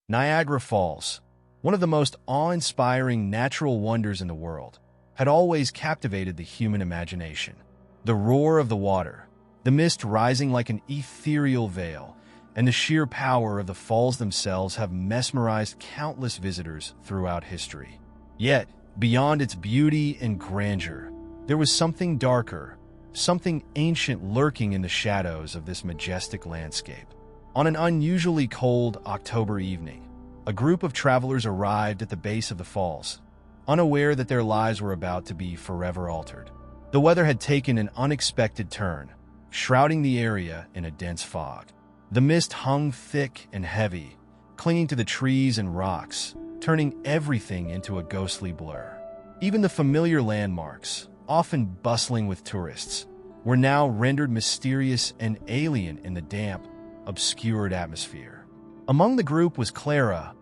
Niagara Falls, one of the most awe-inspiring natural wonders in the world, had always captivated the human imagination. The roar of the water, the mist rising like an ethereal veil, and the sheer power of the falls themselves have mesmerized countless visitors throughout history. Yet, beyond its beauty and grandeur, there was something darker, something ancient lurking in the shadows of this majestic landscape. On an unusually cold October evening, a group of travelers arrived at the base of the falls, unaware that their lives were about to be forever altered. The weather had taken an unexpected turn, shrouding the area in a dense fog. The mist hung thick and heavy, clinging to the trees and rocks, turning everything into a ghostly blur. Even the familiar landmarks, often bustling with tourists, were now rendered mysterious and alien in the damp, obscured atmosphere. Among the group was Clara,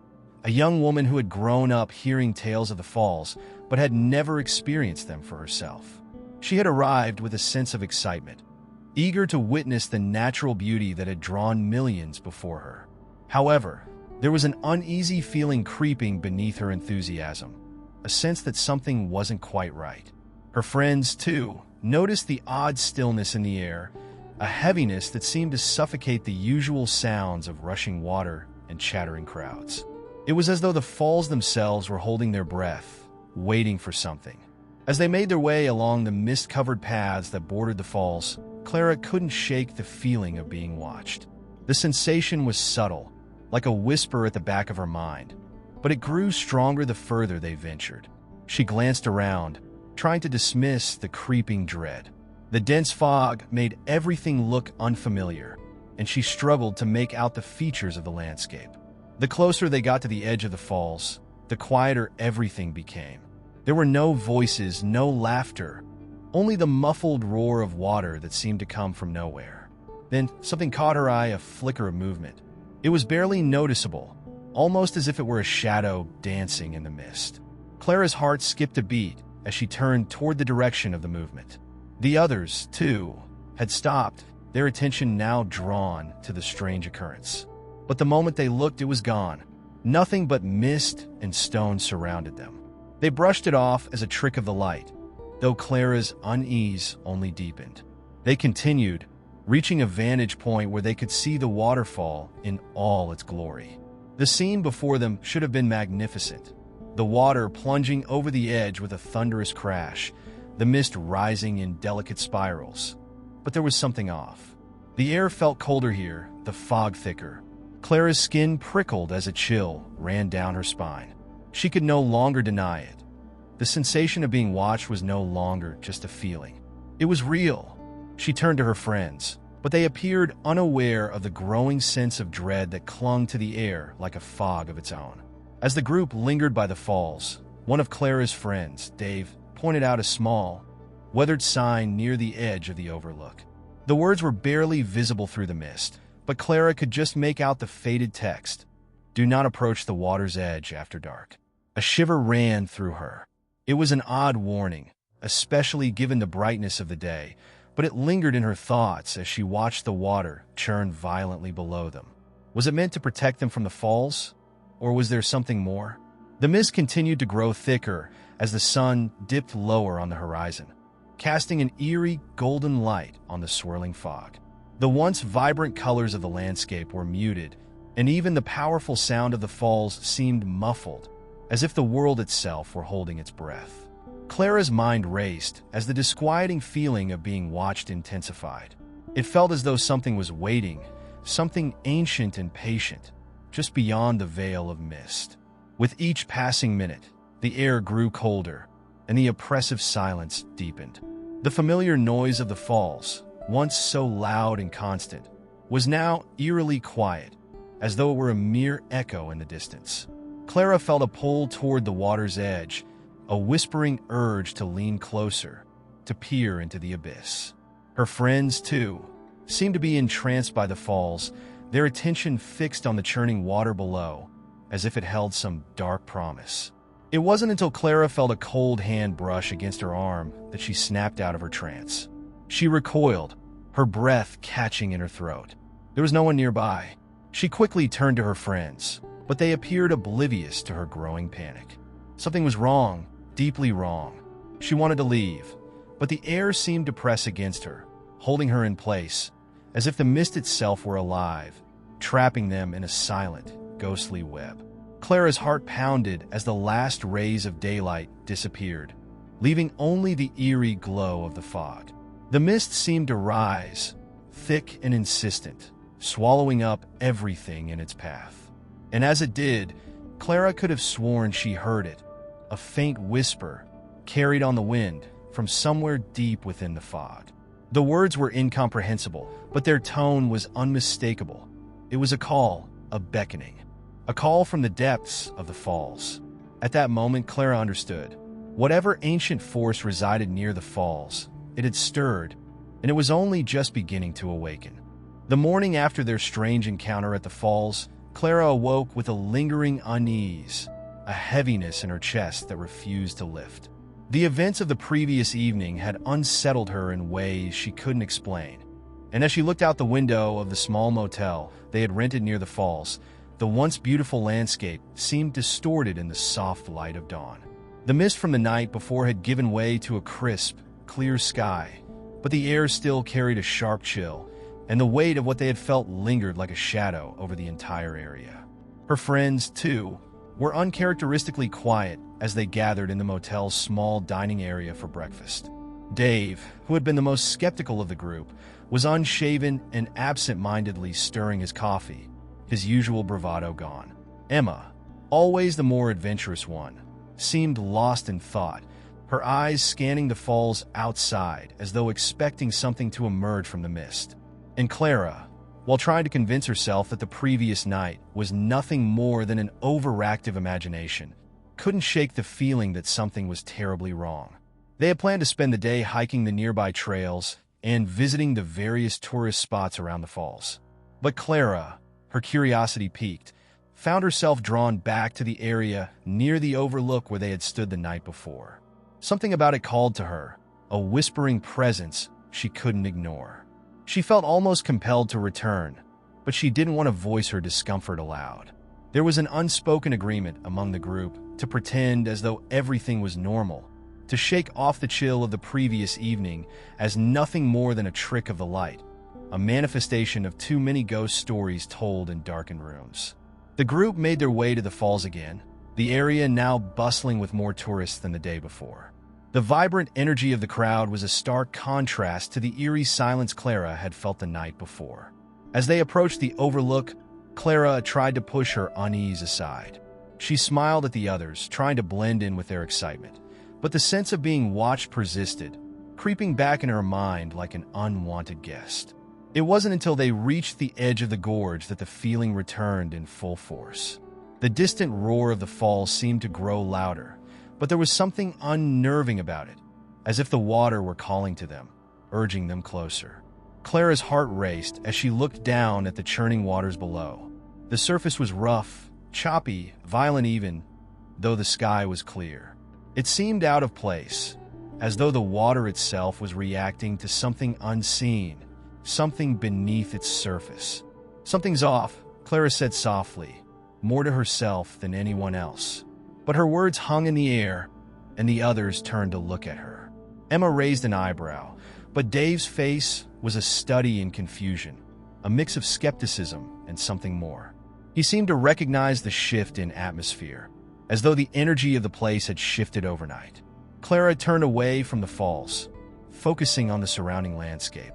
a young woman who had grown up hearing tales of the falls but had never experienced them for herself. She had arrived with a sense of excitement, eager to witness the natural beauty that had drawn millions before her. However, there was an uneasy feeling creeping beneath her enthusiasm, a sense that something wasn't quite right. Her friends, too, noticed the odd stillness in the air, a heaviness that seemed to suffocate the usual sounds of rushing water and chattering crowds. It was as though the falls themselves were holding their breath, waiting for something. As they made their way along the mist-covered paths that bordered the falls, Clara couldn't shake the feeling of being watched. The sensation was subtle, like a whisper at the back of her mind, but it grew stronger the further they ventured. She glanced around, trying to dismiss the creeping dread. The dense fog made everything look unfamiliar, and she struggled to make out the features of the landscape. The closer they got to the edge of the falls, the quieter everything became. There were no voices, no laughter, only the muffled roar of water that seemed to come from nowhere. Then something caught her eye, a flicker of movement. It was barely noticeable, almost as if it were a shadow dancing in the mist. Clara's heart skipped a beat as she turned toward the direction of the movement. The others, too, had stopped, their attention now drawn to the strange occurrence. But the moment they looked, it was gone. Nothing but mist and stone surrounded them. They brushed it off as a trick of the light, though Clara's unease only deepened. They continued, reaching a vantage point where they could see the waterfall in all its glory. The scene before them should have been magnificent, the water plunging over the edge with a thunderous crash, the mist rising in delicate spirals. But there was something off. The air felt colder here, the fog thicker. Clara's skin prickled as a chill ran down her spine. She could no longer deny it. The sensation of being watched was no longer just a feeling. It was real. She turned to her friends, but they appeared unaware of the growing sense of dread that clung to the air like a fog of its own. As the group lingered by the falls, one of Clara's friends, Dave, pointed out a small, weathered sign near the edge of the overlook. The words were barely visible through the mist, but Clara could just make out the faded text, "Do not approach the water's edge after dark." A shiver ran through her. It was an odd warning, especially given the brightness of the day, but it lingered in her thoughts as she watched the water churn violently below them. Was it meant to protect them from the falls? Or was there something more? The mist continued to grow thicker as the sun dipped lower on the horizon, casting an eerie golden light on the swirling fog. The once vibrant colors of the landscape were muted, and even the powerful sound of the falls seemed muffled, as if the world itself were holding its breath. Clara's mind raced as the disquieting feeling of being watched intensified. It felt as though something was waiting, something ancient and patient, just beyond the veil of mist. With each passing minute, the air grew colder, and the oppressive silence deepened. The familiar noise of the falls, once so loud and constant, was now eerily quiet, as though it were a mere echo in the distance. Clara felt a pull toward the water's edge, a whispering urge to lean closer, to peer into the abyss. Her friends, too, seemed to be entranced by the falls, their attention fixed on the churning water below, as if it held some dark promise. It wasn't until Clara felt a cold hand brush against her arm that she snapped out of her trance. She recoiled, her breath catching in her throat. There was no one nearby. She quickly turned to her friends, but they appeared oblivious to her growing panic. Something was wrong, deeply wrong. She wanted to leave, but the air seemed to press against her, holding her in place, as if the mist itself were alive, trapping them in a silent, ghostly web. Clara's heart pounded as the last rays of daylight disappeared, leaving only the eerie glow of the fog. The mist seemed to rise, thick and insistent, swallowing up everything in its path. And as it did, Clara could have sworn she heard it, a faint whisper carried on the wind from somewhere deep within the fog. The words were incomprehensible, but their tone was unmistakable. It was a call, a beckoning, a call from the depths of the falls. At that moment, Clara understood. Whatever ancient force resided near the falls, it had stirred, and it was only just beginning to awaken. The morning after their strange encounter at the falls, Clara awoke with a lingering unease, a heaviness in her chest that refused to lift. The events of the previous evening had unsettled her in ways she couldn't explain, and as she looked out the window of the small motel they had rented near the falls, the once beautiful landscape seemed distorted in the soft light of dawn. The mist from the night before had given way to a crisp, clear sky, but the air still carried a sharp chill, and the weight of what they had felt lingered like a shadow over the entire area. Her friends, too, were uncharacteristically quiet as they gathered in the motel's small dining area for breakfast. Dave, who had been the most skeptical of the group, was unshaven and absent-mindedly stirring his coffee, his usual bravado gone. Emma, always the more adventurous one, seemed lost in thought, her eyes scanning the falls outside as though expecting something to emerge from the mist. And Clara, while trying to convince herself that the previous night was nothing more than an overactive imagination, couldn't shake the feeling that something was terribly wrong. They had planned to spend the day hiking the nearby trails and visiting the various tourist spots around the falls. But Clara, her curiosity piqued, found herself drawn back to the area near the overlook where they had stood the night before. Something about it called to her, a whispering presence she couldn't ignore. She felt almost compelled to return, but she didn't want to voice her discomfort aloud. There was an unspoken agreement among the group to pretend as though everything was normal, to shake off the chill of the previous evening as nothing more than a trick of the light, a manifestation of too many ghost stories told in darkened rooms. The group made their way to the falls again, the area now bustling with more tourists than the day before. The vibrant energy of the crowd was a stark contrast to the eerie silence Clara had felt the night before. As they approached the overlook, Clara tried to push her unease aside. She smiled at the others, trying to blend in with their excitement, but the sense of being watched persisted, creeping back in her mind like an unwanted guest. It wasn't until they reached the edge of the gorge that the feeling returned in full force. The distant roar of the falls seemed to grow louder, but there was something unnerving about it, as if the water were calling to them, urging them closer. Clara's heart raced as she looked down at the churning waters below. The surface was rough, choppy, violent even, though the sky was clear. It seemed out of place, as though the water itself was reacting to something unseen, something beneath its surface. "Something's off," Clara said softly, more to herself than anyone else. But her words hung in the air, and the others turned to look at her. Emma raised an eyebrow, but Dave's face was a study in confusion, a mix of skepticism and something more. He seemed to recognize the shift in atmosphere, as though the energy of the place had shifted overnight. Clara turned away from the falls, focusing on the surrounding landscape.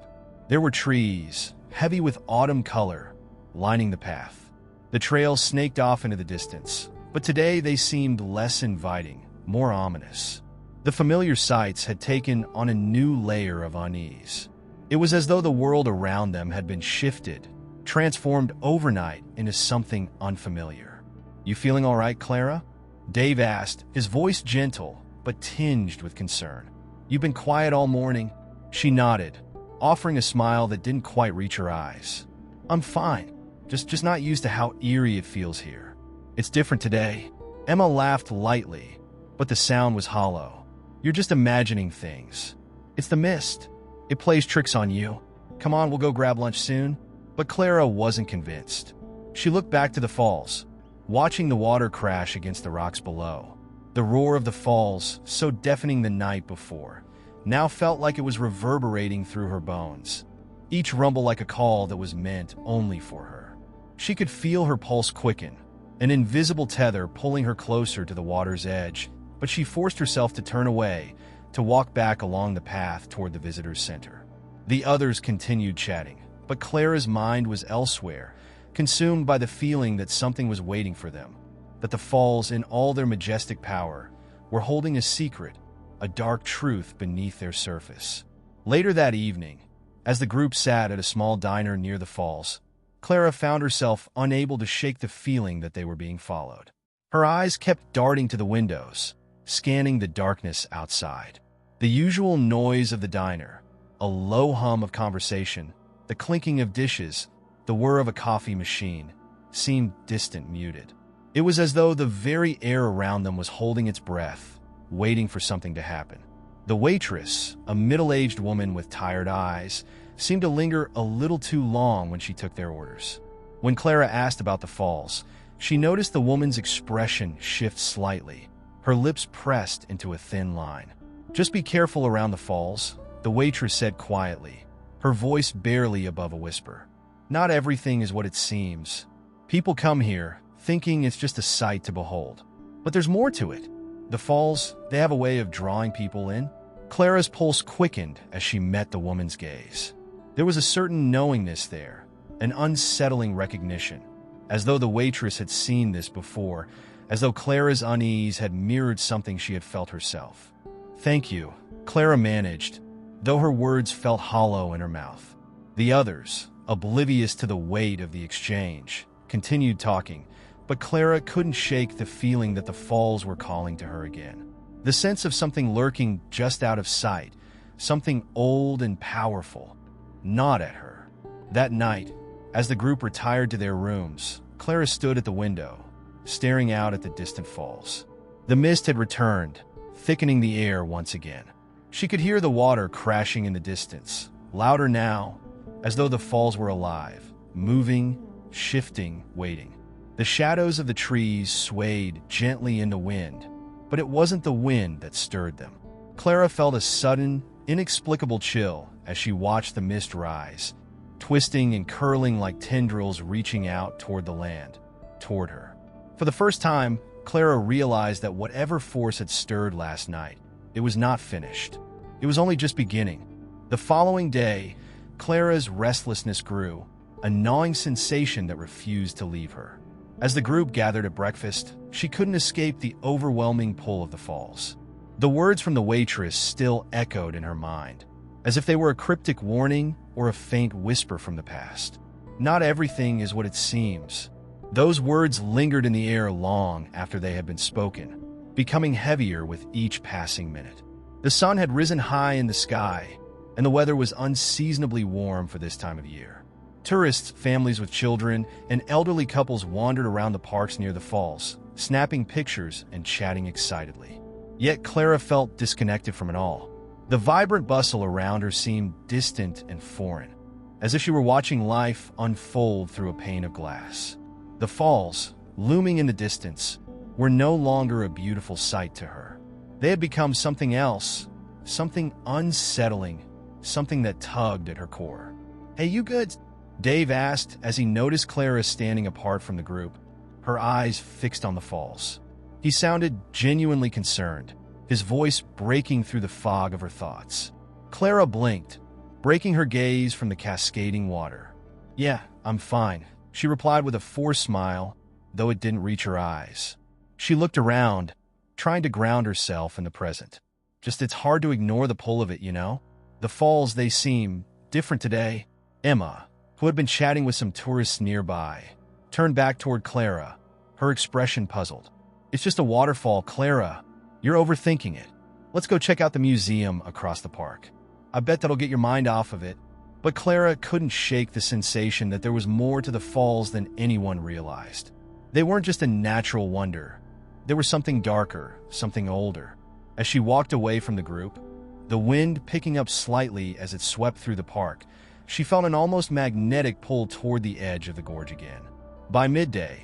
There were trees, heavy with autumn color, lining the path. The trail snaked off into the distance, but today they seemed less inviting, more ominous. The familiar sights had taken on a new layer of unease. It was as though the world around them had been shifted, transformed overnight into something unfamiliar. "You feeling all right, Clara?" Dave asked, his voice gentle but tinged with concern. "You've been quiet all morning." She nodded, offering a smile that didn't quite reach her eyes. "I'm fine, just not used to how eerie it feels here. It's different today." Emma laughed lightly, but the sound was hollow. "You're just imagining things. It's the mist. It plays tricks on you. Come on, we'll go grab lunch soon." But Clara wasn't convinced. She looked back to the falls, watching the water crash against the rocks below. The roar of the falls, so deafening the night before, now felt like it was reverberating through her bones, each rumble like a call that was meant only for her. She could feel her pulse quicken, an invisible tether pulling her closer to the water's edge, but she forced herself to turn away, to walk back along the path toward the visitor's center. The others continued chatting, but Clara's mind was elsewhere, consumed by the feeling that something was waiting for them, that the falls, in all their majestic power, were holding a secret, a dark truth beneath their surface. Later that evening, as the group sat at a small diner near the falls, Clara found herself unable to shake the feeling that they were being followed. Her eyes kept darting to the windows, scanning the darkness outside. The usual noise of the diner, a low hum of conversation, the clinking of dishes, the whir of a coffee machine, seemed distant, muted. It was as though the very air around them was holding its breath, waiting for something to happen. The waitress, a middle-aged woman with tired eyes, seemed to linger a little too long when she took their orders. When Clara asked about the falls, she noticed the woman's expression shift slightly, her lips pressed into a thin line. "Just be careful around the falls," the waitress said quietly, her voice barely above a whisper. "Not everything is what it seems. People come here thinking it's just a sight to behold. But there's more to it. The falls, they have a way of drawing people in." Clara's pulse quickened as she met the woman's gaze. There was a certain knowingness there, an unsettling recognition, as though the waitress had seen this before, as though Clara's unease had mirrored something she had felt herself. "Thank you," Clara managed, though her words felt hollow in her mouth. The others, oblivious to the weight of the exchange, continued talking, but Clara couldn't shake the feeling that the falls were calling to her again. The sense of something lurking just out of sight, something old and powerful, gnawed at her. That night, as the group retired to their rooms, Clara stood at the window, staring out at the distant falls. The mist had returned, thickening the air once again. She could hear the water crashing in the distance, louder now, as though the falls were alive, moving, shifting, waiting. The shadows of the trees swayed gently in the wind, but it wasn't the wind that stirred them. Clara felt a sudden, inexplicable chill as she watched the mist rise, twisting and curling like tendrils reaching out toward the land, toward her. For the first time, Clara realized that whatever force had stirred last night, it was not finished. It was only just beginning. The following day, Clara's restlessness grew, a gnawing sensation that refused to leave her. As the group gathered at breakfast, she couldn't escape the overwhelming pull of the falls. The words from the waitress still echoed in her mind, as if they were a cryptic warning or a faint whisper from the past. Not everything is what it seems. Those words lingered in the air long after they had been spoken, becoming heavier with each passing minute. The sun had risen high in the sky, and the weather was unseasonably warm for this time of year. Tourists, families with children, and elderly couples wandered around the parks near the falls, snapping pictures and chatting excitedly. Yet Clara felt disconnected from it all. The vibrant bustle around her seemed distant and foreign, as if she were watching life unfold through a pane of glass. The falls, looming in the distance, were no longer a beautiful sight to her. They had become something else, something unsettling, something that tugged at her core. "Hey, you good?" Dave asked as he noticed Clara standing apart from the group, her eyes fixed on the falls. He sounded genuinely concerned, his voice breaking through the fog of her thoughts. Clara blinked, breaking her gaze from the cascading water. "Yeah, I'm fine," she replied with a forced smile, though it didn't reach her eyes. She looked around, trying to ground herself in the present. "Just it's hard to ignore the pull of it, you know? The falls, they seem different today." Emma, who had been chatting with some tourists nearby, turned back toward Clara, her expression puzzled. "It's just a waterfall, Clara. You're overthinking it. Let's go check out the museum across the park. I bet that'll get your mind off of it." But Clara couldn't shake the sensation that there was more to the falls than anyone realized. They weren't just a natural wonder. There was something darker, something older. As she walked away from the group, the wind picking up slightly as it swept through the park, she felt an almost magnetic pull toward the edge of the gorge again. By midday,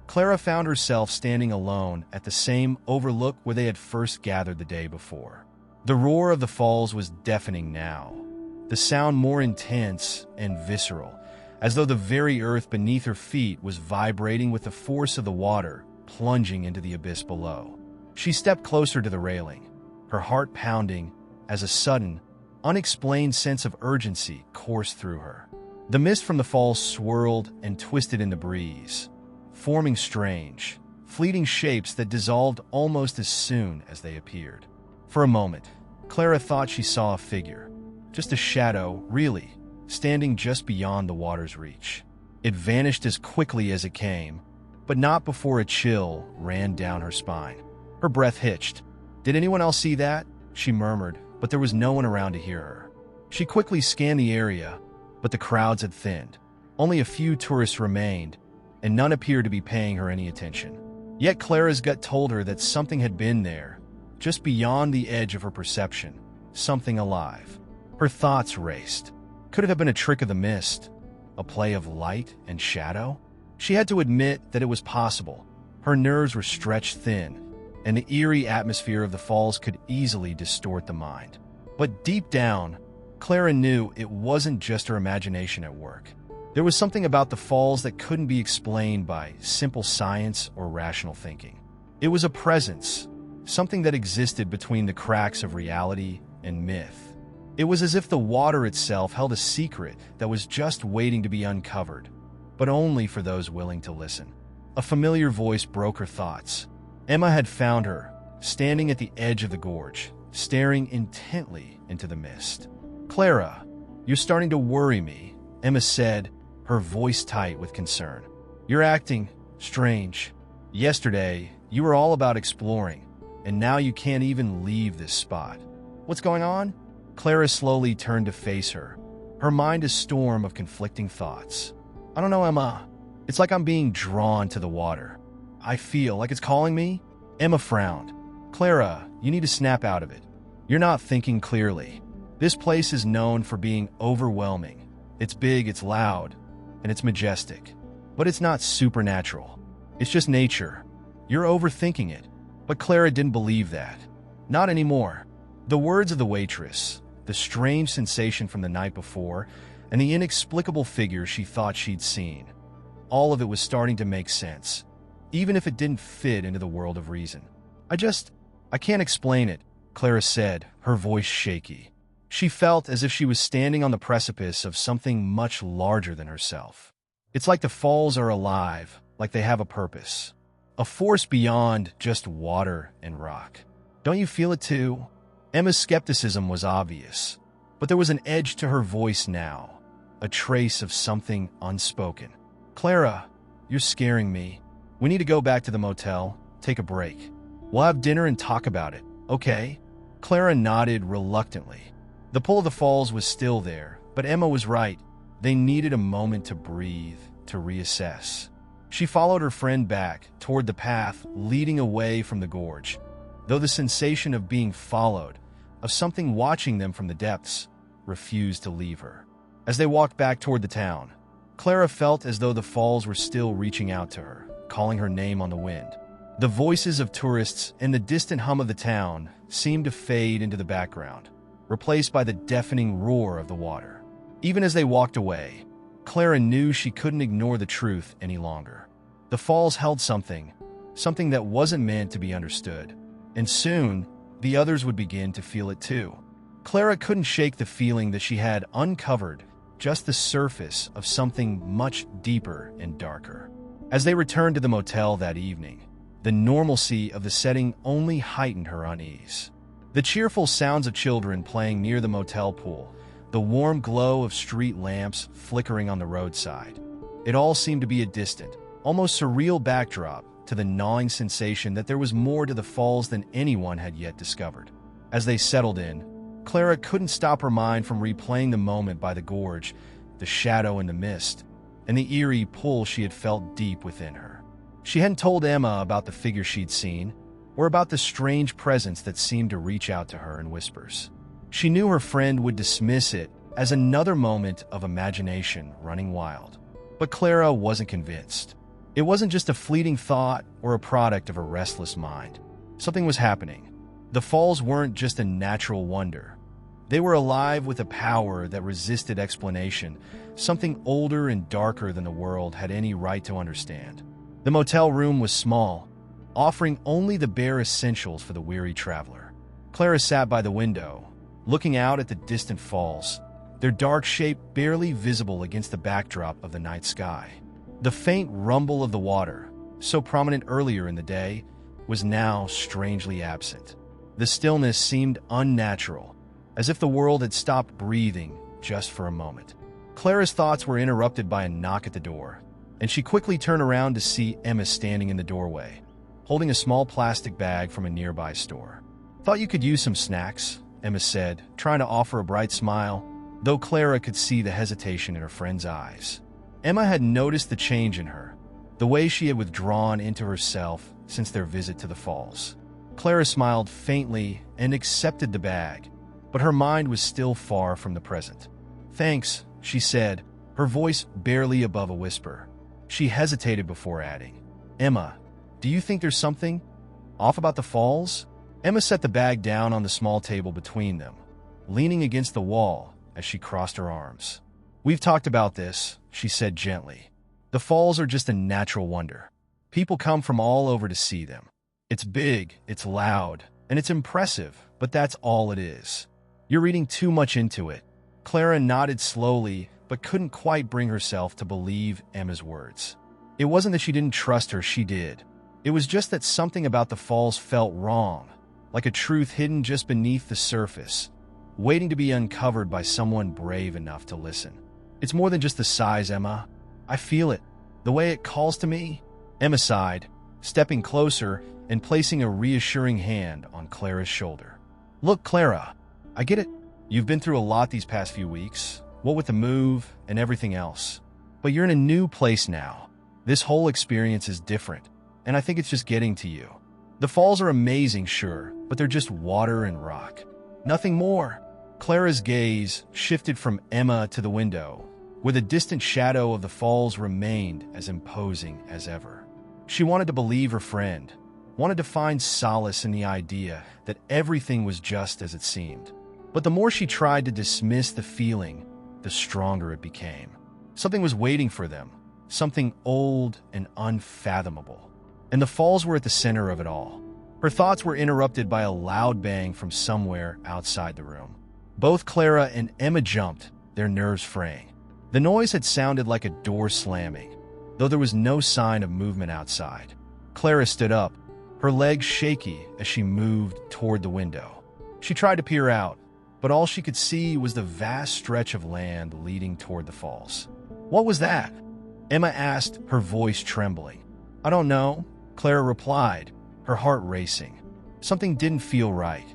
Clara found herself standing alone at the same overlook where they had first gathered the day before. The roar of the falls was deafening now, the sound more intense and visceral, as though the very earth beneath her feet was vibrating with the force of the water plunging into the abyss below. She stepped closer to the railing, her heart pounding as a sudden, unexplained sense of urgency coursed through her. The mist from the falls swirled and twisted in the breeze, forming strange, fleeting shapes that dissolved almost as soon as they appeared. For a moment, Clara thought she saw a figure, just a shadow, really, standing just beyond the water's reach. It vanished as quickly as it came, but not before a chill ran down her spine. Her breath hitched. "Did anyone else see that?" she murmured, but there was no one around to hear her. She quickly scanned the area, but the crowds had thinned. Only a few tourists remained, and none appeared to be paying her any attention. Yet Clara's gut told her that something had been there, just beyond the edge of her perception, something alive. Her thoughts raced. Could it have been a trick of the mist? A play of light and shadow? She had to admit that it was possible. Her nerves were stretched thin, and the eerie atmosphere of the falls could easily distort the mind. But deep down, Clara knew it wasn't just her imagination at work. There was something about the falls that couldn't be explained by simple science or rational thinking. It was a presence, something that existed between the cracks of reality and myth. It was as if the water itself held a secret that was just waiting to be uncovered, but only for those willing to listen. A familiar voice broke her thoughts. Emma had found her, standing at the edge of the gorge, staring intently into the mist. "Clara, you're starting to worry me," Emma said, her voice tight with concern. "You're acting strange. Yesterday, you were all about exploring, and now you can't even leave this spot. What's going on?" Clara slowly turned to face her, her mind a storm of conflicting thoughts. "I don't know, Emma. It's like I'm being drawn to the water. I feel like it's calling me." Emma frowned. "Clara, you need to snap out of it. You're not thinking clearly. This place is known for being overwhelming. It's big, it's loud, and it's majestic. But it's not supernatural. It's just nature. You're overthinking it." But Clara didn't believe that. Not anymore. The words of the waitress, the strange sensation from the night before, and the inexplicable figure she thought she'd seen. All of it was starting to make sense, even if it didn't fit into the world of reason. I can't explain it," Clara said, her voice shaky. She felt as if she was standing on the precipice of something much larger than herself. "It's like the falls are alive, like they have a purpose. A force beyond just water and rock. Don't you feel it too?" Emma's skepticism was obvious, but there was an edge to her voice now, a trace of something unspoken. "Clara, you're scaring me. We need to go back to the motel, take a break. We'll have dinner and talk about it, okay?" Clara nodded reluctantly. The pull of the falls was still there, but Emma was right. They needed a moment to breathe, to reassess. She followed her friend back toward the path leading away from the gorge, though the sensation of being followed, of something watching them from the depths, refused to leave her. As they walked back toward the town, Clara felt as though the falls were still reaching out to her, calling her name on the wind. The voices of tourists and the distant hum of the town seemed to fade into the background, replaced by the deafening roar of the water. Even as they walked away, Clara knew she couldn't ignore the truth any longer. The falls held something that wasn't meant to be understood, and soon the others would begin to feel it too. Clara couldn't shake the feeling that she had uncovered just the surface of something much deeper and darker. As they returned to the motel that evening, the normalcy of the setting only heightened her unease. The cheerful sounds of children playing near the motel pool, the warm glow of street lamps flickering on the roadside. It all seemed to be a distant, almost surreal backdrop to the gnawing sensation that there was more to the falls than anyone had yet discovered. As they settled in, Clara couldn't stop her mind from replaying the moment by the gorge, the shadow in the mist, and the eerie pull she had felt deep within her. She hadn't told Emma about the figure she'd seen, or about the strange presence that seemed to reach out to her in whispers. She knew her friend would dismiss it as another moment of imagination running wild. But Clara wasn't convinced. It wasn't just a fleeting thought or a product of a restless mind. Something was happening. The falls weren't just a natural wonder. They were alive with a power that resisted explanation, something older and darker than the world had any right to understand. The motel room was small, offering only the bare essentials for the weary traveler. Clara sat by the window, looking out at the distant falls, their dark shape barely visible against the backdrop of the night sky. The faint rumble of the water, so prominent earlier in the day, was now strangely absent. The stillness seemed unnatural, as if the world had stopped breathing just for a moment. Clara's thoughts were interrupted by a knock at the door, and she quickly turned around to see Emma standing in the doorway, holding a small plastic bag from a nearby store. "Thought you could use some snacks," Emma said, trying to offer a bright smile, though Clara could see the hesitation in her friend's eyes. Emma had noticed the change in her, the way she had withdrawn into herself since their visit to the falls. Clara smiled faintly and accepted the bag, but her mind was still far from the present. "Thanks," she said, her voice barely above a whisper. She hesitated before adding, "Emma, do you think there's something off about the falls?" Emma set the bag down on the small table between them, leaning against the wall as she crossed her arms. "We've talked about this," she said gently. "The falls are just a natural wonder. People come from all over to see them. It's big, it's loud, and it's impressive, but that's all it is. You're reading too much into it." Clara nodded slowly, but couldn't quite bring herself to believe Emma's words. It wasn't that she didn't trust her, she did. It was just that something about the falls felt wrong, like a truth hidden just beneath the surface, waiting to be uncovered by someone brave enough to listen. "It's more than just the size, Emma. I feel it. The way it calls to me." Emma sighed, stepping closer and placing a reassuring hand on Clara's shoulder. "Look, Clara, I get it. You've been through a lot these past few weeks, what with the move and everything else. But you're in a new place now. This whole experience is different, and I think it's just getting to you. The falls are amazing, sure, but they're just water and rock. Nothing more." Clara's gaze shifted from Emma to the window, where the distant shadow of the falls remained as imposing as ever. She wanted to believe her friend, wanted to find solace in the idea that everything was just as it seemed. But the more she tried to dismiss the feeling, the stronger it became. Something was waiting for them, something old and unfathomable. And the falls were at the center of it all. Her thoughts were interrupted by a loud bang from somewhere outside the room. Both Clara and Emma jumped, their nerves fraying. The noise had sounded like a door slamming, though there was no sign of movement outside. Clara stood up, her legs shaky as she moved toward the window. She tried to peer out, but all she could see was the vast stretch of land leading toward the falls. "What was that?" Emma asked, her voice trembling. "I don't know," Clara replied, her heart racing. Something didn't feel right.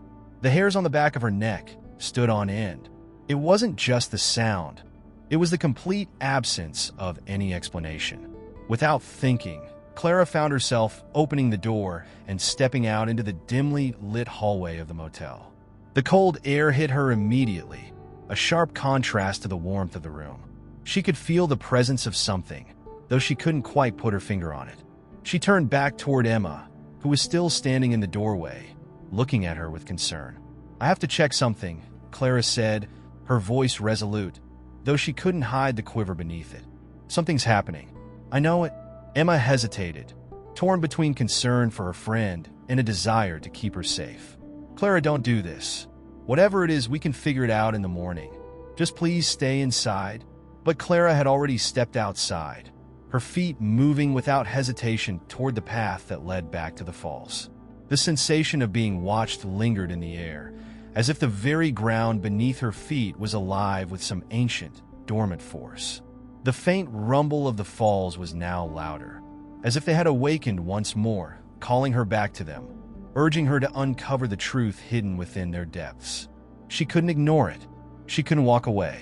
The hairs on the back of her neck stood on end. It wasn't just the sound. It was the complete absence of any explanation. Without thinking, Clara found herself opening the door and stepping out into the dimly lit hallway of the motel. The cold air hit her immediately, a sharp contrast to the warmth of the room. She could feel the presence of something, though she couldn't quite put her finger on it. She turned back toward Emma, who was still standing in the doorway, looking at her with concern. "I have to check something," Clara said, her voice resolute, though she couldn't hide the quiver beneath it. "Something's happening. I know it." Emma hesitated, torn between concern for her friend and a desire to keep her safe. "Clara, don't do this. Whatever it is, we can figure it out in the morning. Just please stay inside." But Clara had already stepped outside, her feet moving without hesitation toward the path that led back to the falls. The sensation of being watched lingered in the air, as if the very ground beneath her feet was alive with some ancient, dormant force. The faint rumble of the falls was now louder, as if they had awakened once more, calling her back to them, urging her to uncover the truth hidden within their depths. She couldn't ignore it. She couldn't walk away.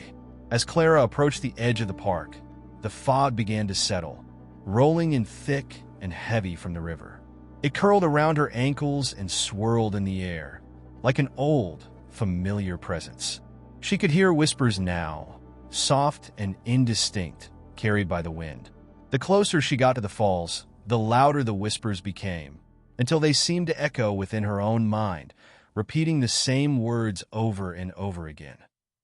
As Clara approached the edge of the park, the fog began to settle, rolling in thick and heavy from the river. It curled around her ankles and swirled in the air, like an old, familiar presence. She could hear whispers now, soft and indistinct, carried by the wind. The closer she got to the falls, the louder the whispers became, until they seemed to echo within her own mind, repeating the same words over and over again.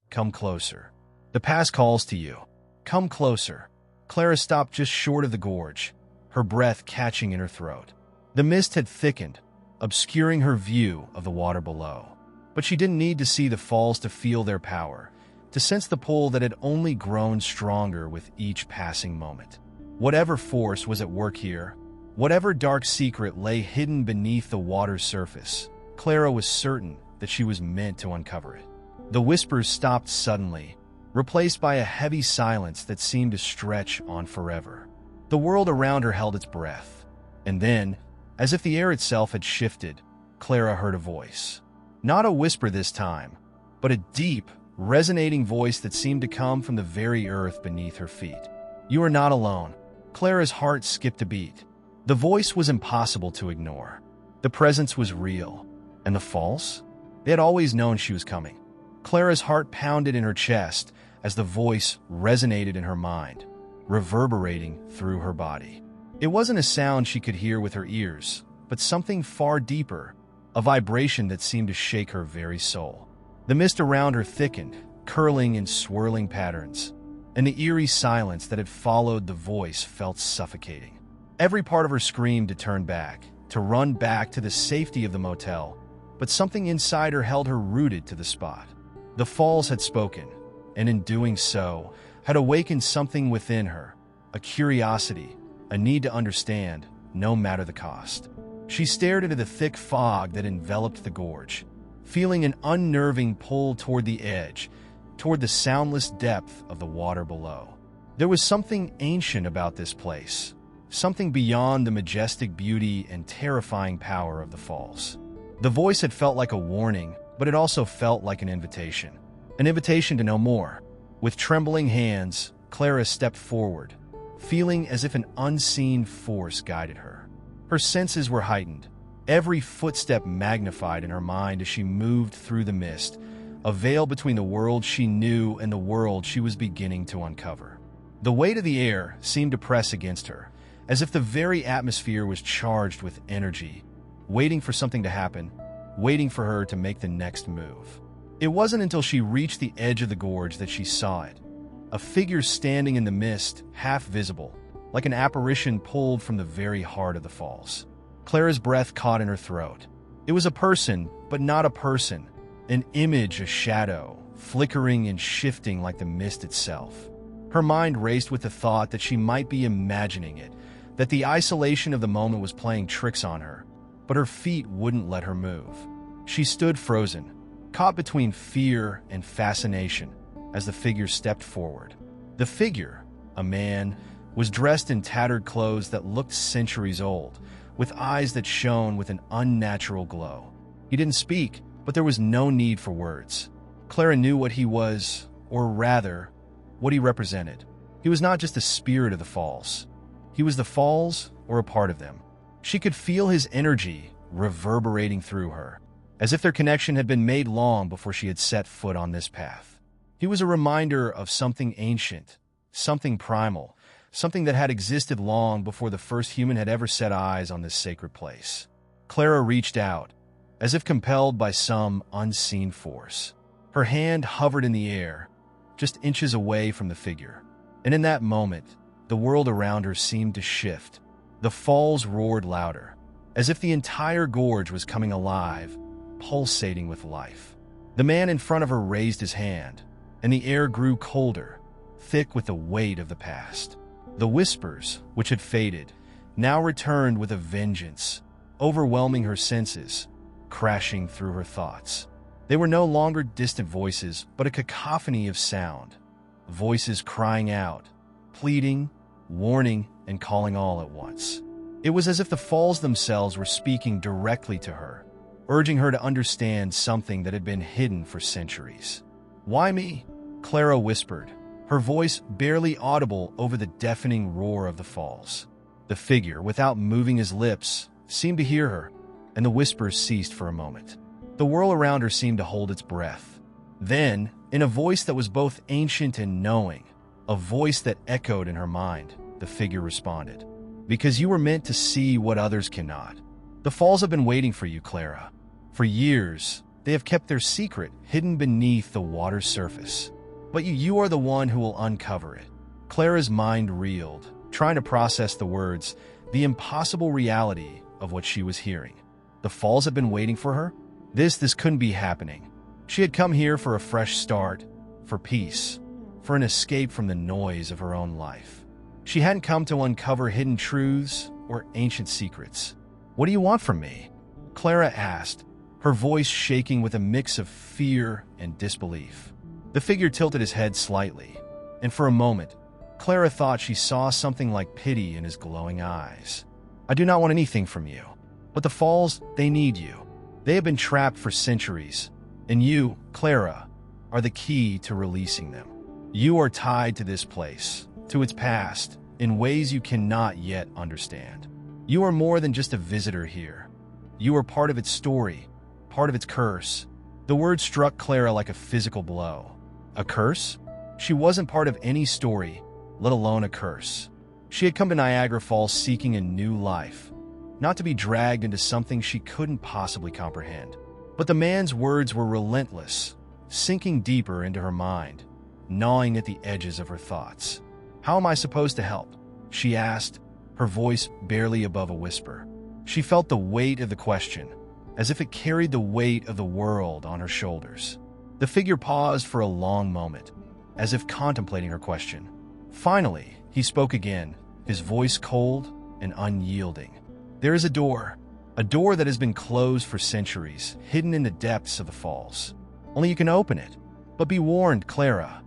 Come closer. The pass calls to you. Come closer. Clara stopped just short of the gorge, her breath catching in her throat. The mist had thickened, obscuring her view of the water below. But she didn't need to see the falls to feel their power, to sense the pull that had only grown stronger with each passing moment. Whatever force was at work here, whatever dark secret lay hidden beneath the water's surface, Clara was certain that she was meant to uncover it. The whispers stopped suddenly, replaced by a heavy silence that seemed to stretch on forever. The world around her held its breath. And then, as if the air itself had shifted, Clara heard a voice. Not a whisper this time, but a deep, resonating voice that seemed to come from the very earth beneath her feet. You are not alone. Clara's heart skipped a beat. The voice was impossible to ignore. The presence was real. And the false? They had always known she was coming. Clara's heart pounded in her chest as the voice resonated in her mind, reverberating through her body. It wasn't a sound she could hear with her ears, but something far deeper, a vibration that seemed to shake her very soul. The mist around her thickened, curling in swirling patterns, and the eerie silence that had followed the voice felt suffocating. Every part of her screamed to turn back, to run back to the safety of the motel, but something inside her held her rooted to the spot. The falls had spoken, and in doing so, had awakened something within her, a curiosity, a need to understand, no matter the cost. She stared into the thick fog that enveloped the gorge, feeling an unnerving pull toward the edge, toward the soundless depth of the water below. There was something ancient about this place, something beyond the majestic beauty and terrifying power of the falls. The voice had felt like a warning, but it also felt like an invitation to know more. With trembling hands, Clara stepped forward, feeling as if an unseen force guided her. Her senses were heightened, every footstep magnified in her mind as she moved through the mist, a veil between the world she knew and the world she was beginning to uncover. The weight of the air seemed to press against her, as if the very atmosphere was charged with energy, waiting for something to happen, waiting for her to make the next move. It wasn't until she reached the edge of the gorge that she saw it, a figure standing in the mist, half visible, like an apparition pulled from the very heart of the falls. Clara's breath caught in her throat. It was a person, but not a person, an image, a shadow, flickering and shifting like the mist itself. Her mind raced with the thought that she might be imagining it, that the isolation of the moment was playing tricks on her, but her feet wouldn't let her move. She stood frozen, caught between fear and fascination as the figure stepped forward. The figure, a man, was dressed in tattered clothes that looked centuries old, with eyes that shone with an unnatural glow. He didn't speak, but there was no need for words. Clara knew what he was, or rather, what he represented. He was not just the spirit of the falls. He was the falls, or a part of them. She could feel his energy reverberating through her, as if their connection had been made long before she had set foot on this path. He was a reminder of something ancient, something primal, something that had existed long before the first human had ever set eyes on this sacred place. Clara reached out, as if compelled by some unseen force. Her hand hovered in the air, just inches away from the figure. And in that moment, the world around her seemed to shift. The falls roared louder, as if the entire gorge was coming alive, pulsating with life. The man in front of her raised his hand, and the air grew colder, thick with the weight of the past. The whispers, which had faded, now returned with a vengeance, overwhelming her senses, crashing through her thoughts. They were no longer distant voices, but a cacophony of sound. Voices crying out, pleading, warning, and calling all at once. It was as if the falls themselves were speaking directly to her, urging her to understand something that had been hidden for centuries. Why me? Clara whispered, her voice barely audible over the deafening roar of the falls. The figure, without moving his lips, seemed to hear her, and the whispers ceased for a moment. The world around her seemed to hold its breath. Then, in a voice that was both ancient and knowing, a voice that echoed in her mind, the figure responded. Because you were meant to see what others cannot. The falls have been waiting for you, Clara. For years, they have kept their secret hidden beneath the water's surface. But you are the one who will uncover it. Clara's mind reeled, trying to process the words, the impossible reality of what she was hearing. The falls have been waiting for her? This couldn't be happening. She had come here for a fresh start, for peace, for an escape from the noise of her own life. She hadn't come to uncover hidden truths or ancient secrets. What do you want from me? Clara asked, her voice shaking with a mix of fear and disbelief. The figure tilted his head slightly, and for a moment, Clara thought she saw something like pity in his glowing eyes. I do not want anything from you, but the falls, they need you. They have been trapped for centuries, and you, Clara, are the key to releasing them. You are tied to this place, to its past, in ways you cannot yet understand. You are more than just a visitor here. You are part of its story, part of its curse. The word struck Clara like a physical blow. A curse? She wasn't part of any story, let alone a curse. She had come to Niagara Falls seeking a new life, not to be dragged into something she couldn't possibly comprehend. But the man's words were relentless, sinking deeper into her mind, gnawing at the edges of her thoughts. How am I supposed to help? She asked, her voice barely above a whisper. She felt the weight of the question, as if it carried the weight of the world on her shoulders. The figure paused for a long moment, as if contemplating her question. Finally, he spoke again, his voice cold and unyielding. There is a door that has been closed for centuries, hidden in the depths of the falls. Only you can open it. But be warned, Clara.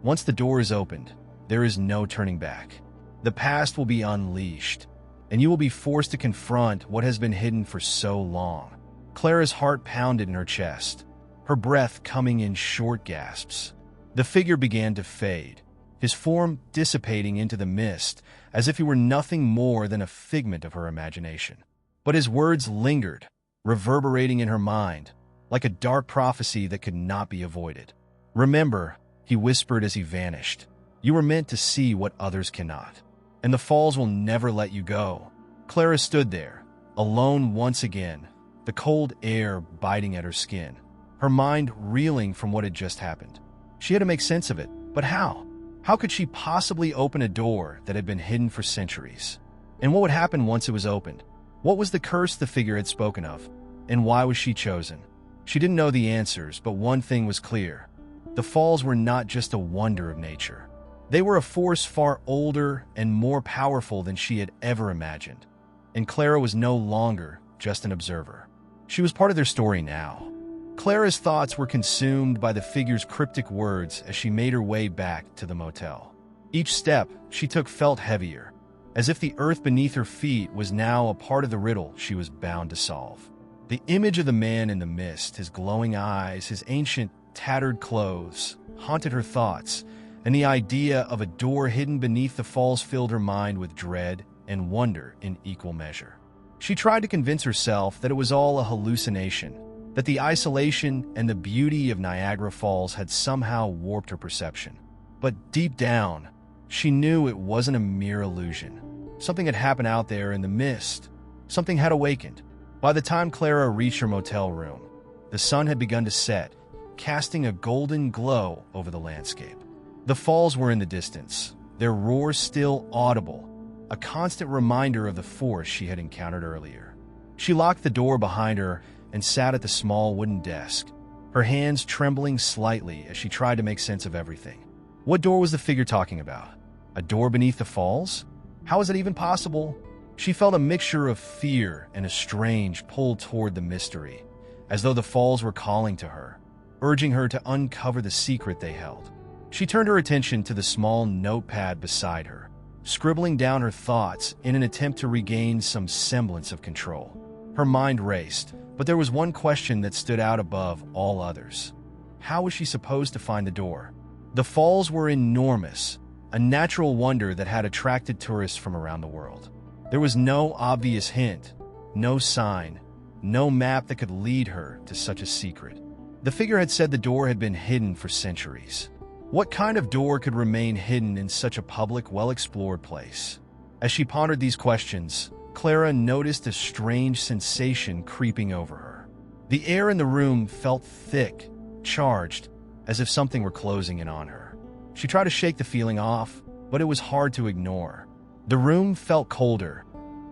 Once the door is opened, there is no turning back. The past will be unleashed, and you will be forced to confront what has been hidden for so long. Clara's heart pounded in her chest, her breath coming in short gasps. The figure began to fade, his form dissipating into the mist as if he were nothing more than a figment of her imagination. But his words lingered, reverberating in her mind, like a dark prophecy that could not be avoided. Remember, he whispered as he vanished, you were meant to see what others cannot, and the falls will never let you go. Clara stood there, alone once again, the cold air biting at her skin, her mind reeling from what had just happened. She had to make sense of it, but how? How could she possibly open a door that had been hidden for centuries? And what would happen once it was opened? What was the curse the figure had spoken of? And why was she chosen? She didn't know the answers, but one thing was clear. The falls were not just a wonder of nature. They were a force far older and more powerful than she had ever imagined. And Clara was no longer just an observer. She was part of their story now. Clara's thoughts were consumed by the figure's cryptic words as she made her way back to the motel. Each step she took felt heavier, as if the earth beneath her feet was now a part of the riddle she was bound to solve. The image of the man in the mist, his glowing eyes, his ancient, tattered clothes, haunted her thoughts, and the idea of a door hidden beneath the falls filled her mind with dread and wonder in equal measure. She tried to convince herself that it was all a hallucination, that the isolation and the beauty of Niagara Falls had somehow warped her perception. But deep down, she knew it wasn't a mere illusion. Something had happened out there in the mist. Something had awakened. By the time Clara reached her motel room, the sun had begun to set, casting a golden glow over the landscape. The falls were in the distance, their roar still audible, a constant reminder of the force she had encountered earlier. She locked the door behind her and sat at the small wooden desk, her hands trembling slightly as she tried to make sense of everything. What door was the figure talking about? A door beneath the falls? How was it even possible? She felt a mixture of fear and a strange pull toward the mystery, as though the falls were calling to her, urging her to uncover the secret they held. She turned her attention to the small notepad beside her, scribbling down her thoughts in an attempt to regain some semblance of control. Her mind raced, but there was one question that stood out above all others. How was she supposed to find the door? The falls were enormous, a natural wonder that had attracted tourists from around the world. There was no obvious hint, no sign, no map that could lead her to such a secret. The figure had said the door had been hidden for centuries. What kind of door could remain hidden in such a public, well-explored place? As she pondered these questions, Clara noticed a strange sensation creeping over her. The air in the room felt thick, charged, as if something were closing in on her. She tried to shake the feeling off, but it was hard to ignore. The room felt colder,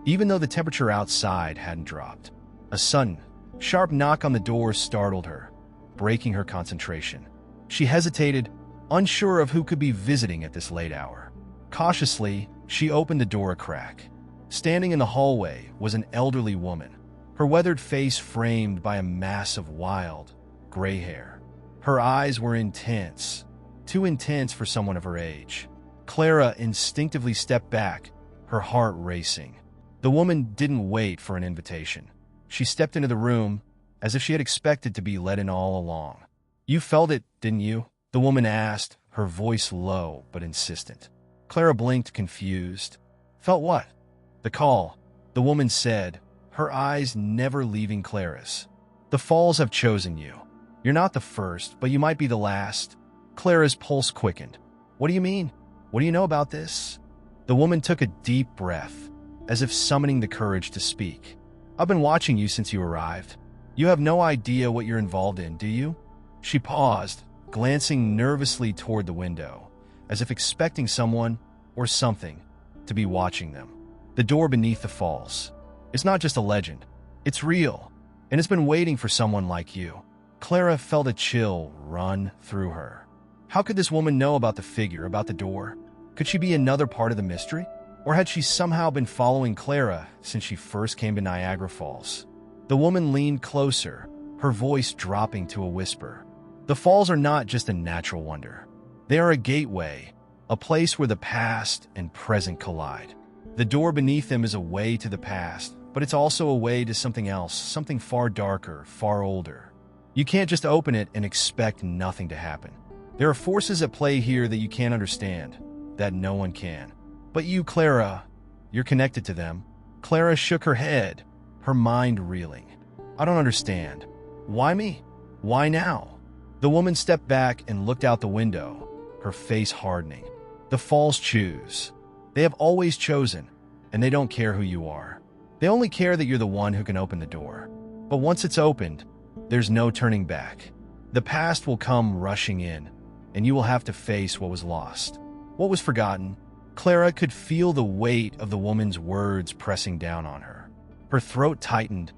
even though the temperature outside hadn't dropped. A sudden, sharp knock on the door startled her, breaking her concentration. She hesitated, unsure of who could be visiting at this late hour. Cautiously, she opened the door a crack. Standing in the hallway was an elderly woman, her weathered face framed by a mass of wild, gray hair. Her eyes were intense, too intense for someone of her age. Clara instinctively stepped back, her heart racing. The woman didn't wait for an invitation. She stepped into the room as if she had expected to be let in all along. "You felt it, didn't you?" the woman asked, her voice low but insistent. Clara blinked, confused. "Felt what?" "The call," the woman said, her eyes never leaving Clara's. "The Falls have chosen you. You're not the first, but you might be the last." Clara's pulse quickened. "What do you mean? What do you know about this?" The woman took a deep breath, as if summoning the courage to speak. "I've been watching you since you arrived. You have no idea what you're involved in, do you?" She paused, glancing nervously toward the window, as if expecting someone or something to be watching them. The door beneath the falls. It's not just a legend. It's real, and it's been waiting for someone like you. Clara felt a chill run through her. How could this woman know about the figure, about the door? Could she be another part of the mystery? Or had she somehow been following Clara since she first came to Niagara Falls? The woman leaned closer, her voice dropping to a whisper. The falls are not just a natural wonder. They are a gateway, a place where the past and present collide. The door beneath them is a way to the past, but it's also a way to something else, something far darker, far older. You can't just open it and expect nothing to happen. There are forces at play here that you can't understand, that no one can. But you, Clara, you're connected to them. Clara shook her head, her mind reeling. "I don't understand. Why me? Why now?" The woman stepped back and looked out the window, her face hardening. "The falls choose. They have always chosen, and they don't care who you are. They only care that you're the one who can open the door. But once it's opened, there's no turning back. The past will come rushing in, and you will have to face what was lost, what was forgotten." Clara could feel the weight of the woman's words pressing down on her. Her throat tightened,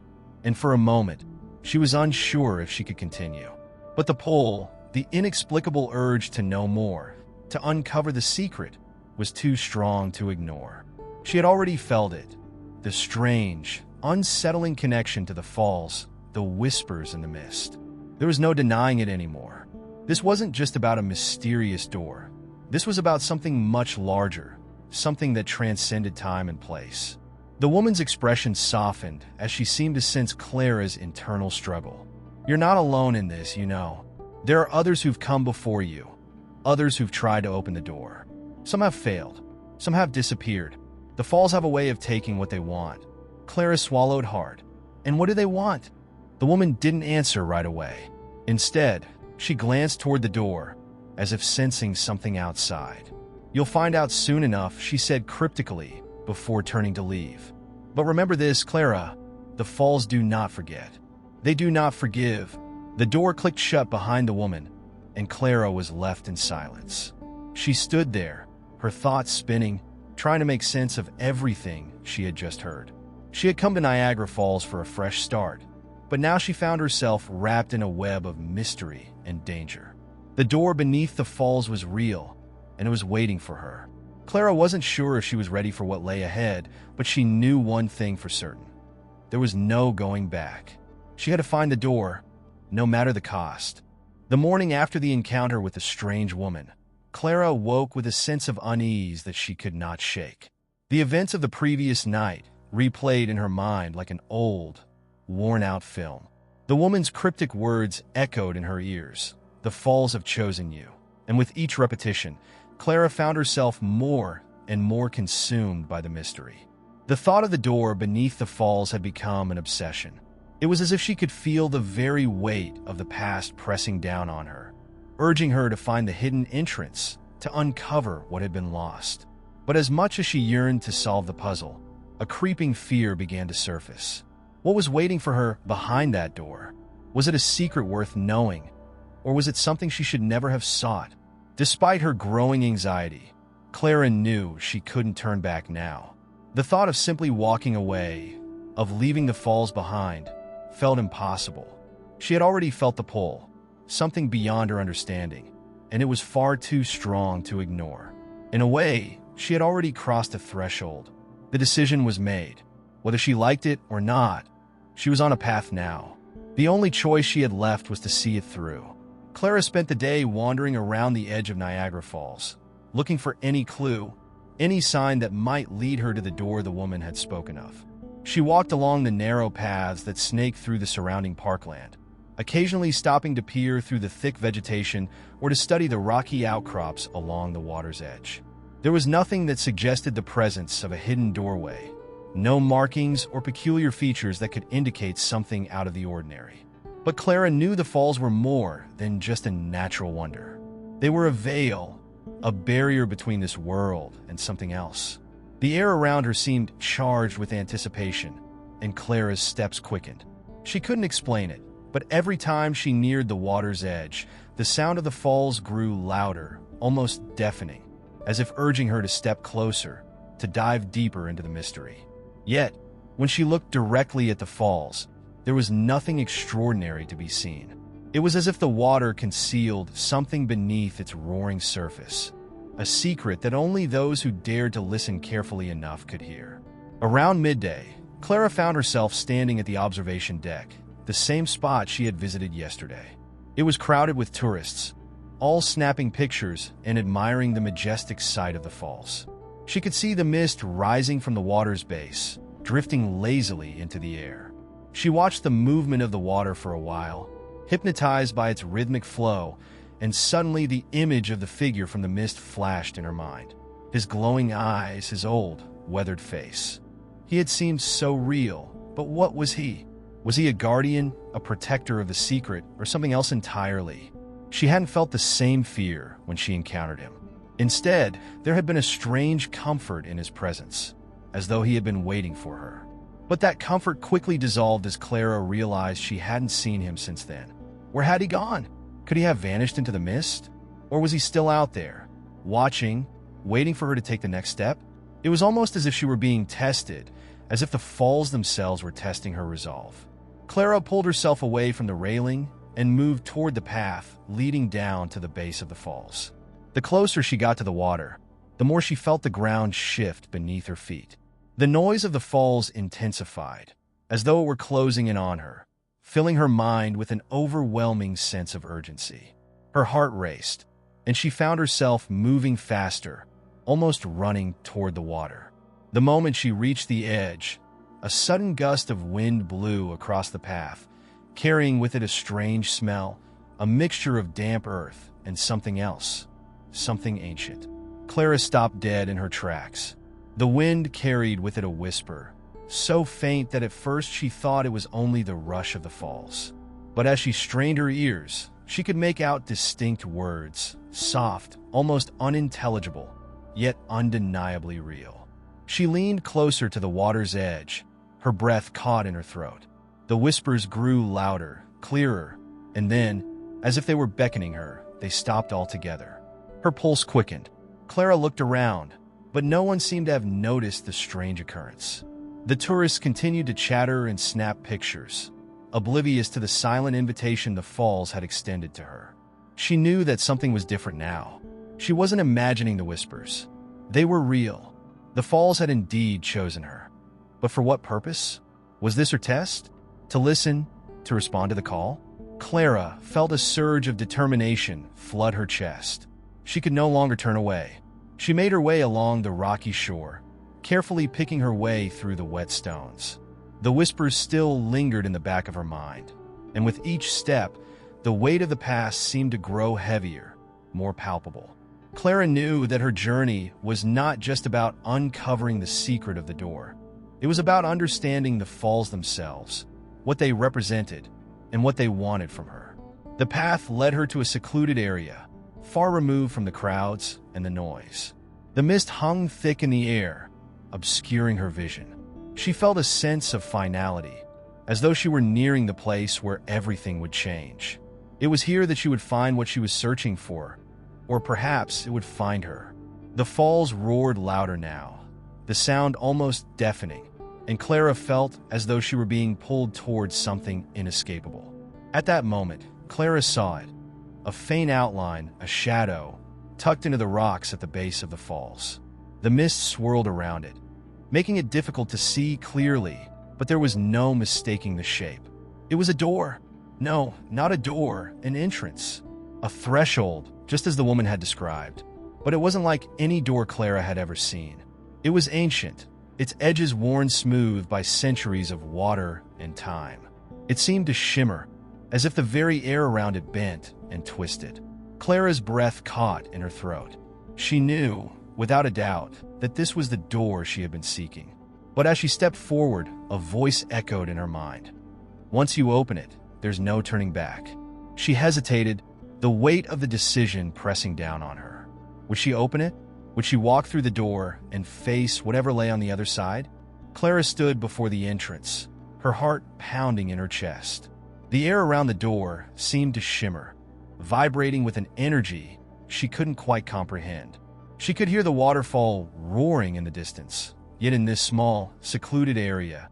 and for a moment, she was unsure if she could continue. But the pull, the inexplicable urge to know more, to uncover the secret, was too strong to ignore. She had already felt it, the strange, unsettling connection to the falls, the whispers in the mist. There was no denying it anymore. This wasn't just about a mysterious door. This was about something much larger, something that transcended time and place. The woman's expression softened as she seemed to sense Clara's internal struggle. "You're not alone in this, you know. There are others who've come before you, others who've tried to open the door. Some have failed, some have disappeared. The falls have a way of taking what they want." Clara swallowed hard. "And what do they want?" The woman didn't answer right away. Instead, she glanced toward the door, as if sensing something outside. "You'll find out soon enough," she said cryptically, before turning to leave. "But remember this, Clara, the falls do not forget. They do not forgive." The door clicked shut behind the woman, and Clara was left in silence. She stood there, her thoughts spinning, trying to make sense of everything she had just heard. She had come to Niagara Falls for a fresh start, but now she found herself wrapped in a web of mystery and danger. The door beneath the falls was real, and it was waiting for her. Clara wasn't sure if she was ready for what lay ahead, but she knew one thing for certain. There was no going back. She had to find the door, no matter the cost. The morning after the encounter with the strange woman, Clara woke with a sense of unease that she could not shake. The events of the previous night replayed in her mind like an old, worn-out film. The woman's cryptic words echoed in her ears. "The falls have chosen you." And with each repetition, Clara found herself more and more consumed by the mystery. The thought of the door beneath the falls had become an obsession. It was as if she could feel the very weight of the past pressing down on her, urging her to find the hidden entrance, to uncover what had been lost. But as much as she yearned to solve the puzzle, a creeping fear began to surface. What was waiting for her behind that door? Was it a secret worth knowing, or was it something she should never have sought? Despite her growing anxiety, Clara knew she couldn't turn back now. The thought of simply walking away, of leaving the falls behind, felt impossible. She had already felt the pull, something beyond her understanding, and it was far too strong to ignore. In a way, she had already crossed a threshold. The decision was made. Whether she liked it or not, she was on a path now. The only choice she had left was to see it through. Clara spent the day wandering around the edge of Niagara Falls, looking for any clue, any sign that might lead her to the door the woman had spoken of. She walked along the narrow paths that snaked through the surrounding parkland, occasionally stopping to peer through the thick vegetation or to study the rocky outcrops along the water's edge. There was nothing that suggested the presence of a hidden doorway, no markings or peculiar features that could indicate something out of the ordinary. But Clara knew the falls were more than just a natural wonder. They were a veil, a barrier between this world and something else. The air around her seemed charged with anticipation, and Clara's steps quickened. She couldn't explain it, but every time she neared the water's edge, the sound of the falls grew louder, almost deafening, as if urging her to step closer, to dive deeper into the mystery. Yet, when she looked directly at the falls, there was nothing extraordinary to be seen. It was as if the water concealed something beneath its roaring surface, a secret that only those who dared to listen carefully enough could hear. Around midday, Clara found herself standing at the observation deck, the same spot she had visited yesterday. It was crowded with tourists, all snapping pictures and admiring the majestic sight of the falls. She could see the mist rising from the water's base, drifting lazily into the air. She watched the movement of the water for a while, hypnotized by its rhythmic flow, and suddenly the image of the figure from the mist flashed in her mind. His glowing eyes, his old, weathered face. He had seemed so real, but what was he? Was he a guardian, a protector of the secret, or something else entirely? She hadn't felt the same fear when she encountered him. Instead, there had been a strange comfort in his presence, as though he had been waiting for her. But that comfort quickly dissolved as Clara realized she hadn't seen him since then. Where had he gone? Could he have vanished into the mist? Or was he still out there, watching, waiting for her to take the next step? It was almost as if she were being tested, as if the falls themselves were testing her resolve. Clara pulled herself away from the railing and moved toward the path leading down to the base of the falls. The closer she got to the water, the more she felt the ground shift beneath her feet. The noise of the falls intensified, as though it were closing in on her, filling her mind with an overwhelming sense of urgency. Her heart raced, and she found herself moving faster, almost running toward the water. The moment she reached the edge, a sudden gust of wind blew across the path, carrying with it a strange smell, a mixture of damp earth and something else, something ancient. Clara stopped dead in her tracks. The wind carried with it a whisper, so faint that at first she thought it was only the rush of the falls. But as she strained her ears, she could make out distinct words, soft, almost unintelligible, yet undeniably real. She leaned closer to the water's edge, her breath caught in her throat. The whispers grew louder, clearer, and then, as if they were beckoning her, they stopped altogether. Her pulse quickened. Clara looked around, but no one seemed to have noticed the strange occurrence. The tourists continued to chatter and snap pictures, oblivious to the silent invitation the falls had extended to her. She knew that something was different now. She wasn't imagining the whispers. They were real. The falls had indeed chosen her. But for what purpose? Was this her test? To listen? To respond to the call? Clara felt a surge of determination flood her chest. She could no longer turn away. She made her way along the rocky shore, carefully picking her way through the wet stones. The whispers still lingered in the back of her mind, and with each step, the weight of the past seemed to grow heavier, more palpable. Clara knew that her journey was not just about uncovering the secret of the door. It was about understanding the falls themselves, what they represented, and what they wanted from her. The path led her to a secluded area, far removed from the crowds and the noise. The mist hung thick in the air, obscuring her vision. She felt a sense of finality, as though she were nearing the place where everything would change. It was here that she would find what she was searching for, or perhaps it would find her. The falls roared louder now, the sound almost deafening, and Clara felt as though she were being pulled towards something inescapable. At that moment, Clara saw it, a faint outline, a shadow, tucked into the rocks at the base of the falls. The mist swirled around it, making it difficult to see clearly, but there was no mistaking the shape. It was a door. No, not a door, an entrance. A threshold, just as the woman had described. But it wasn't like any door Clara had ever seen. It was ancient, its edges worn smooth by centuries of water and time. It seemed to shimmer, as if the very air around it bent and twisted. Clara's breath caught in her throat. She knew, without a doubt, that this was the door she had been seeking. But as she stepped forward, a voice echoed in her mind. Once you open it, there's no turning back. She hesitated, the weight of the decision pressing down on her. Would she open it? Would she walk through the door and face whatever lay on the other side? Clara stood before the entrance, her heart pounding in her chest. The air around the door seemed to shimmer, vibrating with an energy she couldn't quite comprehend. She could hear the waterfall roaring in the distance, yet in this small, secluded area,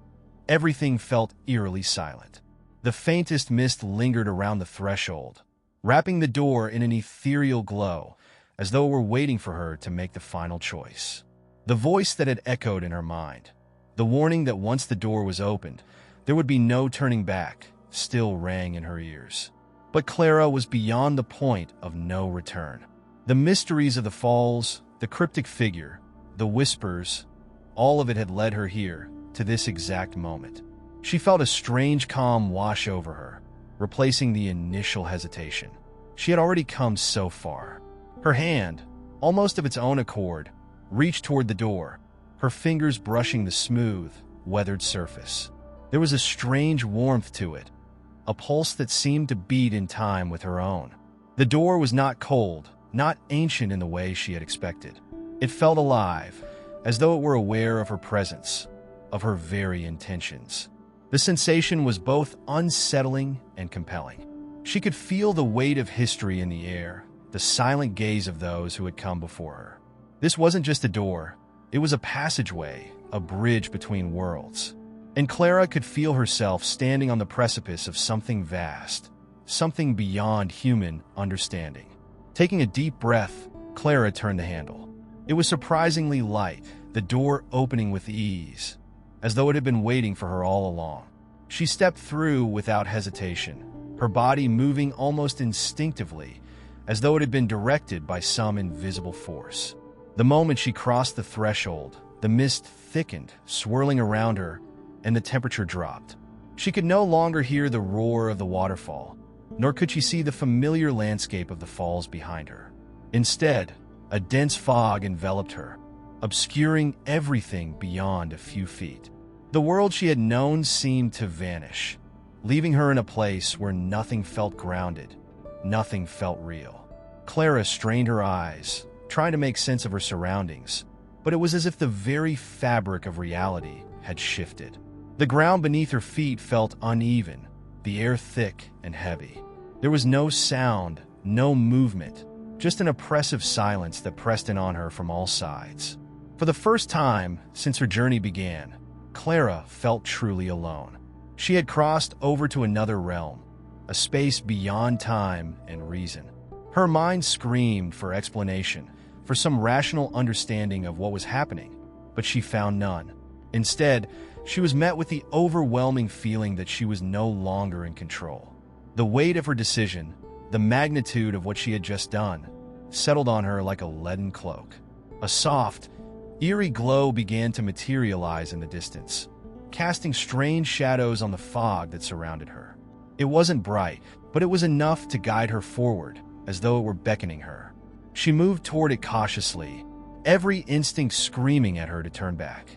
everything felt eerily silent. The faintest mist lingered around the threshold, wrapping the door in an ethereal glow, as though it were waiting for her to make the final choice. The voice that had echoed in her mind, the warning that once the door was opened, there would be no turning back, still rang in her ears. But Clara was beyond the point of no return. The mysteries of the falls, the cryptic figure, the whispers, all of it had led her here, to this exact moment. She felt a strange calm wash over her, replacing the initial hesitation. She had already come so far. Her hand, almost of its own accord, reached toward the door, her fingers brushing the smooth, weathered surface. There was a strange warmth to it, a pulse that seemed to beat in time with her own. The door was not cold, not ancient in the way she had expected. It felt alive, as though it were aware of her presence, of her very intentions. The sensation was both unsettling and compelling. She could feel the weight of history in the air, the silent gaze of those who had come before her. This wasn't just a door, it was a passageway, a bridge between worlds. And Clara could feel herself standing on the precipice of something vast, something beyond human understanding. Taking a deep breath, Clara turned the handle. It was surprisingly light, the door opening with ease, as though it had been waiting for her all along. She stepped through without hesitation, her body moving almost instinctively, as though it had been directed by some invisible force. The moment she crossed the threshold, the mist thickened, swirling around her, and the temperature dropped. She could no longer hear the roar of the waterfall, nor could she see the familiar landscape of the falls behind her. Instead, a dense fog enveloped her, obscuring everything beyond a few feet. The world she had known seemed to vanish, leaving her in a place where nothing felt grounded, nothing felt real. Clara strained her eyes, trying to make sense of her surroundings, but it was as if the very fabric of reality had shifted. The ground beneath her feet felt uneven, the air thick and heavy. There was no sound, no movement, just an oppressive silence that pressed in on her from all sides. For the first time since her journey began, Clara felt truly alone. She had crossed over to another realm, a space beyond time and reason. Her mind screamed for explanation, for some rational understanding of what was happening, but she found none. Instead, she was met with the overwhelming feeling that she was no longer in control. The weight of her decision, the magnitude of what she had just done, settled on her like a leaden cloak. A soft, eerie glow began to materialize in the distance, casting strange shadows on the fog that surrounded her. It wasn't bright, but it was enough to guide her forward, as though it were beckoning her. She moved toward it cautiously, every instinct screaming at her to turn back.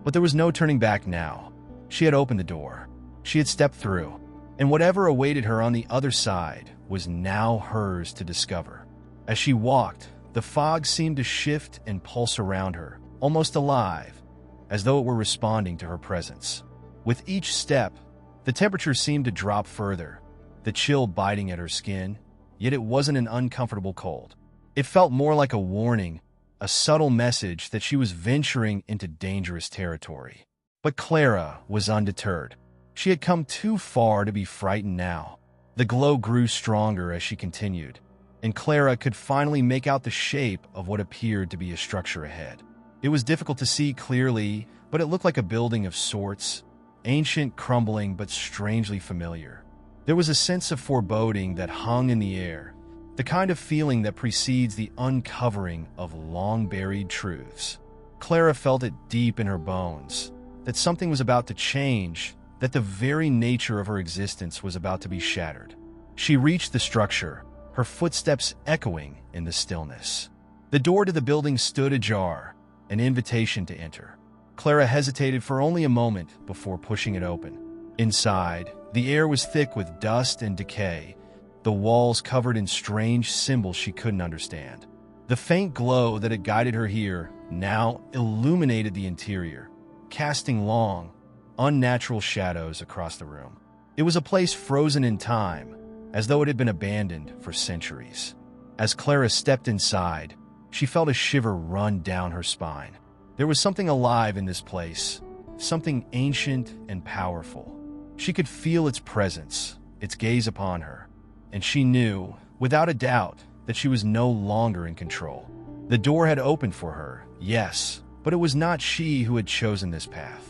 But there was no turning back now. She had opened the door. She had stepped through, and whatever awaited her on the other side was now hers to discover. As she walked, the fog seemed to shift and pulse around her, almost alive, as though it were responding to her presence. With each step, the temperature seemed to drop further, the chill biting at her skin, yet it wasn't an uncomfortable cold. It felt more like a warning, a subtle message that she was venturing into dangerous territory. But Clara was undeterred. She had come too far to be frightened now. The glow grew stronger as she continued, and Clara could finally make out the shape of what appeared to be a structure ahead. It was difficult to see clearly, but it looked like a building of sorts, ancient, crumbling, but strangely familiar. There was a sense of foreboding that hung in the air, the kind of feeling that precedes the uncovering of long-buried truths. Clara felt it deep in her bones, that something was about to change, that the very nature of her existence was about to be shattered. She reached the structure, her footsteps echoing in the stillness. The door to the building stood ajar, an invitation to enter. Clara hesitated for only a moment before pushing it open. Inside, the air was thick with dust and decay, the walls covered in strange symbols she couldn't understand. The faint glow that had guided her here now illuminated the interior, casting long, unnatural shadows across the room. It was a place frozen in time, as though it had been abandoned for centuries. As Clara stepped inside, she felt a shiver run down her spine. There was something alive in this place, something ancient and powerful. She could feel its presence, its gaze upon her, and she knew, without a doubt, that she was no longer in control. The door had opened for her, yes, but it was not she who had chosen this path.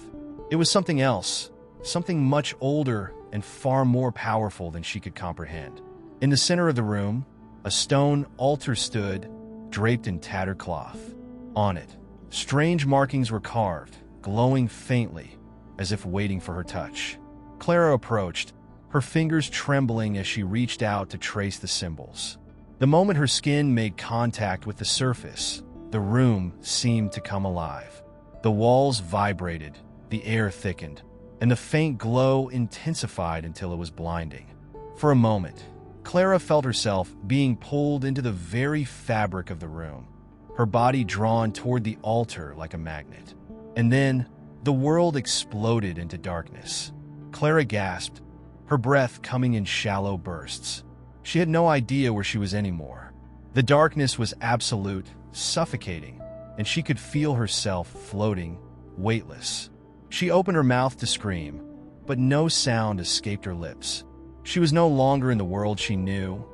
It was something else, something much older and far more powerful than she could comprehend. In the center of the room, a stone altar stood, draped in tattered cloth. On it, strange markings were carved, glowing faintly, as if waiting for her touch. Clara approached, her fingers trembling as she reached out to trace the symbols. The moment her skin made contact with the surface, the room seemed to come alive. The walls vibrated, the air thickened, and the faint glow intensified until it was blinding. For a moment, Clara felt herself being pulled into the very fabric of the room, her body drawn toward the altar like a magnet. And then, the world exploded into darkness. Clara gasped, her breath coming in shallow bursts. She had no idea where she was anymore. The darkness was absolute, suffocating, and she could feel herself floating, weightless. She opened her mouth to scream, but no sound escaped her lips. She was no longer in the world she knew,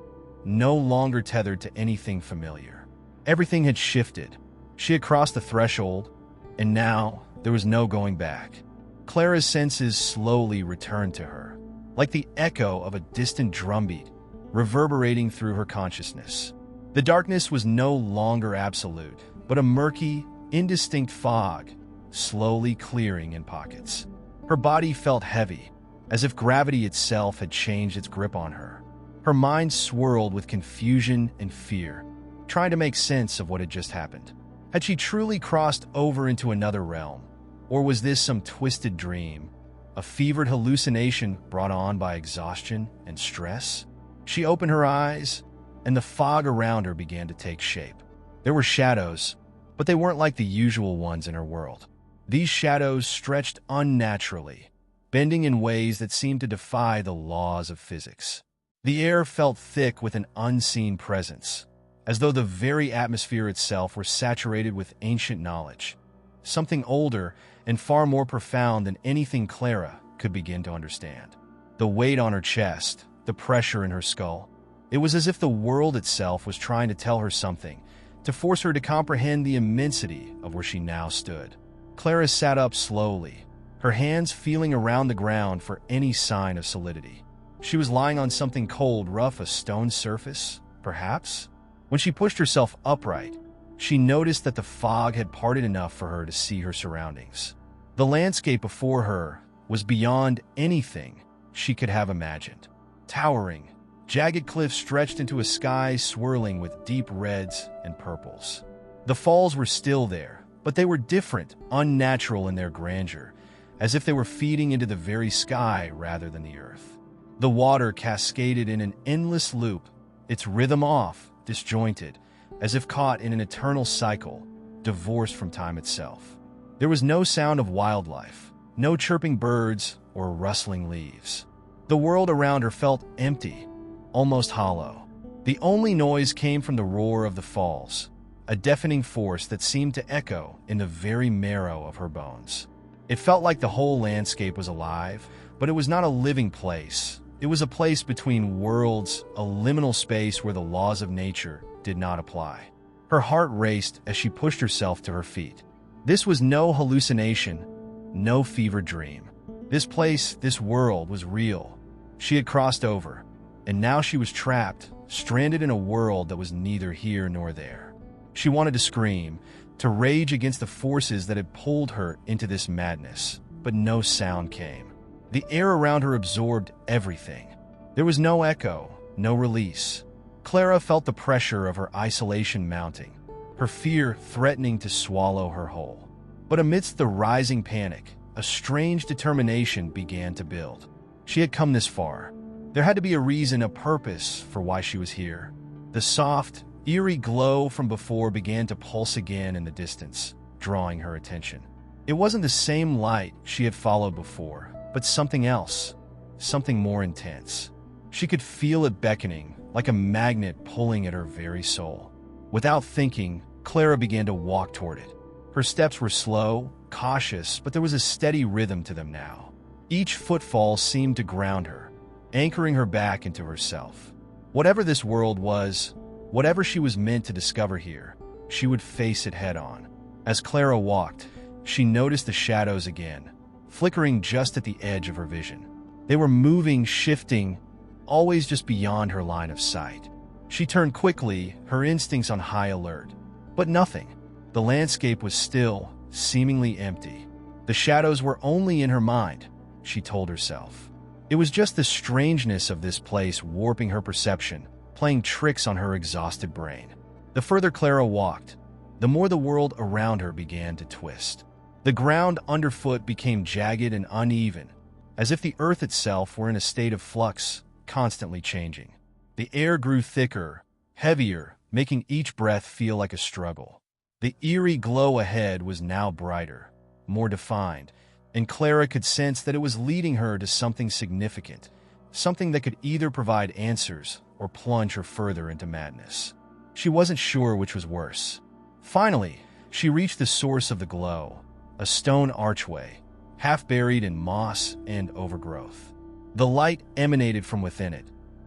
no longer tethered to anything familiar. Everything had shifted. She had crossed the threshold, and now there was no going back. Clara's senses slowly returned to her, like the echo of a distant drumbeat, reverberating through her consciousness. The darkness was no longer absolute, but a murky, indistinct fog, slowly clearing in pockets. Her body felt heavy, as if gravity itself had changed its grip on her. Her mind swirled with confusion and fear, trying to make sense of what had just happened. Had she truly crossed over into another realm? Or was this some twisted dream, a fevered hallucination brought on by exhaustion and stress? She opened her eyes, and the fog around her began to take shape. There were shadows, but they weren't like the usual ones in her world. These shadows stretched unnaturally, bending in ways that seemed to defy the laws of physics. The air felt thick with an unseen presence, as though the very atmosphere itself were saturated with ancient knowledge, something older and far more profound than anything Clara could begin to understand. The weight on her chest, the pressure in her skull, it was as if the world itself was trying to tell her something, to force her to comprehend the immensity of where she now stood. Clara sat up slowly, her hands feeling around the ground for any sign of solidity. She was lying on something cold, rough, a stone surface, perhaps? When she pushed herself upright, she noticed that the fog had parted enough for her to see her surroundings. The landscape before her was beyond anything she could have imagined. Towering, jagged cliffs stretched into a sky swirling with deep reds and purples. The falls were still there, but they were different, unnatural in their grandeur, as if they were feeding into the very sky rather than the earth. The water cascaded in an endless loop, its rhythm off, disjointed, as if caught in an eternal cycle, divorced from time itself. There was no sound of wildlife, no chirping birds or rustling leaves. The world around her felt empty, almost hollow. The only noise came from the roar of the falls, a deafening force that seemed to echo in the very marrow of her bones. It felt like the whole landscape was alive, but it was not a living place. It was a place between worlds, a liminal space where the laws of nature did not apply. Her heart raced as she pushed herself to her feet. This was no hallucination, no fevered dream. This place, this world was real. She had crossed over, and now she was trapped, stranded in a world that was neither here nor there. She wanted to scream, to rage against the forces that had pulled her into this madness, but no sound came. The air around her absorbed everything. There was no echo, no release. Clara felt the pressure of her isolation mounting, her fear threatening to swallow her whole. But amidst the rising panic, a strange determination began to build. She had come this far. There had to be a reason, a purpose for why she was here. The soft, eerie glow from before began to pulse again in the distance, drawing her attention. It wasn't the same light she had followed before, but something else, something more intense. She could feel it beckoning, like a magnet pulling at her very soul. Without thinking, Clara began to walk toward it. Her steps were slow, cautious, but there was a steady rhythm to them now. Each footfall seemed to ground her, anchoring her back into herself. Whatever this world was, whatever she was meant to discover here, she would face it head-on. As Clara walked, she noticed the shadows again, flickering just at the edge of her vision. They were moving, shifting, always just beyond her line of sight. She turned quickly, her instincts on high alert. But nothing. The landscape was still, seemingly empty. The shadows were only in her mind, she told herself. It was just the strangeness of this place warping her perception, playing tricks on her exhausted brain. The further Clara walked, the more the world around her began to twist. The ground underfoot became jagged and uneven, as if the earth itself were in a state of flux, constantly changing. The air grew thicker, heavier, making each breath feel like a struggle. The eerie glow ahead was now brighter, more defined, and Clara could sense that it was leading her to something significant, something that could either provide answers or plunge her further into madness. She wasn't sure which was worse. Finally, she reached the source of the glow, a stone archway, half buried in moss and overgrowth. The light emanated from within it,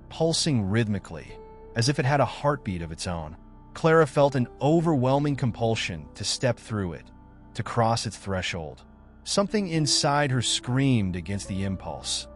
pulsing rhythmically, as if it had a heartbeat of its own. Clara felt an overwhelming compulsion to step through it, to cross its threshold. Something inside her screamed against the impulse,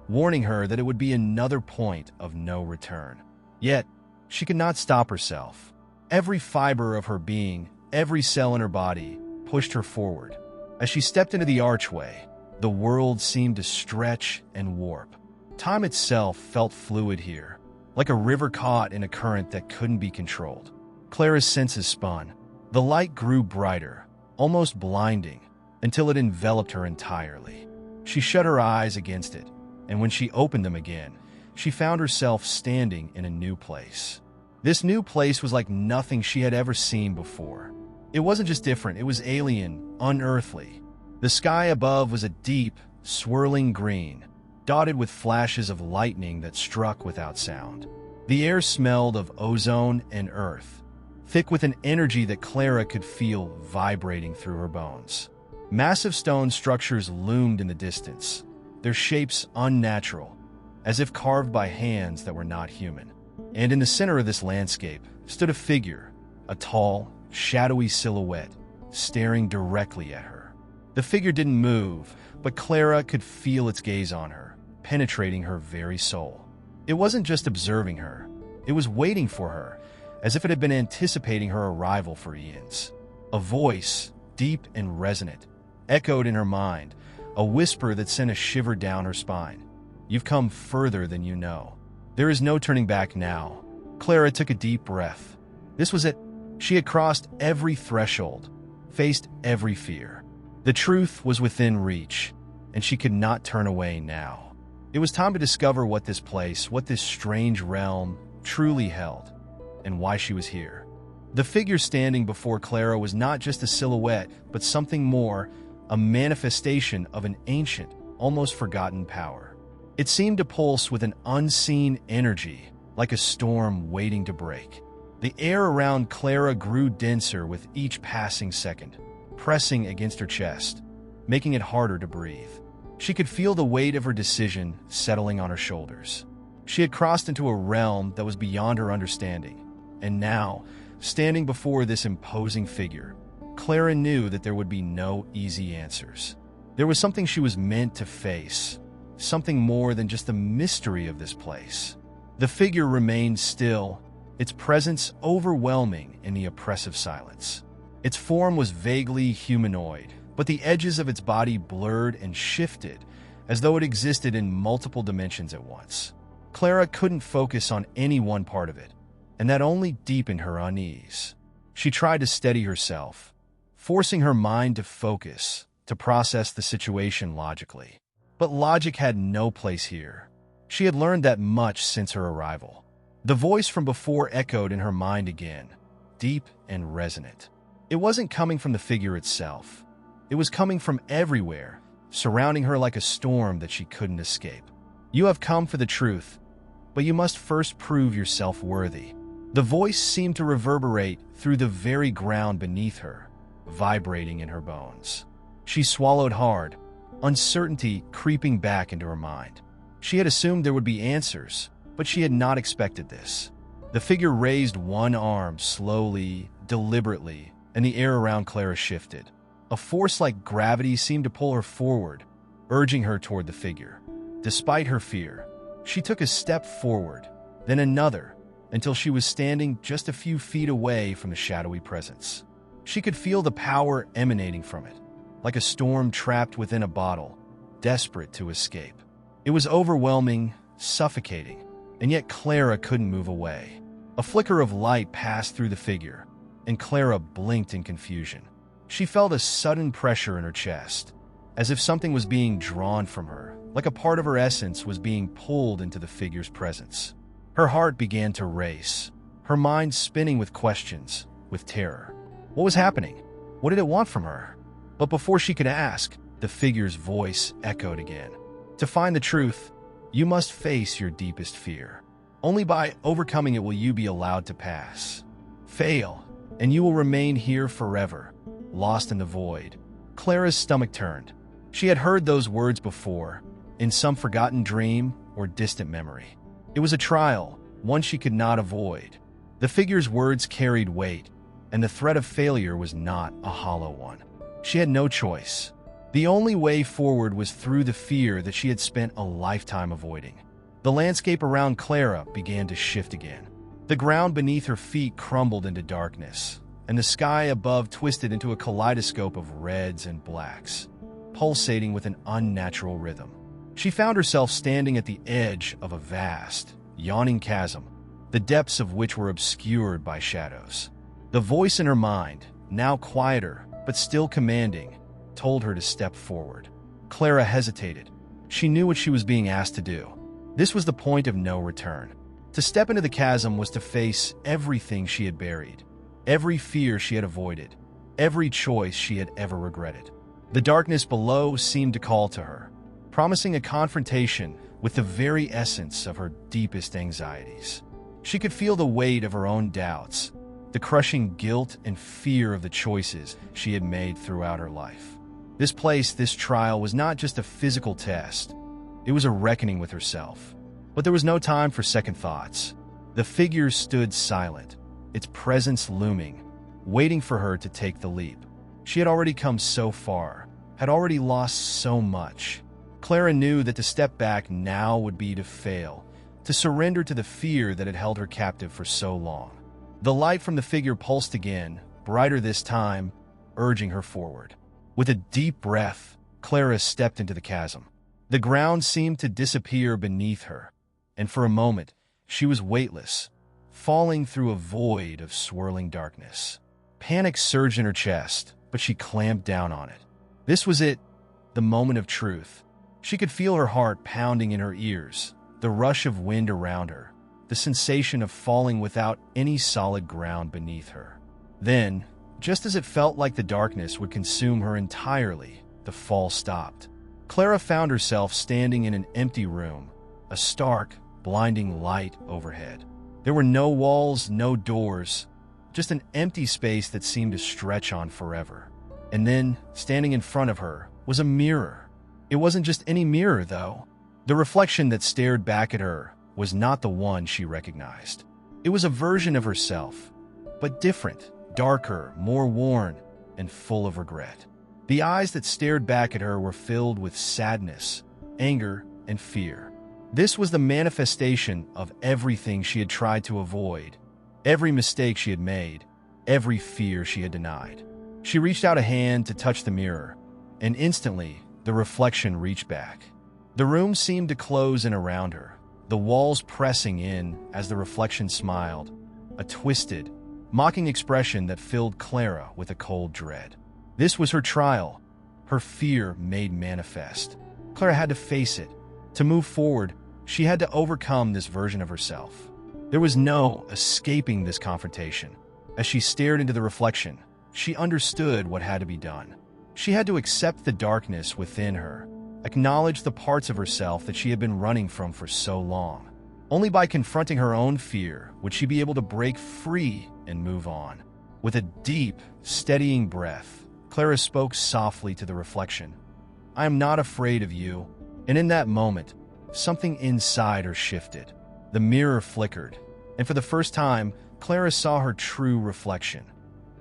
warning her that it would be another point of no return. Yet, she could not stop herself. Every fiber of her being, every cell in her body, pushed her forward. As she stepped into the archway, the world seemed to stretch and warp. Time itself felt fluid here, like a river caught in a current that couldn't be controlled. Clara's senses spun. The light grew brighter, almost blinding, until it enveloped her entirely. She shut her eyes against it, and when she opened them again, she found herself standing in a new place. This new place was like nothing she had ever seen before. It wasn't just different, it was alien, unearthly. The sky above was a deep, swirling green, dotted with flashes of lightning that struck without sound. The air smelled of ozone and earth, thick with an energy that Clara could feel vibrating through her bones. Massive stone structures loomed in the distance, their shapes unnatural, as if carved by hands that were not human. And in the center of this landscape stood a figure, a tall, shadowy silhouette, staring directly at her. The figure didn't move, but Clara could feel its gaze on her, penetrating her very soul. It wasn't just observing her, it was waiting for her, as if it had been anticipating her arrival for eons. A voice, deep and resonant, echoed in her mind, a whisper that sent a shiver down her spine. "You've come further than you know. There is no turning back now." Clara took a deep breath. This was it. She had crossed every threshold, faced every fear. The truth was within reach, and she could not turn away now. It was time to discover what this place, what this strange realm truly held, and why she was here. The figure standing before Clara was not just a silhouette, but something more, a manifestation of an ancient, almost forgotten power. It seemed to pulse with an unseen energy, like a storm waiting to break. The air around Clara grew denser with each passing second, pressing against her chest, making it harder to breathe. She could feel the weight of her decision settling on her shoulders. She had crossed into a realm that was beyond her understanding, and now, standing before this imposing figure, Clara knew that there would be no easy answers. There was something she was meant to face, something more than just the mystery of this place. The figure remained still, its presence overwhelming in the oppressive silence. Its form was vaguely humanoid, but the edges of its body blurred and shifted as though it existed in multiple dimensions at once. Clara couldn't focus on any one part of it, and that only deepened her unease. She tried to steady herself, forcing her mind to focus, to process the situation logically. But logic had no place here. She had learned that much since her arrival. The voice from before echoed in her mind again, deep and resonant. It wasn't coming from the figure itself. It was coming from everywhere, surrounding her like a storm that she couldn't escape. You have come for the truth, but you must first prove yourself worthy. The voice seemed to reverberate through the very ground beneath her, vibrating in her bones. She swallowed hard, uncertainty creeping back into her mind. She had assumed there would be answers, but she had not expected this. The figure raised one arm slowly, deliberately, and the air around Clara shifted. A force like gravity seemed to pull her forward, urging her toward the figure. Despite her fear, she took a step forward, then another, until she was standing just a few feet away from the shadowy presence. She could feel the power emanating from it, like a storm trapped within a bottle, desperate to escape. It was overwhelming, suffocating, and yet Clara couldn't move away. A flicker of light passed through the figure, and Clara blinked in confusion. She felt a sudden pressure in her chest, as if something was being drawn from her, like a part of her essence was being pulled into the figure's presence. Her heart began to race, her mind spinning with questions, with terror. What was happening? What did it want from her? But before she could ask, the figure's voice echoed again. To find the truth, you must face your deepest fear. Only by overcoming it will you be allowed to pass. Fail, and you will remain here forever, lost in the void. Clara's stomach turned. She had heard those words before, in some forgotten dream or distant memory. It was a trial, one she could not avoid. The figure's words carried weight, and the threat of failure was not a hollow one. She had no choice. The only way forward was through the fear that she had spent a lifetime avoiding. The landscape around Clara began to shift again. The ground beneath her feet crumbled into darkness, and the sky above twisted into a kaleidoscope of reds and blacks, pulsating with an unnatural rhythm. She found herself standing at the edge of a vast, yawning chasm, the depths of which were obscured by shadows. The voice in her mind, now quieter but still commanding, told her to step forward. Clara hesitated. She knew what she was being asked to do. This was the point of no return. To step into the chasm was to face everything she had buried, every fear she had avoided, every choice she had ever regretted. The darkness below seemed to call to her, promising a confrontation with the very essence of her deepest anxieties. She could feel the weight of her own doubts, the crushing guilt and fear of the choices she had made throughout her life. This place, this trial, was not just a physical test. It was a reckoning with herself. But there was no time for second thoughts. The figure stood silent, its presence looming, waiting for her to take the leap. She had already come so far, had already lost so much. Clara knew that to step back now would be to fail, to surrender to the fear that had held her captive for so long. The light from the figure pulsed again, brighter this time, urging her forward. With a deep breath, Clara stepped into the chasm. The ground seemed to disappear beneath her, and for a moment, she was weightless, falling through a void of swirling darkness. Panic surged in her chest, but she clamped down on it. This was it, the moment of truth. She could feel her heart pounding in her ears, the rush of wind around her, the sensation of falling without any solid ground beneath her. Then, just as it felt like the darkness would consume her entirely, the fall stopped. Clara found herself standing in an empty room, a stark, blinding light overhead. There were no walls, no doors, just an empty space that seemed to stretch on forever. And then, standing in front of her, was a mirror. It wasn't just any mirror, though. The reflection that stared back at her was not the one she recognized. It was a version of herself, but different, darker, more worn, and full of regret. The eyes that stared back at her were filled with sadness, anger, and fear. This was the manifestation of everything she had tried to avoid, every mistake she had made, every fear she had denied. She reached out a hand to touch the mirror, and instantly, the reflection reached back. The room seemed to close in around her, the walls pressing in as the reflection smiled, a twisted, mocking expression that filled Clara with a cold dread. This was her trial, her fear made manifest. Clara had to face it. To move forward, she had to overcome this version of herself. There was no escaping this confrontation. As she stared into the reflection, she understood what had to be done. She had to accept the darkness within her, acknowledge the parts of herself that she had been running from for so long. Only by confronting her own fear would she be able to break free and move on. With a deep, steadying breath, Clara spoke softly to the reflection. "I am not afraid of you." And in that moment, something inside her shifted. The mirror flickered, and for the first time, Clara saw her true reflection.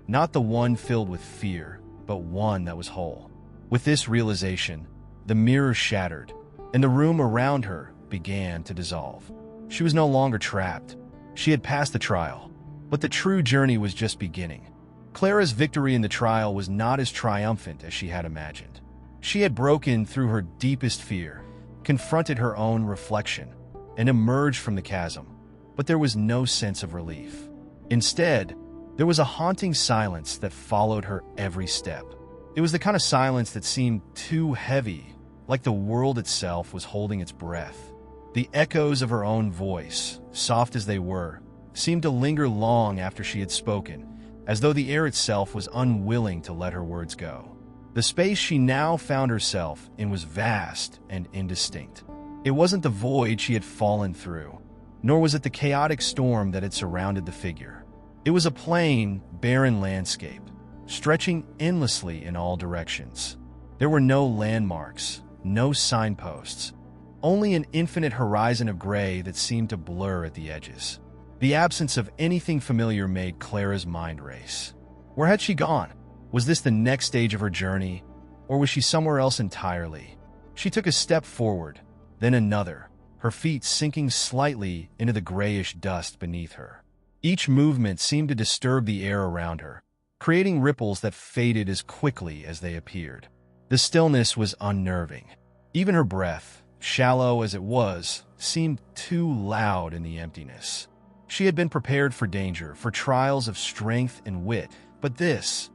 Not the one filled with fear, but one that was whole. With this realization, the mirror shattered, and the room around her began to dissolve. She was no longer trapped. She had passed the trial, but the true journey was just beginning. Clara's victory in the trial was not as triumphant as she had imagined. She had broken through her deepest fear, confronted her own reflection, and emerged from the chasm, but there was no sense of relief. Instead, there was a haunting silence that followed her every step. It was the kind of silence that seemed too heavy, like the world itself was holding its breath. The echoes of her own voice, soft as they were, seemed to linger long after she had spoken, as though the air itself was unwilling to let her words go. The space she now found herself in was vast and indistinct. It wasn't the void she had fallen through, nor was it the chaotic storm that had surrounded the figure. It was a plain, barren landscape, stretching endlessly in all directions. There were no landmarks, no signposts, only an infinite horizon of gray that seemed to blur at the edges. The absence of anything familiar made Clara's mind race. Where had she gone? Was this the next stage of her journey, or was she somewhere else entirely? She took a step forward, then another, her feet sinking slightly into the grayish dust beneath her. Each movement seemed to disturb the air around her, creating ripples that faded as quickly as they appeared. The stillness was unnerving. Even her breath, shallow as it was, seemed too loud in the emptiness. She had been prepared for danger, for trials of strength and wit, but this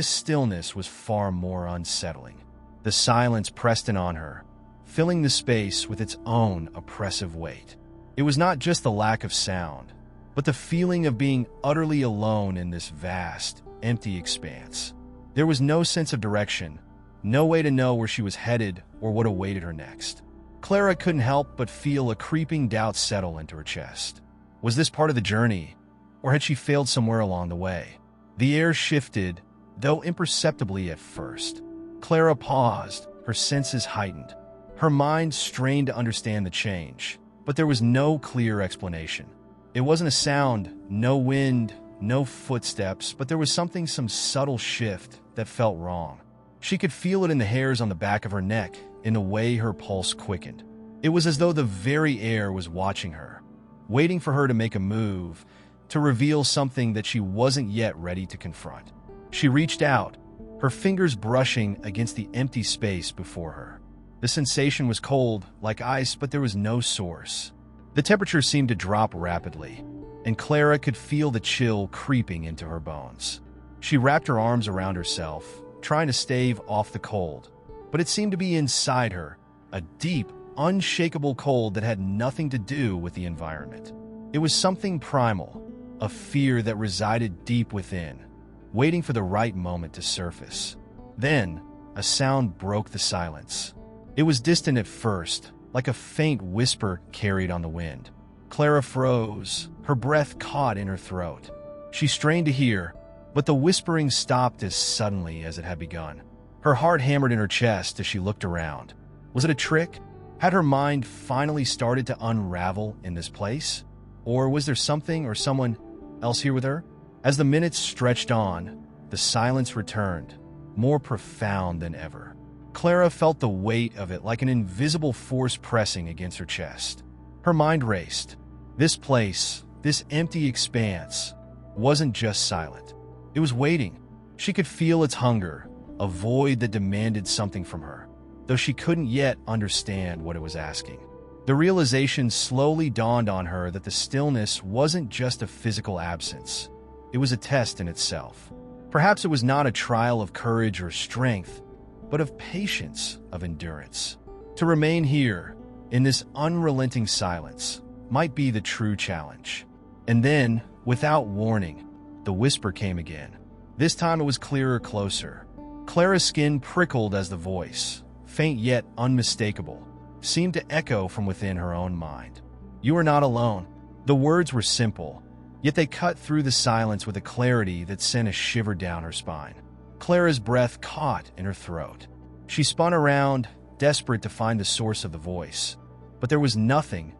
stillness was far more unsettling. The silence pressed in on her, filling the space with its own oppressive weight. It was not just the lack of sound, but the feeling of being utterly alone in this vast, empty expanse. There was no sense of direction, no way to know where she was headed or what awaited her next. Clara couldn't help but feel a creeping doubt settle into her chest. Was this part of the journey, or had she failed somewhere along the way? The air shifted, though imperceptibly at first. Clara paused, her senses heightened. Her mind strained to understand the change, but there was no clear explanation. It wasn't a sound, no wind, no footsteps, but there was some subtle shift that felt wrong. She could feel it in the hairs on the back of her neck, in the way her pulse quickened. It was as though the very air was watching her, waiting for her to make a move, to reveal something that she wasn't yet ready to confront. She reached out, her fingers brushing against the empty space before her. The sensation was cold, like ice, but there was no source. The temperature seemed to drop rapidly, and Clara could feel the chill creeping into her bones. She wrapped her arms around herself, trying to stave off the cold, but it seemed to be inside her, a deep, unshakable cold that had nothing to do with the environment. It was something primal, a fear that resided deep within, waiting for the right moment to surface. Then, a sound broke the silence. It was distant at first, like a faint whisper carried on the wind. Clara froze, her breath caught in her throat. She strained to hear, but the whispering stopped as suddenly as it had begun. Her heart hammered in her chest as she looked around. Was it a trick? Had her mind finally started to unravel in this place? Or was there something or someone else here with her? As the minutes stretched on, the silence returned, more profound than ever. Clara felt the weight of it like an invisible force pressing against her chest. Her mind raced. This place, this empty expanse, wasn't just silent. It was waiting. She could feel its hunger, a void that demanded something from her, though she couldn't yet understand what it was asking. The realization slowly dawned on her that the stillness wasn't just a physical absence. It was a test in itself. Perhaps it was not a trial of courage or strength, but of patience, of endurance. To remain here, in this unrelenting silence, might be the true challenge. And then, without warning, the whisper came again. This time it was clearer, closer. Clara's skin prickled as the voice, faint yet unmistakable, seemed to echo from within her own mind. "You are not alone." The words were simple, yet they cut through the silence with a clarity that sent a shiver down her spine. Clara's breath caught in her throat. She spun around, desperate to find the source of the voice. But there was nothing,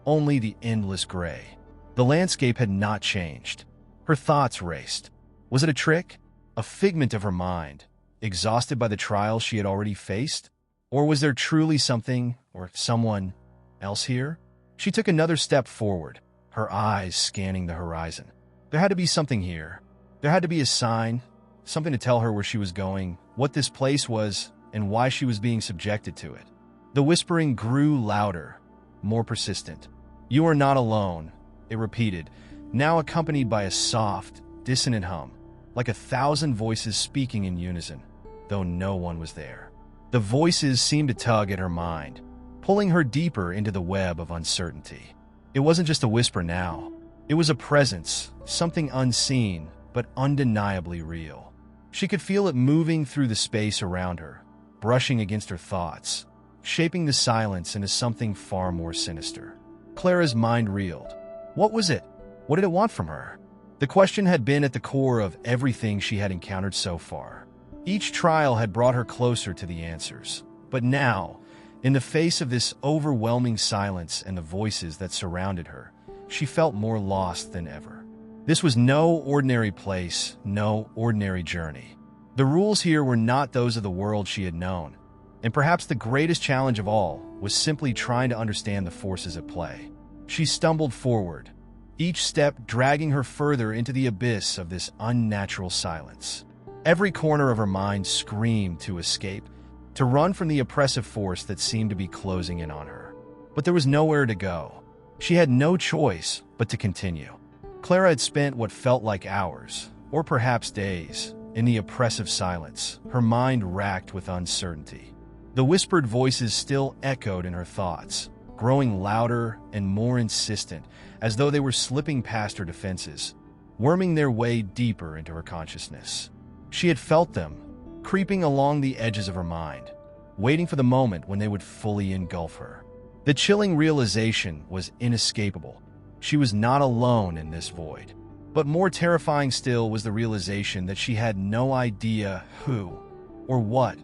only the endless gray. The landscape had not changed. Her thoughts raced. Was it a trick? A figment of her mind, exhausted by the trials she had already faced? Or was there truly something, or someone else here? She took another step forward, her eyes scanning the horizon. There had to be something here. There had to be a sign, something to tell her where she was going, what this place was, and why she was being subjected to it. The whispering grew louder, more persistent. "You are not alone," it repeated, now accompanied by a soft, dissonant hum, like 1,000 voices speaking in unison, though no one was there. The voices seemed to tug at her mind, pulling her deeper into the web of uncertainty. It wasn't just a whisper now. It was a presence, something unseen, but undeniably real. She could feel it moving through the space around her, brushing against her thoughts, shaping the silence into something far more sinister. Clara's mind reeled. What was it? What did it want from her? The question had been at the core of everything she had encountered so far. Each trial had brought her closer to the answers. But now, in the face of this overwhelming silence and the voices that surrounded her, she felt more lost than ever. This was no ordinary place, no ordinary journey. The rules here were not those of the world she had known, and perhaps the greatest challenge of all was simply trying to understand the forces at play. She stumbled forward, each step dragging her further into the abyss of this unnatural silence. Every corner of her mind screamed to escape, to run from the oppressive force that seemed to be closing in on her. But there was nowhere to go. She had no choice but to continue. Clara had spent what felt like hours, or perhaps days, in the oppressive silence, her mind racked with uncertainty. The whispered voices still echoed in her thoughts, growing louder and more insistent, as though they were slipping past her defenses, worming their way deeper into her consciousness. She had felt them, creeping along the edges of her mind, waiting for the moment when they would fully engulf her. The chilling realization was inescapable. She was not alone in this void. But more terrifying still was the realization that she had no idea who or what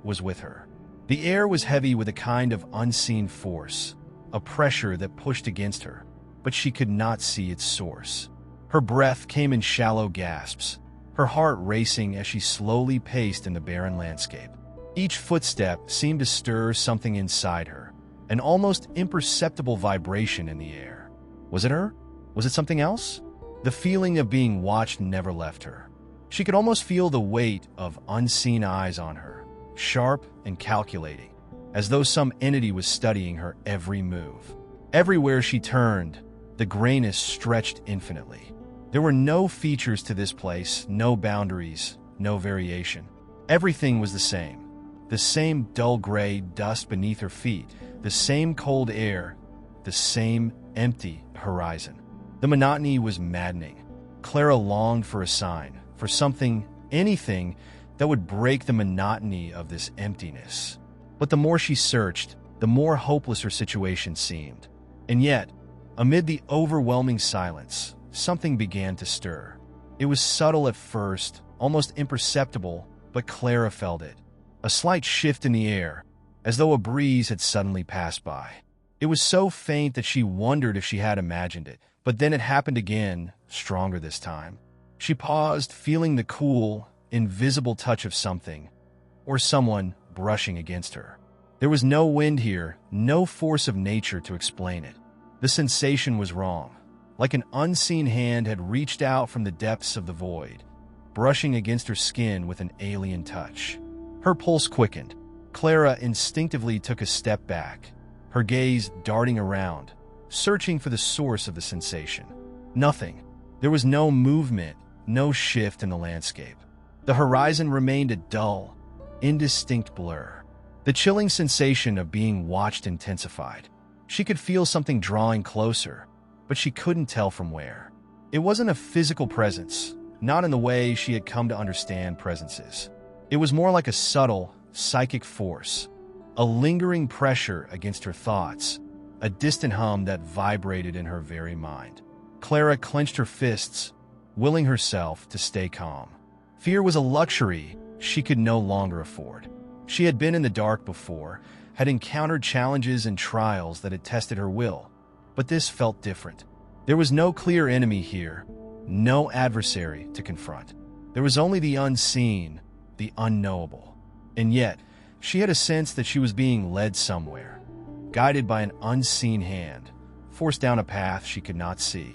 was with her. The air was heavy with a kind of unseen force, a pressure that pushed against her, but she could not see its source. Her breath came in shallow gasps, her heart racing as she slowly paced in the barren landscape. Each footstep seemed to stir something inside her, an almost imperceptible vibration in the air. Was it her? Was it something else? The feeling of being watched never left her. She could almost feel the weight of unseen eyes on her, sharp and calculating, as though some entity was studying her every move. Everywhere she turned, the grayness stretched infinitely. There were no features to this place, no boundaries, no variation. Everything was the same. the same dull gray dust beneath her feet, the same cold air, the same empty horizon. The monotony was maddening. Clara longed for a sign, for something, anything, that would break the monotony of this emptiness. But the more she searched, the more hopeless her situation seemed. And yet, amid the overwhelming silence, something began to stir. It was subtle at first, almost imperceptible, but Clara felt it. A slight shift in the air, as though a breeze had suddenly passed by. It was so faint that she wondered if she had imagined it, but then it happened again, stronger this time. She paused, feeling the cool, invisible touch of something, or someone, brushing against her. There was no wind here, no force of nature to explain it. The sensation was wrong, like an unseen hand had reached out from the depths of the void, brushing against her skin with an alien touch. Her pulse quickened. Clara instinctively took a step back, her gaze darting around, searching for the source of the sensation. Nothing. There was no movement, no shift in the landscape. The horizon remained a dull, indistinct blur. The chilling sensation of being watched intensified. She could feel something drawing closer, but she couldn't tell from where. It wasn't a physical presence, not in the way she had come to understand presences. It was more like a subtle, psychic force, a lingering pressure against her thoughts, a distant hum that vibrated in her very mind. Clara clenched her fists, willing herself to stay calm. Fear was a luxury she could no longer afford. She had been in the dark before, had encountered challenges and trials that had tested her will, but this felt different. There was no clear enemy here, no adversary to confront. There was only the unseen, the unknowable. And yet, she had a sense that she was being led somewhere, guided by an unseen hand, forced down a path she could not see.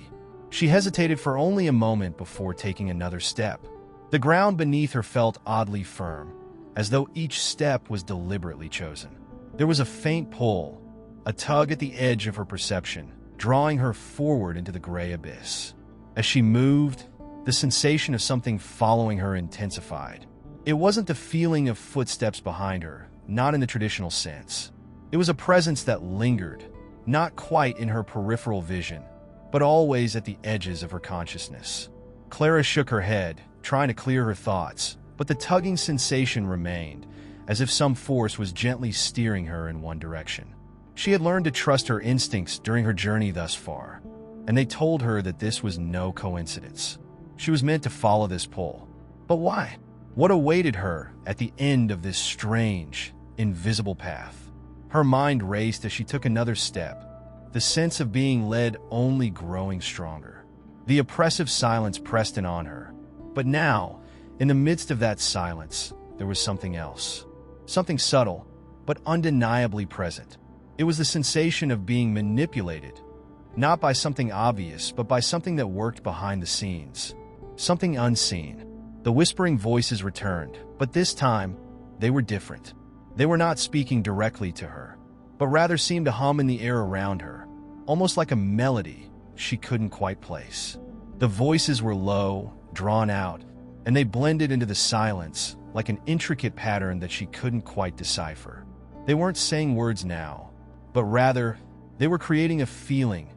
She hesitated for only a moment before taking another step. The ground beneath her felt oddly firm, as though each step was deliberately chosen. There was a faint pull, a tug at the edge of her perception, drawing her forward into the gray abyss. As she moved, the sensation of something following her intensified. It wasn't the feeling of footsteps behind her, not in the traditional sense. It was a presence that lingered, not quite in her peripheral vision, but always at the edges of her consciousness. Clara shook her head, trying to clear her thoughts, but the tugging sensation remained, as if some force was gently steering her in one direction. She had learned to trust her instincts during her journey thus far, and they told her that this was no coincidence. She was meant to follow this pull. But why? What awaited her at the end of this strange, invisible path? Her mind raced as she took another step, the sense of being led only growing stronger. The oppressive silence pressed in on her. But now, in the midst of that silence, there was something else. Something subtle, but undeniably present. It was the sensation of being manipulated, not by something obvious, but by something that worked behind the scenes. Something unseen. The whispering voices returned, but this time, they were different. They were not speaking directly to her, but rather seemed to hum in the air around her, almost like a melody she couldn't quite place. The voices were low, drawn out, and they blended into the silence like an intricate pattern that she couldn't quite decipher. They weren't saying words now, but rather, they were creating a feeling,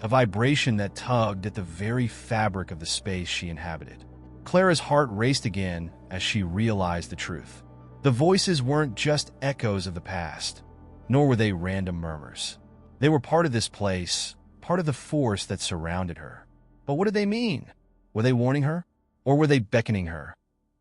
a vibration that tugged at the very fabric of the space she inhabited. Clara's heart raced again as she realized the truth. The voices weren't just echoes of the past, nor were they random murmurs. They were part of this place, part of the force that surrounded her. But what did they mean? Were they warning her? Or were they beckoning her,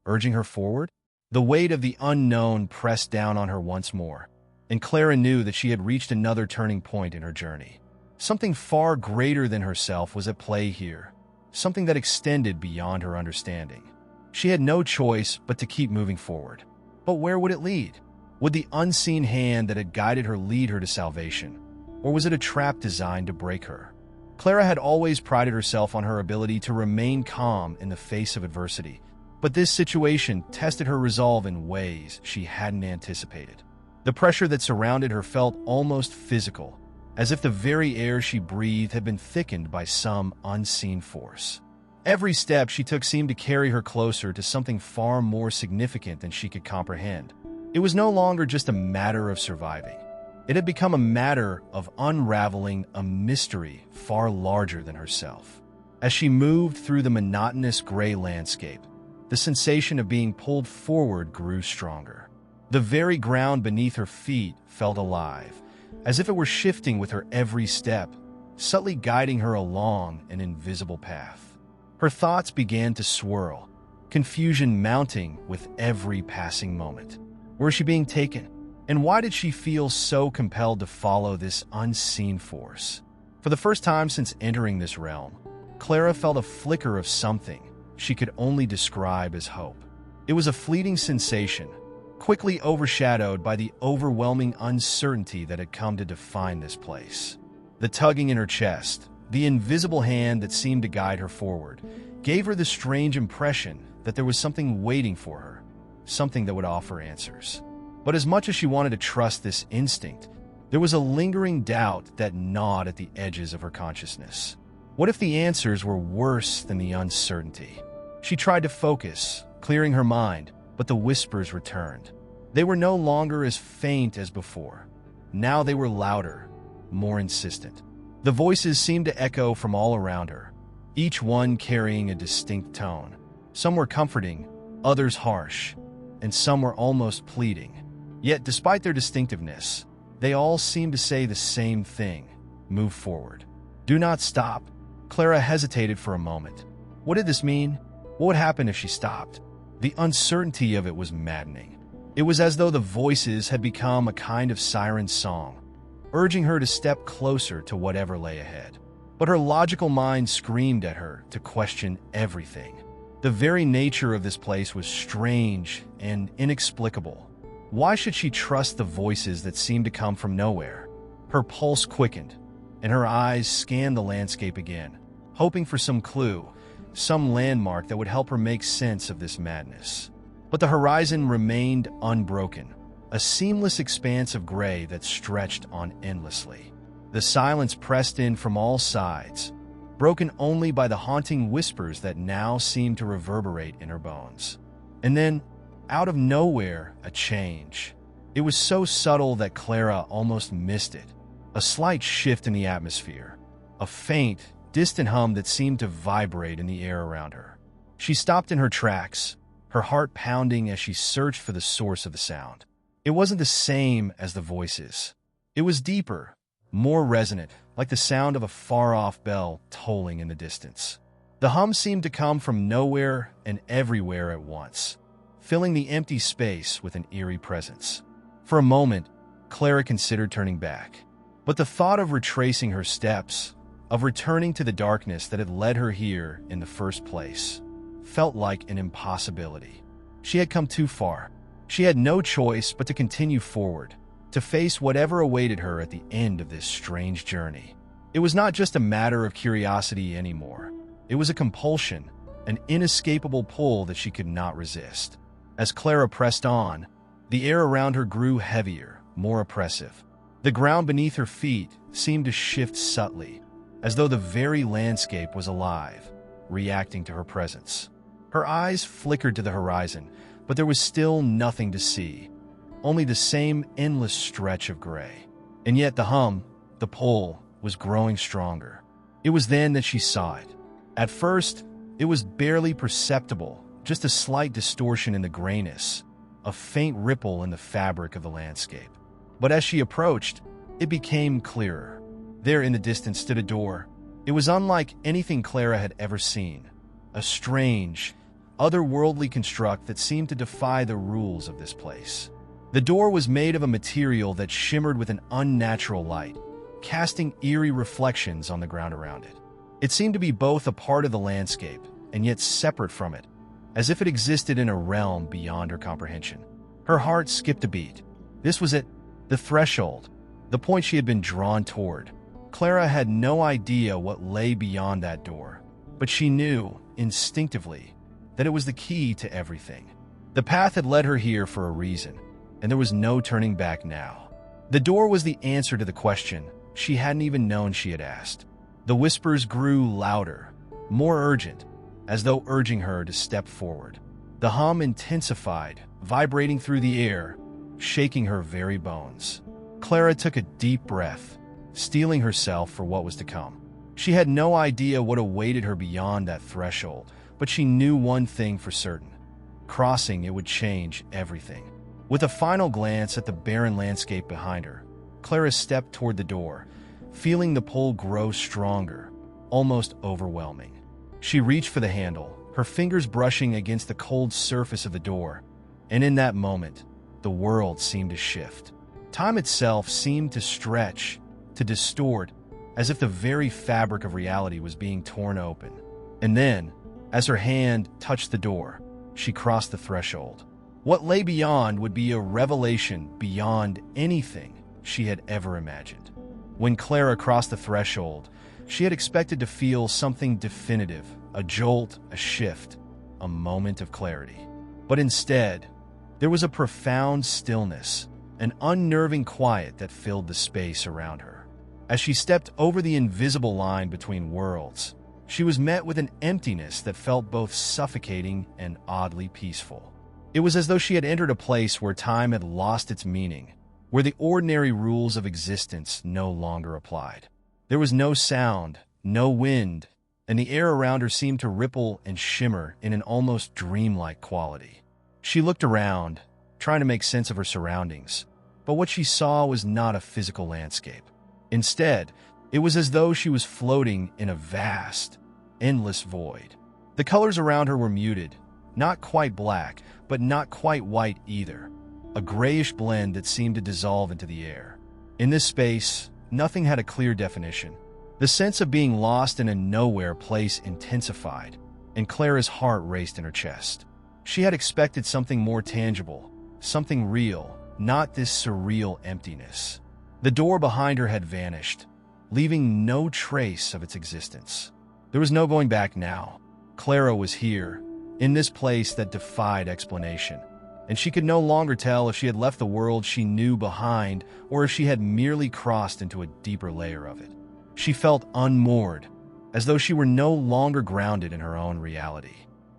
urging her forward? The weight of the unknown pressed down on her once more, and Clara knew that she had reached another turning point in her journey. Something far greater than herself was at play here, something that extended beyond her understanding. She had no choice but to keep moving forward. But where would it lead? Would the unseen hand that had guided her lead her to salvation? Or was it a trap designed to break her? Clara had always prided herself on her ability to remain calm in the face of adversity, but this situation tested her resolve in ways she hadn't anticipated. The pressure that surrounded her felt almost physical, as if the very air she breathed had been thickened by some unseen force. Every step she took seemed to carry her closer to something far more significant than she could comprehend. It was no longer just a matter of surviving. It had become a matter of unraveling a mystery far larger than herself. As she moved through the monotonous gray landscape, the sensation of being pulled forward grew stronger. The very ground beneath her feet felt alive, as if it were shifting with her every step, subtly guiding her along an invisible path. Her thoughts began to swirl, confusion mounting with every passing moment. Where was she being taken? And why did she feel so compelled to follow this unseen force? For the first time since entering this realm, Clara felt a flicker of something she could only describe as hope. It was a fleeting sensation, quickly overshadowed by the overwhelming uncertainty that had come to define this place. The tugging in her chest, the invisible hand that seemed to guide her forward, gave her the strange impression that there was something waiting for her, something that would offer answers. But as much as she wanted to trust this instinct, there was a lingering doubt that gnawed at the edges of her consciousness. What if the answers were worse than the uncertainty? She tried to focus, clearing her mind, but the whispers returned. They were no longer as faint as before. Now they were louder, more insistent. The voices seemed to echo from all around her, each one carrying a distinct tone. Some were comforting, others harsh, and some were almost pleading. Yet, despite their distinctiveness, they all seemed to say the same thing: move forward. Do not stop. Clara hesitated for a moment. What did this mean? What would happen if she stopped? The uncertainty of it was maddening. It was as though the voices had become a kind of siren song, urging her to step closer to whatever lay ahead. But her logical mind screamed at her to question everything. The very nature of this place was strange and inexplicable. Why should she trust the voices that seemed to come from nowhere? Her pulse quickened, and her eyes scanned the landscape again, hoping for some clue, some landmark that would help her make sense of this madness. But the horizon remained unbroken, a seamless expanse of gray that stretched on endlessly. The silence pressed in from all sides, broken only by the haunting whispers that now seemed to reverberate in her bones. And then, out of nowhere, a change. It was so subtle that Clara almost missed it. A slight shift in the atmosphere, a faint, distant hum that seemed to vibrate in the air around her. She stopped in her tracks, her heart pounding as she searched for the source of the sound. It wasn't the same as the voices. It was deeper, more resonant, like the sound of a far-off bell tolling in the distance. The hum seemed to come from nowhere and everywhere at once, filling the empty space with an eerie presence. For a moment, Clara considered turning back, but the thought of retracing her steps, of returning to the darkness that had led her here in the first place, felt like an impossibility. She had come too far. She had no choice but to continue forward, to face whatever awaited her at the end of this strange journey. It was not just a matter of curiosity anymore. It was a compulsion, an inescapable pull that she could not resist. As Clara pressed on, the air around her grew heavier, more oppressive. The ground beneath her feet seemed to shift subtly, as though the very landscape was alive, reacting to her presence. Her eyes flickered to the horizon, but there was still nothing to see, only the same endless stretch of gray. And yet the hum, the pull, was growing stronger. It was then that she saw it. At first, it was barely perceptible, just a slight distortion in the grayness, a faint ripple in the fabric of the landscape. But as she approached, it became clearer. There in the distance stood a door. It was unlike anything Clara had ever seen, a strange, otherworldly construct that seemed to defy the rules of this place. The door was made of a material that shimmered with an unnatural light, casting eerie reflections on the ground around it. It seemed to be both a part of the landscape and yet separate from it, as if it existed in a realm beyond her comprehension. Her heart skipped a beat. This was it, the threshold, the point she had been drawn toward. Clara had no idea what lay beyond that door, but she knew, instinctively, that it was the key to everything. The path had led her here for a reason, and there was no turning back now. The door was the answer to the question she hadn't even known she had asked. The whispers grew louder, more urgent, as though urging her to step forward. The hum intensified, vibrating through the air, shaking her very bones. Clara took a deep breath, steeling herself for what was to come. She had no idea what awaited her beyond that threshold, but she knew one thing for certain. Crossing it would change everything. With a final glance at the barren landscape behind her, Clara stepped toward the door, feeling the pull grow stronger, almost overwhelming. She reached for the handle, her fingers brushing against the cold surface of the door, and in that moment, the world seemed to shift. Time itself seemed to stretch, to distort, as if the very fabric of reality was being torn open. And then, as her hand touched the door, she crossed the threshold. What lay beyond would be a revelation beyond anything she had ever imagined. When Clara crossed the threshold, she had expected to feel something definitive, a jolt, a shift, a moment of clarity. But instead, there was a profound stillness, an unnerving quiet that filled the space around her. As she stepped over the invisible line between worlds, she was met with an emptiness that felt both suffocating and oddly peaceful. It was as though she had entered a place where time had lost its meaning, where the ordinary rules of existence no longer applied. There was no sound, no wind, and the air around her seemed to ripple and shimmer in an almost dreamlike quality. She looked around, trying to make sense of her surroundings, but what she saw was not a physical landscape. Instead, it was as though she was floating in a vast, endless void. The colors around her were muted, not quite black, but not quite white either, a grayish blend that seemed to dissolve into the air. In this space, nothing had a clear definition. The sense of being lost in a nowhere place intensified, and Clara's heart raced in her chest. She had expected something more tangible, something real, not this surreal emptiness. The door behind her had vanished, leaving no trace of its existence. There was no going back now. Clara was here, in this place that defied explanation, and she could no longer tell if she had left the world she knew behind or if she had merely crossed into a deeper layer of it. She felt unmoored, as though she were no longer grounded in her own reality.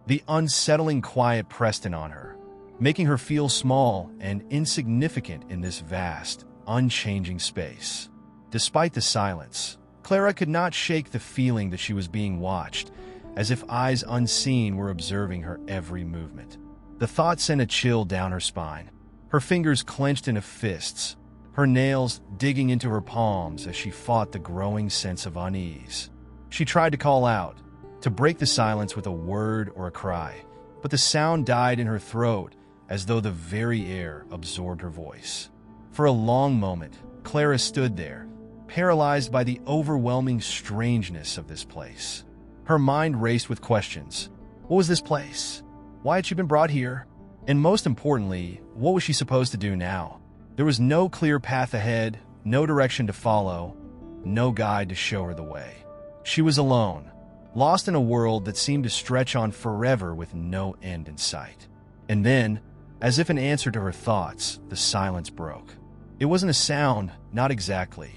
The unsettling quiet pressed in on her, making her feel small and insignificant in this vast, unchanging space. Despite the silence, Clara could not shake the feeling that she was being watched, as if eyes unseen were observing her every movement. The thought sent a chill down her spine. Her fingers clenched into fists, her nails digging into her palms as she fought the growing sense of unease. She tried to call out, to break the silence with a word or a cry, but the sound died in her throat as though the very air absorbed her voice. For a long moment, Clara stood there, paralyzed by the overwhelming strangeness of this place. Her mind raced with questions. What was this place? Why had she been brought here? And most importantly, what was she supposed to do now? There was no clear path ahead, no direction to follow, no guide to show her the way. She was alone, lost in a world that seemed to stretch on forever with no end in sight. And then, as if in answer to her thoughts, the silence broke. It wasn't a sound, not exactly.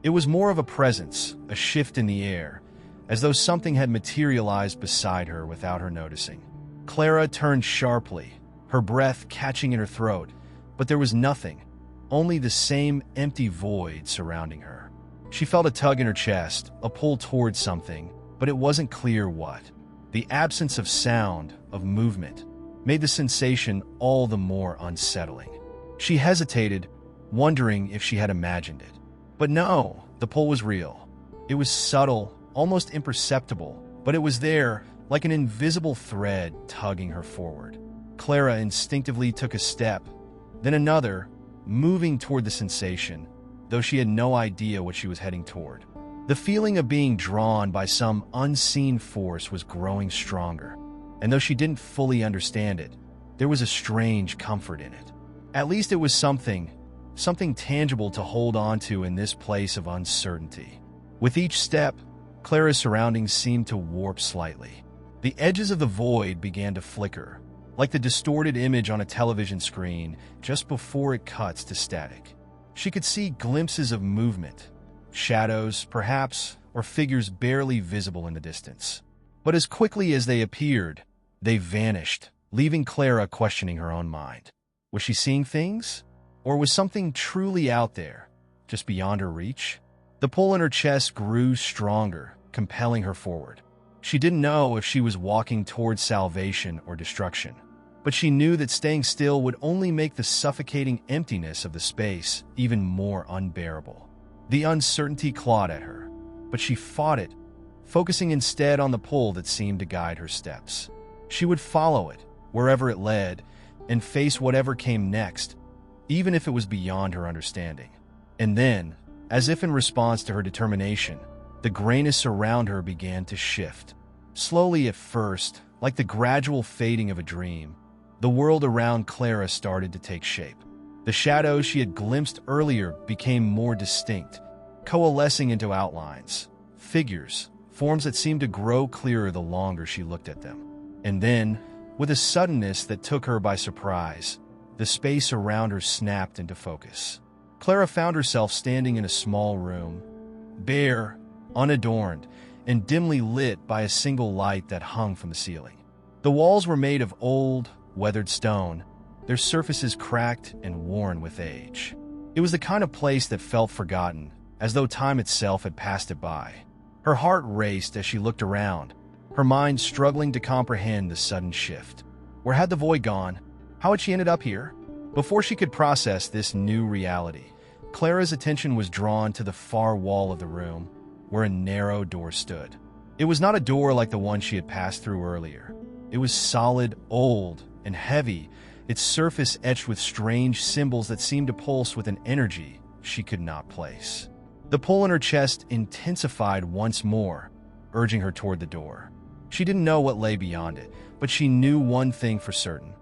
It was more of a presence, a shift in the air, as though something had materialized beside her without her noticing. Clara turned sharply, her breath catching in her throat, but there was nothing, only the same empty void surrounding her. She felt a tug in her chest, a pull towards something, but it wasn't clear what. The absence of sound, of movement, made the sensation all the more unsettling. She hesitated, wondering if she had imagined it. But no, the pull was real. It was subtle, almost imperceptible, but it was there, like an invisible thread tugging her forward. Clara instinctively took a step, then another, moving toward the sensation, though she had no idea what she was heading toward. The feeling of being drawn by some unseen force was growing stronger, and though she didn't fully understand it, there was a strange comfort in it. At least it was something tangible to hold on to in this place of uncertainty. With each step, Clara's surroundings seemed to warp slightly. The edges of the void began to flicker, like the distorted image on a television screen just before it cuts to static. She could see glimpses of movement, shadows, perhaps, or figures barely visible in the distance. But as quickly as they appeared, they vanished, leaving Clara questioning her own mind. Was she seeing things? Or was something truly out there, just beyond her reach? The pull in her chest grew stronger, compelling her forward. She didn't know if she was walking towards salvation or destruction, but she knew that staying still would only make the suffocating emptiness of the space even more unbearable. The uncertainty clawed at her, but she fought it, focusing instead on the pull that seemed to guide her steps. She would follow it, wherever it led, and face whatever came next, even if it was beyond her understanding. And then, as if in response to her determination, the grayness around her began to shift. Slowly at first, like the gradual fading of a dream, the world around Clara started to take shape. The shadows she had glimpsed earlier became more distinct, coalescing into outlines, figures, forms that seemed to grow clearer the longer she looked at them. And then, with a suddenness that took her by surprise, the space around her snapped into focus. Clara found herself standing in a small room, bare, unadorned, and dimly lit by a single light that hung from the ceiling. The walls were made of old, weathered stone, their surfaces cracked and worn with age. It was the kind of place that felt forgotten, as though time itself had passed it by. Her heart raced as she looked around, her mind struggling to comprehend the sudden shift. Where had the void gone? How had she ended up here? Before she could process this new reality, Clara's attention was drawn to the far wall of the room, where a narrow door stood. It was not a door like the one she had passed through earlier. It was solid, old, and heavy, its surface etched with strange symbols that seemed to pulse with an energy she could not place. The pull in her chest intensified once more, urging her toward the door. She didn't know what lay beyond it, but she knew one thing for certain.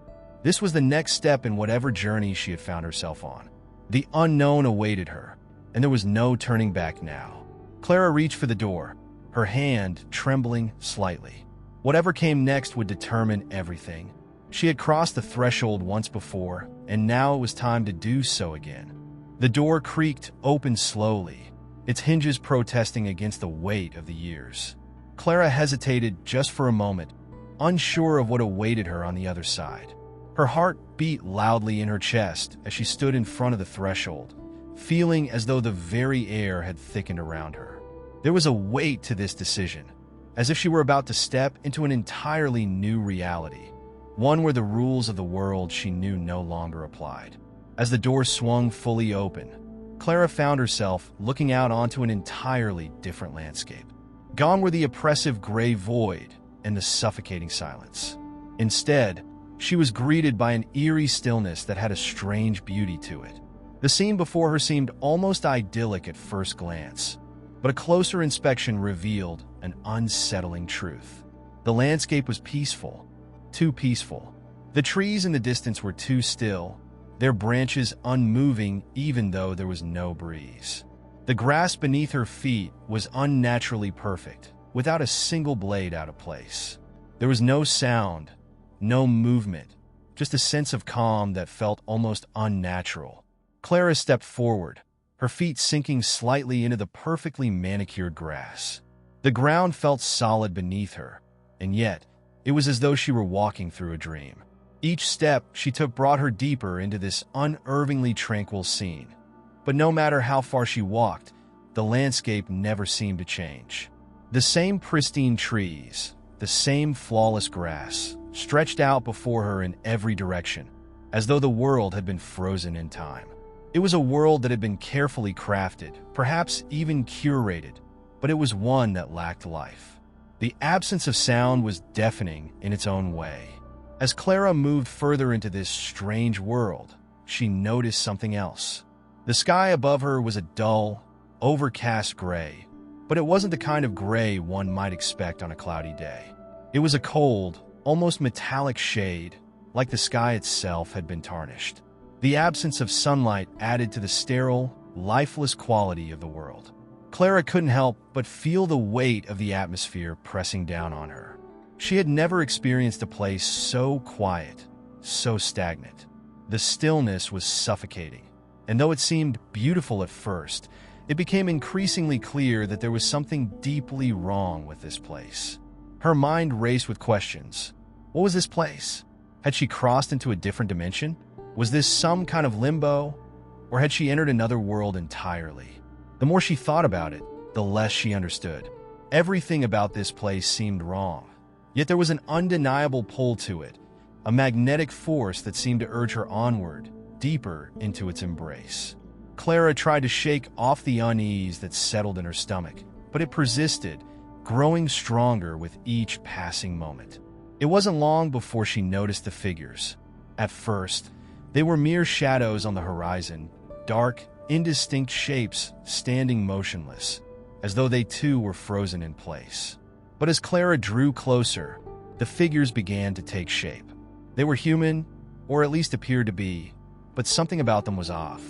This was the next step in whatever journey she had found herself on. The unknown awaited her, and there was no turning back now. Clara reached for the door, her hand trembling slightly. Whatever came next would determine everything. She had crossed the threshold once before, and now it was time to do so again. The door creaked open slowly, its hinges protesting against the weight of the years. Clara hesitated just for a moment, unsure of what awaited her on the other side. Her heart beat loudly in her chest as she stood in front of the threshold, feeling as though the very air had thickened around her. There was a weight to this decision, as if she were about to step into an entirely new reality, one where the rules of the world she knew no longer applied. As the door swung fully open, Clara found herself looking out onto an entirely different landscape. Gone were the oppressive gray void and the suffocating silence. Instead, she was greeted by an eerie stillness that had a strange beauty to it. The scene before her seemed almost idyllic at first glance, but a closer inspection revealed an unsettling truth. The landscape was peaceful, too peaceful. The trees in the distance were too still, their branches unmoving even though there was no breeze. The grass beneath her feet was unnaturally perfect, without a single blade out of place. There was no sound, no movement, just a sense of calm that felt almost unnatural. Clara stepped forward, her feet sinking slightly into the perfectly manicured grass. The ground felt solid beneath her, and yet it was as though she were walking through a dream. Each step she took brought her deeper into this unnervingly tranquil scene. But no matter how far she walked, the landscape never seemed to change. The same pristine trees, the same flawless grass, stretched out before her in every direction, as though the world had been frozen in time. It was a world that had been carefully crafted, perhaps even curated, but it was one that lacked life. The absence of sound was deafening in its own way. As Clara moved further into this strange world, she noticed something else. The sky above her was a dull, overcast gray, but it wasn't the kind of gray one might expect on a cloudy day. It was a cold, almost metallic shade, like the sky itself had been tarnished. The absence of sunlight added to the sterile, lifeless quality of the world. Clara couldn't help but feel the weight of the atmosphere pressing down on her. She had never experienced a place so quiet, so stagnant. The stillness was suffocating, and though it seemed beautiful at first, it became increasingly clear that there was something deeply wrong with this place. Her mind raced with questions. What was this place? Had she crossed into a different dimension? Was this some kind of limbo, Or had she entered another world entirely? The more she thought about it, the less she understood. Everything about this place seemed wrong. Yet there was an undeniable pull to it, a magnetic force that seemed to urge her onward, deeper into its embrace. Clara tried to shake off the unease that settled in her stomach, but it persisted, growing stronger with each passing moment. It wasn't long before she noticed the figures. At first, they were mere shadows on the horizon, dark, indistinct shapes standing motionless, as though they too were frozen in place. But as Clara drew closer, the figures began to take shape. They were human, or at least appeared to be, but something about them was off.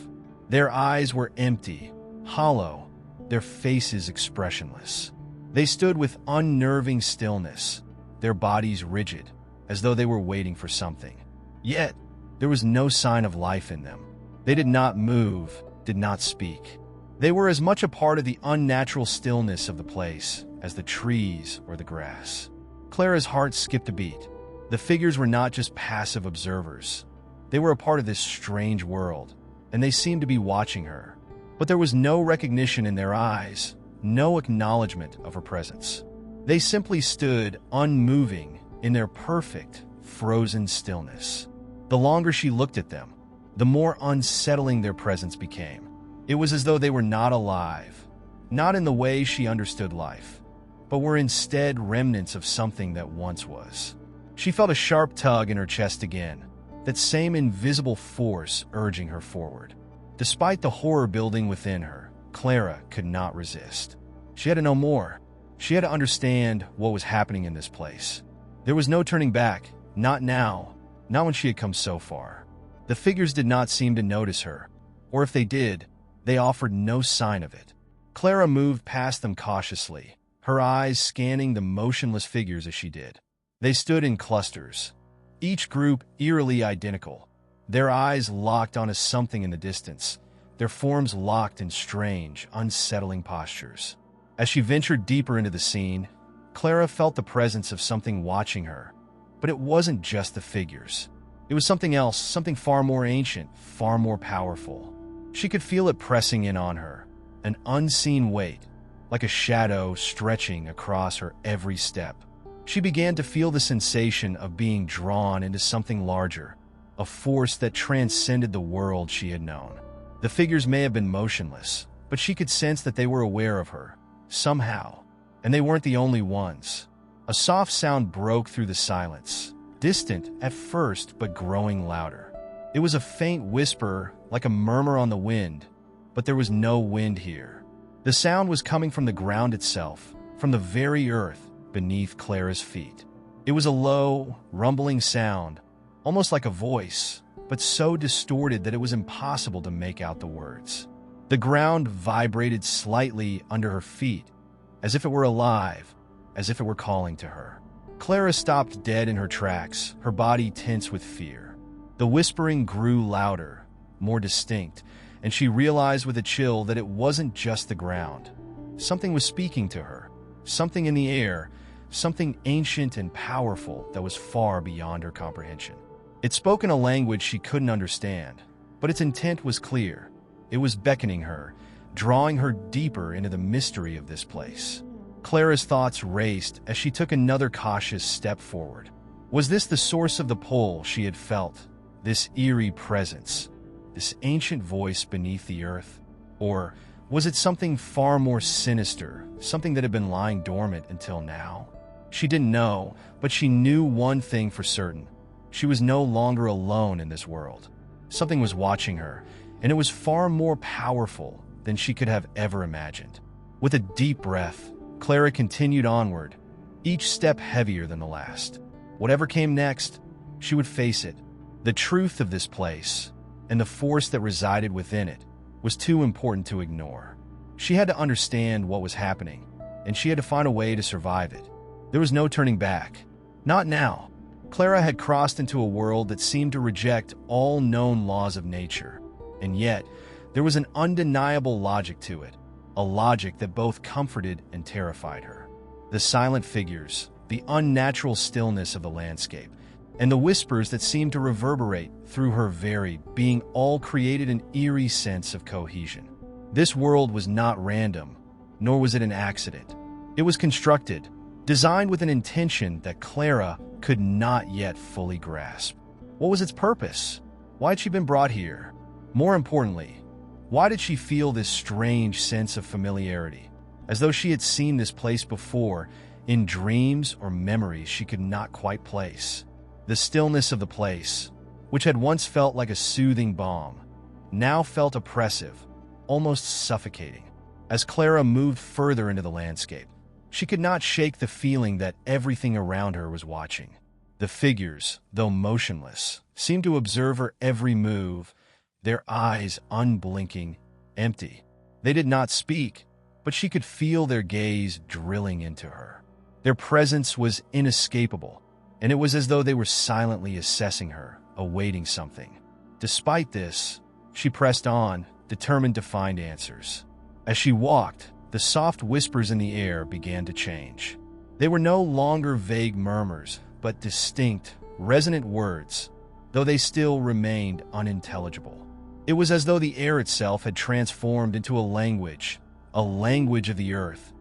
Their eyes were empty, hollow, their faces expressionless. They stood with unnerving stillness, their bodies rigid, as though they were waiting for something. Yet, there was no sign of life in them. They did not move, did not speak. They were as much a part of the unnatural stillness of the place as the trees or the grass. Clara's heart skipped a beat. The figures were not just passive observers. They were a part of this strange world, and they seemed to be watching her. But there was no recognition in their eyes, no acknowledgement of her presence. They simply stood, unmoving, in their perfect, frozen stillness. The longer she looked at them, the more unsettling their presence became. It was as though they were not alive, not in the way she understood life, but were instead remnants of something that once was. She felt a sharp tug in her chest again, that same invisible force urging her forward. Despite the horror building within her, Clara could not resist. She had to know more. She had to understand what was happening in this place. There was no turning back, not now, not when she had come so far. The figures did not seem to notice her, or if they did, they offered no sign of it. Clara moved past them cautiously, her eyes scanning the motionless figures as she did. They stood in clusters, each group eerily identical, their eyes locked onto something in the distance, their forms locked in strange, unsettling postures. As she ventured deeper into the scene, Clara felt the presence of something watching her. But it wasn't just the figures. It was something else, something far more ancient, far more powerful. She could feel it pressing in on her, an unseen weight, like a shadow stretching across her every step. She began to feel the sensation of being drawn into something larger, a force that transcended the world she had known. The figures may have been motionless, but she could sense that they were aware of her, somehow, and they weren't the only ones. A soft sound broke through the silence, distant at first but growing louder. It was a faint whisper, like a murmur on the wind, but there was no wind here. The sound was coming from the ground itself, from the very earth beneath Clara's feet. It was a low, rumbling sound, almost like a voice, but so distorted that it was impossible to make out the words. The ground vibrated slightly under her feet, as if it were alive, as if it were calling to her. Clara stopped dead in her tracks, her body tense with fear. The whispering grew louder, more distinct, and she realized with a chill that it wasn't just the ground. Something was speaking to her, something in the air, something ancient and powerful that was far beyond her comprehension. It spoke in a language she couldn't understand, but its intent was clear. It was beckoning her, drawing her deeper into the mystery of this place. Clara's thoughts raced as she took another cautious step forward. Was this the source of the pull she had felt, this eerie presence, this ancient voice beneath the earth? Or was it something far more sinister, something that had been lying dormant until now? She didn't know, but she knew one thing for certain. She was no longer alone in this world. Something was watching her, and it was far more powerful than she could have ever imagined. With a deep breath, Clara continued onward, each step heavier than the last. Whatever came next, she would face it. The truth of this place, and the force that resided within it, was too important to ignore. She had to understand what was happening, and she had to find a way to survive it. There was no turning back. Not now. Clara had crossed into a world that seemed to reject all known laws of nature, and yet there was an undeniable logic to it, a logic that both comforted and terrified her. The silent figures, the unnatural stillness of the landscape, and the whispers that seemed to reverberate through her very being all created an eerie sense of cohesion. This world was not random, nor was it an accident. It was constructed, designed with an intention that Clara could not yet fully grasp. What was its purpose? Why had she been brought here? More importantly, why did she feel this strange sense of familiarity, as though she had seen this place before, in dreams or memories she could not quite place? The stillness of the place, which had once felt like a soothing balm, now felt oppressive, almost suffocating. As Clara moved further into the landscape, she could not shake the feeling that everything around her was watching. The figures, though motionless, seemed to observe her every move, their eyes unblinking, empty. They did not speak, but she could feel their gaze drilling into her. Their presence was inescapable, and it was as though they were silently assessing her, awaiting something. Despite this, she pressed on, determined to find answers. As she walked, the soft whispers in the air began to change. They were no longer vague murmurs, but distinct, resonant words, though they still remained unintelligible. It was as though the air itself had transformed into a language of the earth,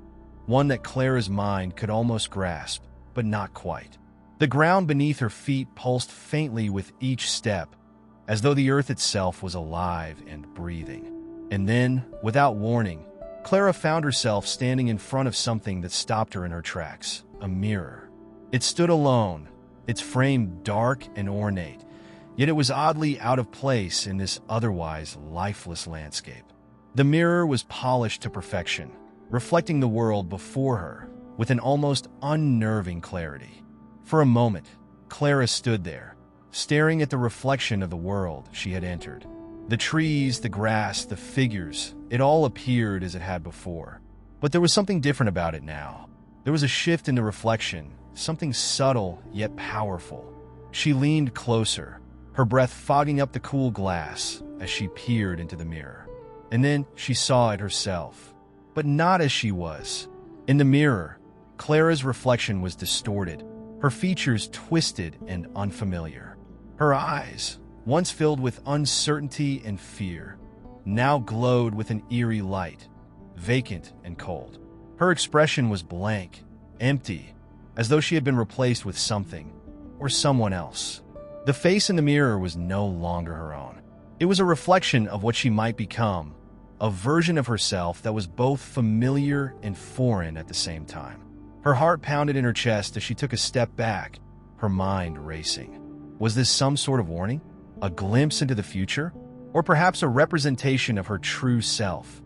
one that Clara's mind could almost grasp, but not quite. The ground beneath her feet pulsed faintly with each step, as though the earth itself was alive and breathing. And then, without warning, Clara found herself standing in front of something that stopped her in her tracks, a mirror. It stood alone, its frame dark and ornate, yet it was oddly out of place in this otherwise lifeless landscape. The mirror was polished to perfection, reflecting the world before her with an almost unnerving clarity. For a moment, Clara stood there, staring at the reflection of the world she had entered. The trees, the grass, the figures, it all appeared as it had before. But there was something different about it now. There was a shift in the reflection, something subtle yet powerful. She leaned closer, her breath fogging up the cool glass as she peered into the mirror. And then she saw it herself, but not as she was. In the mirror, Clara's reflection was distorted, her features twisted and unfamiliar. Her eyes, once filled with uncertainty and fear, now glowed with an eerie light, vacant and cold. Her expression was blank, empty, as though she had been replaced with something or someone else. The face in the mirror was no longer her own. It was a reflection of what she might become, a version of herself that was both familiar and foreign at the same time. Her heart pounded in her chest as she took a step back, her mind racing. Was this some sort of warning? A glimpse into the future? Or perhaps a representation of her true self?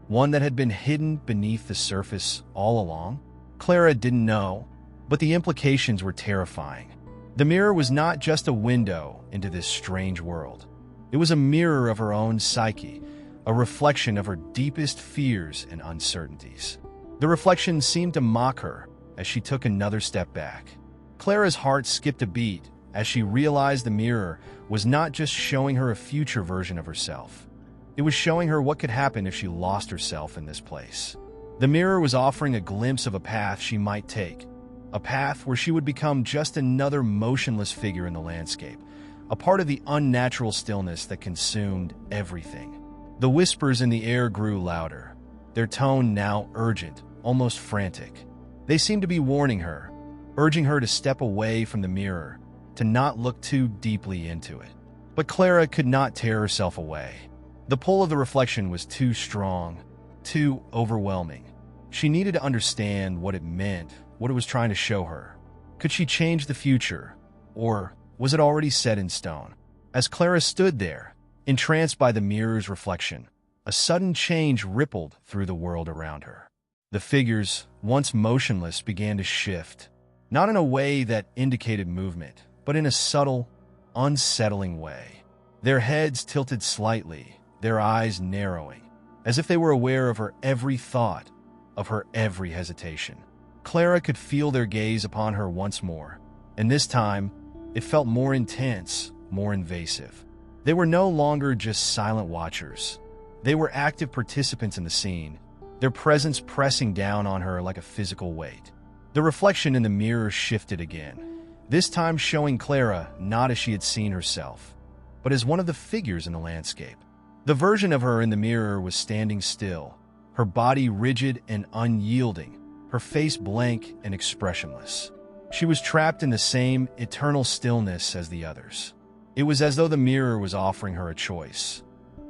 One that had been hidden beneath the surface all along? Clara didn't know, but the implications were terrifying. The mirror was not just a window into this strange world. It was a mirror of her own psyche, a reflection of her deepest fears and uncertainties. The reflection seemed to mock her as she took another step back. Clara's heart skipped a beat as she realized the mirror was not just showing her a future version of herself. It was showing her what could happen if she lost herself in this place. The mirror was offering a glimpse of a path she might take, a path where she would become just another motionless figure in the landscape, a part of the unnatural stillness that consumed everything. The whispers in the air grew louder, their tone now urgent, almost frantic. They seemed to be warning her, urging her to step away from the mirror, to not look too deeply into it. But Clara could not tear herself away. The pull of the reflection was too strong, too overwhelming. She needed to understand what it meant, what it was trying to show her. Could she change the future, or was it already set in stone? As Clara stood there, entranced by the mirror's reflection, a sudden change rippled through the world around her. The figures, once motionless, began to shift, not in a way that indicated movement, but in a subtle, unsettling way. Their heads tilted slightly, their eyes narrowing, as if they were aware of her every thought, of her every hesitation. Clara could feel their gaze upon her once more, and this time, it felt more intense, more invasive. They were no longer just silent watchers. They were active participants in the scene, their presence pressing down on her like a physical weight. The reflection in the mirror shifted again, this time showing Clara not as she had seen herself, but as one of the figures in the landscape. The version of her in the mirror was standing still, her body rigid and unyielding, her face blank and expressionless. She was trapped in the same eternal stillness as the others. It was as though the mirror was offering her a choice.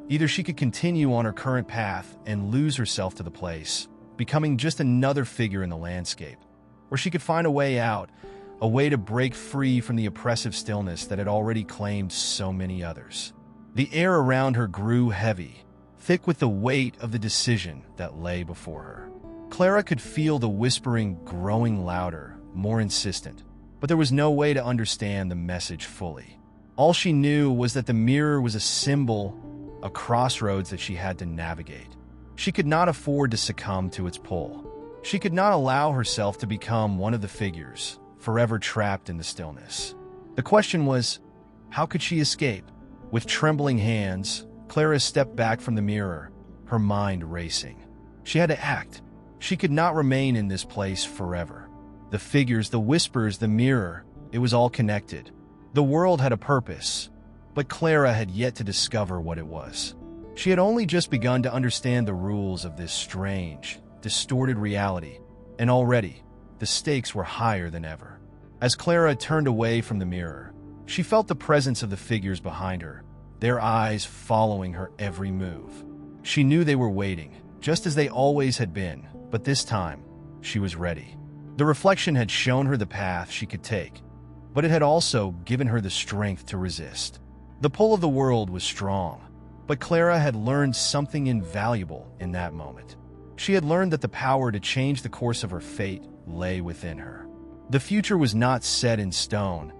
Either she could continue on her current path and lose herself to the place, becoming just another figure in the landscape, or she could find a way out, a way to break free from the oppressive stillness that had already claimed so many others. The air around her grew heavy, thick with the weight of the decision that lay before her. Clara could feel the whispering growing louder, more insistent, but there was no way to understand the message fully. All she knew was that the mirror was a symbol, a crossroads that she had to navigate. She could not afford to succumb to its pull. She could not allow herself to become one of the figures, forever trapped in the stillness. The question was, how could she escape? With trembling hands, Clara stepped back from the mirror, her mind racing. She had to act. She could not remain in this place forever. The figures, the whispers, the mirror, it was all connected. The world had a purpose, but Clara had yet to discover what it was. She had only just begun to understand the rules of this strange, distorted reality, and already, the stakes were higher than ever. As Clara turned away from the mirror, she felt the presence of the figures behind her, their eyes following her every move. She knew they were waiting, just as they always had been, but this time, she was ready. The reflection had shown her the path she could take, but it had also given her the strength to resist. The pull of the world was strong, but Clara had learned something invaluable in that moment. She had learned that the power to change the course of her fate lay within her. The future was not set in stone,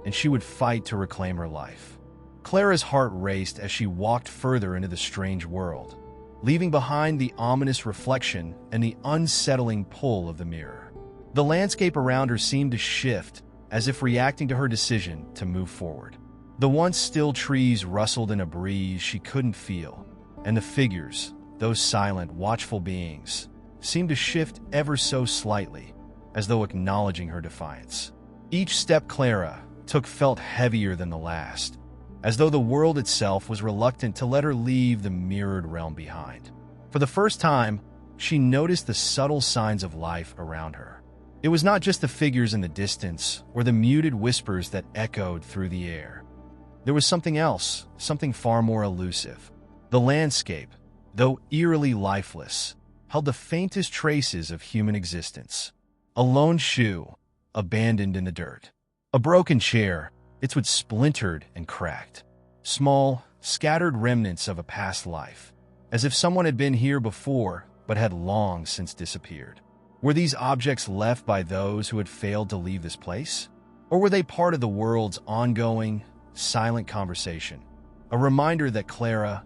and she would fight to reclaim her life. Clara's heart raced as she walked further into the strange world, leaving behind the ominous reflection and the unsettling pull of the mirror. The landscape around her seemed to shift, as if reacting to her decision to move forward. The once still trees rustled in a breeze she couldn't feel, and the figures, those silent, watchful beings, seemed to shift ever so slightly, as though acknowledging her defiance. Each step Clara took felt heavier than the last, as though the world itself was reluctant to let her leave the mirrored realm behind. For the first time, she noticed the subtle signs of life around her. It was not just the figures in the distance or the muted whispers that echoed through the air. There was something else, something far more elusive. The landscape, though eerily lifeless, held the faintest traces of human existence. A lone shoe, abandoned in the dirt. A broken chair, its wood splintered and cracked. Small, scattered remnants of a past life, as if someone had been here before but had long since disappeared. Were these objects left by those who had failed to leave this place? Or were they part of the world's ongoing, silent conversation? A reminder that Clara,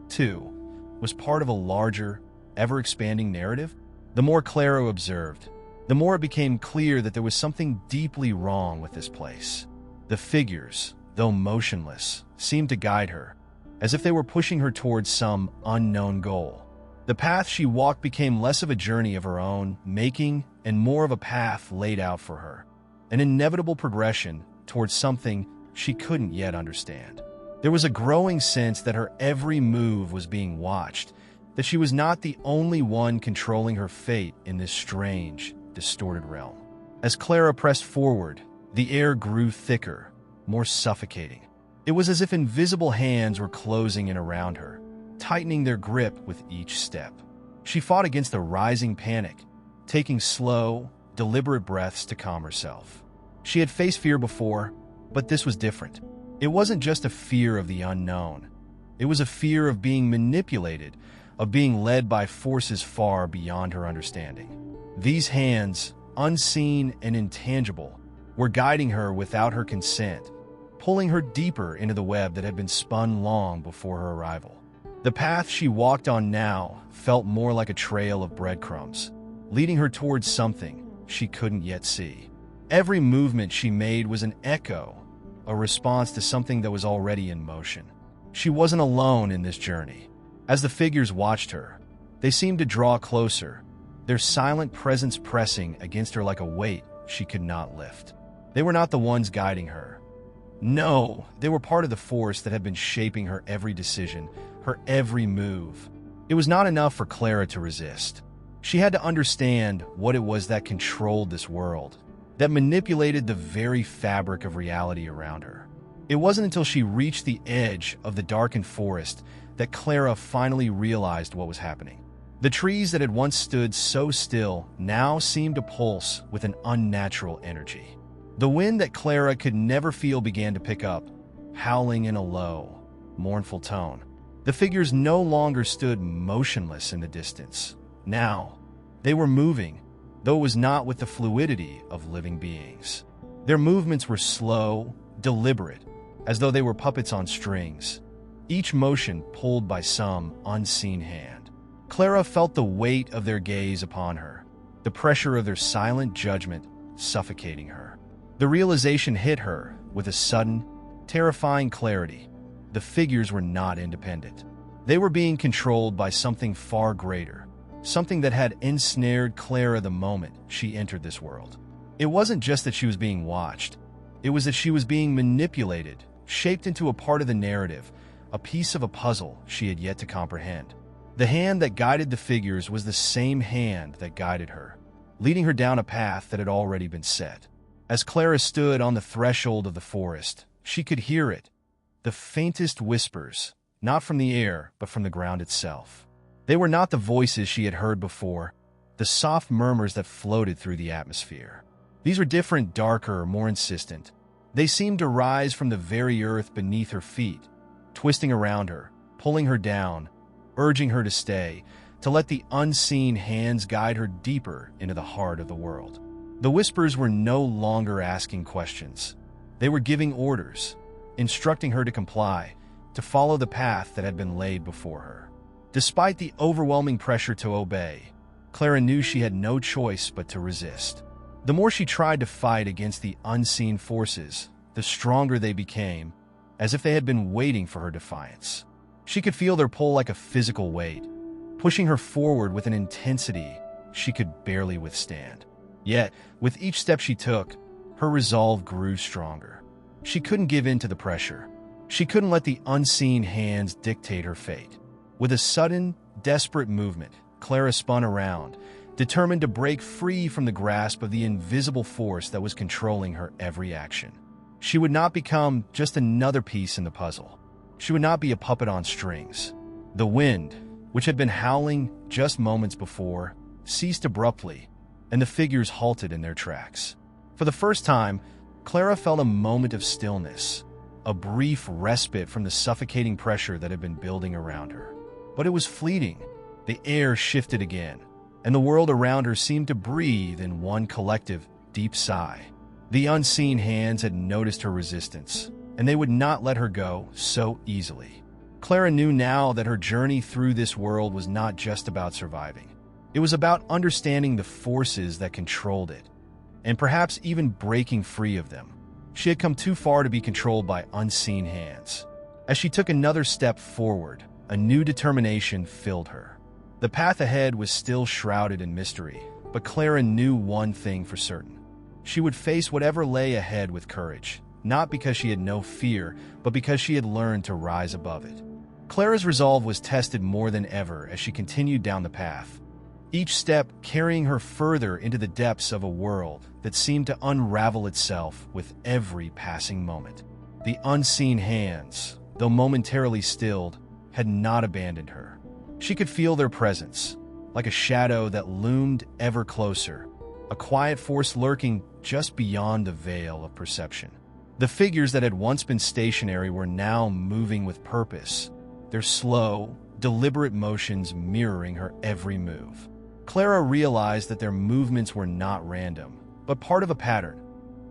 too, was part of a larger, ever-expanding narrative? The more Clara observed, the more it became clear that there was something deeply wrong with this place. The figures, though motionless, seemed to guide her, as if they were pushing her towards some unknown goal. The path she walked became less of a journey of her own making and more of a path laid out for her, an inevitable progression towards something she couldn't yet understand. There was a growing sense that her every move was being watched, that she was not the only one controlling her fate in this strange, distorted realm. As Clara pressed forward, the air grew thicker, more suffocating. It was as if invisible hands were closing in around her, tightening their grip with each step. She fought against the rising panic, taking slow, deliberate breaths to calm herself. She had faced fear before, but this was different. It wasn't just a fear of the unknown. It was a fear of being manipulated, of being led by forces far beyond her understanding. These hands, unseen and intangible, were guiding her without her consent, pulling her deeper into the web that had been spun long before her arrival. The path she walked on now felt more like a trail of breadcrumbs, leading her towards something she couldn't yet see. Every movement she made was an echo, a response to something that was already in motion. She wasn't alone in this journey. As the figures watched her, they seemed to draw closer, their silent presence pressing against her like a weight she could not lift. They were not the ones guiding her. No, they were part of the force that had been shaping her every decision, her every move. It was not enough for Clara to resist. She had to understand what it was that controlled this world, that manipulated the very fabric of reality around her. It wasn't until she reached the edge of the darkened forest that Clara finally realized what was happening. The trees that had once stood so still now seemed to pulse with an unnatural energy. The wind that Clara could never feel began to pick up, howling in a low, mournful tone. The figures no longer stood motionless in the distance. Now, they were moving, though it was not with the fluidity of living beings. Their movements were slow, deliberate, as though they were puppets on strings, each motion pulled by some unseen hand. Clara felt the weight of their gaze upon her, the pressure of their silent judgment suffocating her. The realization hit her with a sudden, terrifying clarity. The figures were not independent. They were being controlled by something far greater, something that had ensnared Clara the moment she entered this world. It wasn't just that she was being watched. It was that she was being manipulated, shaped into a part of the narrative, a piece of a puzzle she had yet to comprehend. The hand that guided the figures was the same hand that guided her, leading her down a path that had already been set. As Clara stood on the threshold of the forest, she could hear it, the faintest whispers, not from the air, but from the ground itself. They were not the voices she had heard before, the soft murmurs that floated through the atmosphere. These were different, darker, more insistent. They seemed to rise from the very earth beneath her feet, twisting around her, pulling her down, urging her to stay, to let the unseen hands guide her deeper into the heart of the world. The whispers were no longer asking questions. They were giving orders, instructing her to comply, to follow the path that had been laid before her. Despite the overwhelming pressure to obey, Clara knew she had no choice but to resist. The more she tried to fight against the unseen forces, the stronger they became, as if they had been waiting for her defiance. She could feel their pull like a physical weight, pushing her forward with an intensity she could barely withstand. Yet, with each step she took, her resolve grew stronger. She couldn't give in to the pressure. She couldn't let the unseen hands dictate her fate. With a sudden, desperate movement, Clara spun around, determined to break free from the grasp of the invisible force that was controlling her every action. She would not become just another piece in the puzzle. She would not be a puppet on strings. The wind, which had been howling just moments before, ceased abruptly, and the figures halted in their tracks. For the first time, Clara felt a moment of stillness, a brief respite from the suffocating pressure that had been building around her. But it was fleeting. The air shifted again, and the world around her seemed to breathe in one collective, deep sigh. The unseen hands had noticed her resistance, and they would not let her go so easily. Clara knew now that her journey through this world was not just about surviving. It was about understanding the forces that controlled it, and perhaps even breaking free of them. She had come too far to be controlled by unseen hands. As she took another step forward, a new determination filled her. The path ahead was still shrouded in mystery, but Clara knew one thing for certain. She would face whatever lay ahead with courage, not because she had no fear, but because she had learned to rise above it. Clara's resolve was tested more than ever as she continued down the path, each step carrying her further into the depths of a world that seemed to unravel itself with every passing moment. The unseen hands, though momentarily stilled, had not abandoned her. She could feel their presence, like a shadow that loomed ever closer, a quiet force lurking just beyond the veil of perception. The figures that had once been stationary were now moving with purpose, their slow, deliberate motions mirroring her every move. Clara realized that their movements were not random, but part of a pattern.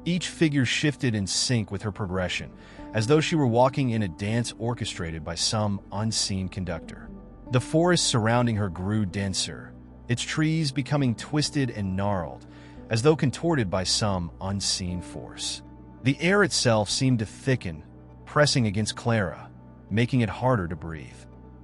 Each figure shifted in sync with her progression, as though she were walking in a dance orchestrated by some unseen conductor. The forest surrounding her grew denser, its trees becoming twisted and gnarled, as though contorted by some unseen force. The air itself seemed to thicken, pressing against Clara, making it harder to breathe.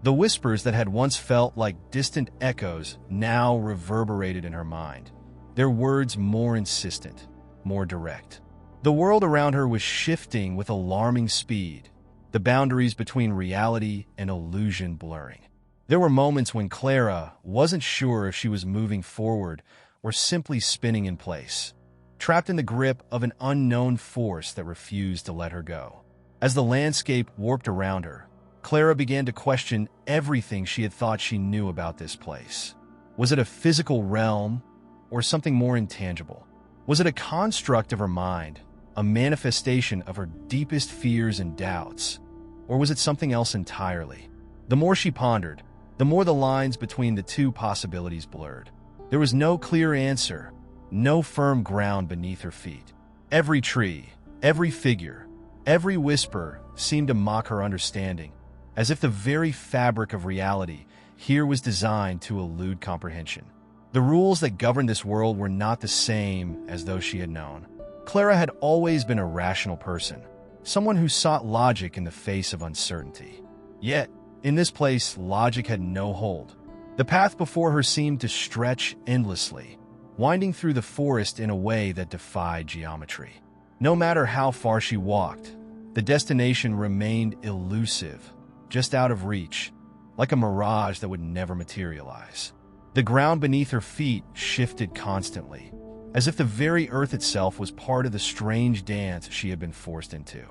The whispers that had once felt like distant echoes now reverberated in her mind, their words more insistent, more direct. The world around her was shifting with alarming speed, the boundaries between reality and illusion blurring. There were moments when Clara wasn't sure if she was moving forward or simply spinning in place, trapped in the grip of an unknown force that refused to let her go. As the landscape warped around her, Clara began to question everything she had thought she knew about this place. Was it a physical realm or something more intangible? Was it a construct of her mind, a manifestation of her deepest fears and doubts? Or was it something else entirely? The more she pondered, the more the lines between the two possibilities blurred. There was no clear answer, no firm ground beneath her feet. Every tree, every figure, every whisper seemed to mock her understanding, as if the very fabric of reality here was designed to elude comprehension. The rules that governed this world were not the same as those she had known. Clara had always been a rational person, someone who sought logic in the face of uncertainty. Yet, in this place, logic had no hold. The path before her seemed to stretch endlessly, winding through the forest in a way that defied geometry. No matter how far she walked, the destination remained elusive, just out of reach, like a mirage that would never materialize. The ground beneath her feet shifted constantly, as if the very earth itself was part of the strange dance she had been forced into.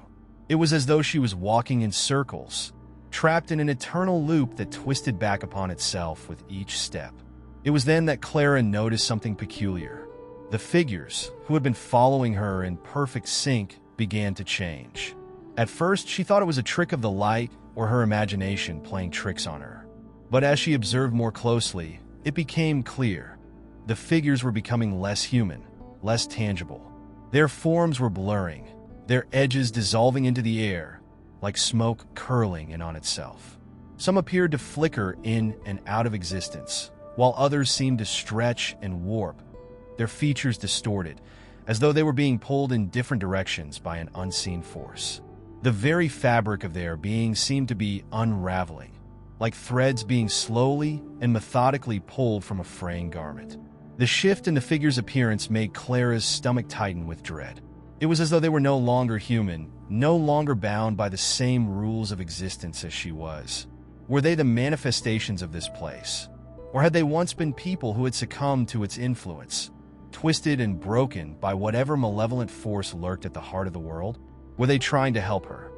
It was as though she was walking in circles, trapped in an eternal loop that twisted back upon itself with each step. It was then that Clara noticed something peculiar. The figures, who had been following her in perfect sync, began to change. At first, she thought it was a trick of the light or her imagination playing tricks on her. But as she observed more closely, it became clear. The figures were becoming less human, less tangible. Their forms were blurring, their edges dissolving into the air, like smoke curling in on itself. Some appeared to flicker in and out of existence, while others seemed to stretch and warp, their features distorted, as though they were being pulled in different directions by an unseen force. The very fabric of their being seemed to be unraveling, like threads being slowly and methodically pulled from a fraying garment. The shift in the figure's appearance made Clara's stomach tighten with dread. It was as though they were no longer human, no longer bound by the same rules of existence as she was. Were they the manifestations of this place? Or had they once been people who had succumbed to its influence, twisted and broken by whatever malevolent force lurked at the heart of the world? Were they trying to help her?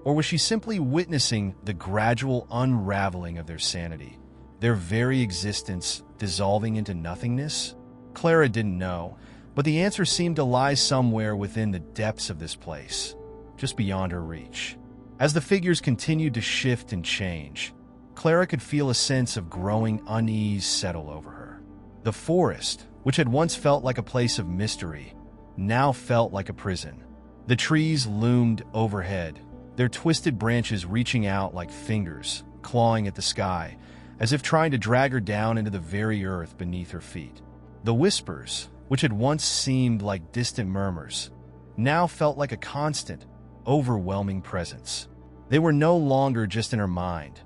Or was she simply witnessing the gradual unraveling of their sanity, their very existence dissolving into nothingness? Clara didn't know, but the answer seemed to lie somewhere within the depths of this place, just beyond her reach. As the figures continued to shift and change, Clara could feel a sense of growing unease settle over her. The forest, which had once felt like a place of mystery, now felt like a prison. The trees loomed overhead, their twisted branches reaching out like fingers, clawing at the sky, as if trying to drag her down into the very earth beneath her feet. The whispers, which had once seemed like distant murmurs, now felt like a constant, overwhelming presence. They were no longer just in her mind.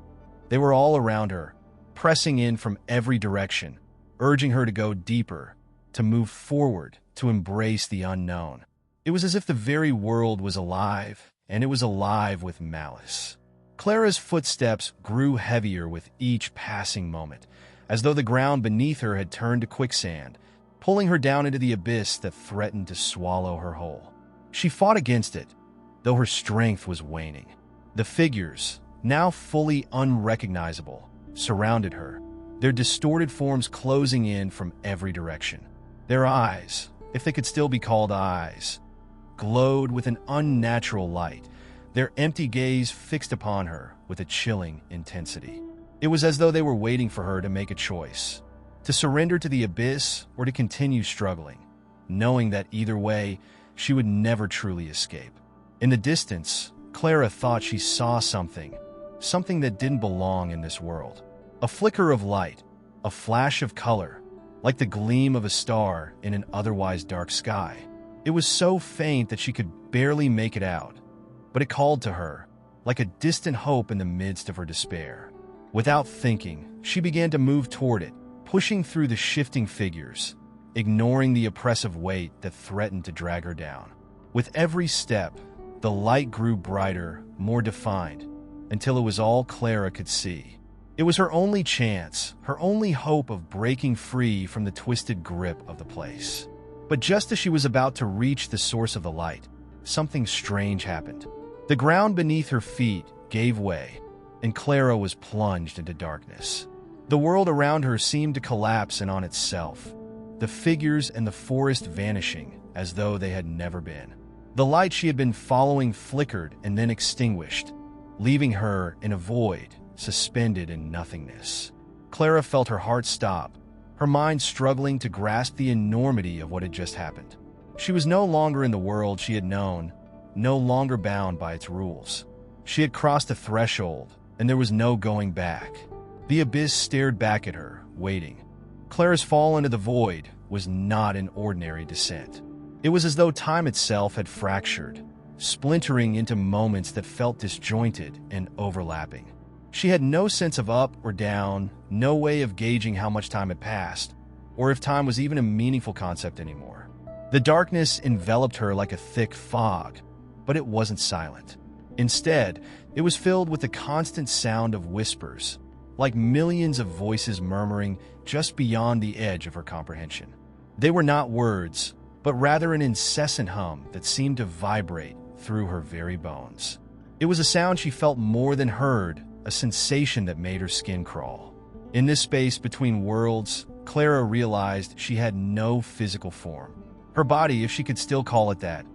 They were all around her, pressing in from every direction, urging her to go deeper, to move forward, to embrace the unknown. It was as if the very world was alive, and it was alive with malice. Clara's footsteps grew heavier with each passing moment, as though the ground beneath her had turned to quicksand, pulling her down into the abyss that threatened to swallow her whole. She fought against it, though her strength was waning. The figures, now fully unrecognizable, surrounded her, their distorted forms closing in from every direction. Their eyes, if they could still be called eyes, glowed with an unnatural light, their empty gaze fixed upon her with a chilling intensity. It was as though they were waiting for her to make a choice, to surrender to the abyss or to continue struggling, knowing that either way, she would never truly escape. In the distance, Clara thought she saw something that didn't belong in this world. A flicker of light, a flash of color, like the gleam of a star in an otherwise dark sky. It was so faint that she could barely make it out, but it called to her, like a distant hope in the midst of her despair. Without thinking, she began to move toward it, pushing through the shifting figures, ignoring the oppressive weight that threatened to drag her down. With every step, the light grew brighter, more defined, until it was all Clara could see. It was her only chance, her only hope of breaking free from the twisted grip of the place. But just as she was about to reach the source of the light, something strange happened. The ground beneath her feet gave way, and Clara was plunged into darkness. The world around her seemed to collapse in on itself, the figures and the forest vanishing as though they had never been. The light she had been following flickered and then extinguished, leaving her in a void, suspended in nothingness. Clara felt her heart stop, her mind struggling to grasp the enormity of what had just happened. She was no longer in the world she had known, no longer bound by its rules. She had crossed a threshold, and there was no going back. The abyss stared back at her, waiting. Clara's fall into the void was not an ordinary descent. It was as though time itself had fractured, splintering into moments that felt disjointed and overlapping. She had no sense of up or down, no way of gauging how much time had passed, or if time was even a meaningful concept anymore. The darkness enveloped her like a thick fog, but it wasn't silent. Instead, it was filled with the constant sound of whispers, like millions of voices murmuring just beyond the edge of her comprehension. They were not words, but rather an incessant hum that seemed to vibrate through her very bones. It was a sound she felt more than heard, a sensation that made her skin crawl. In this space between worlds, Clara realized she had no physical form. Her body, if she could still call it that,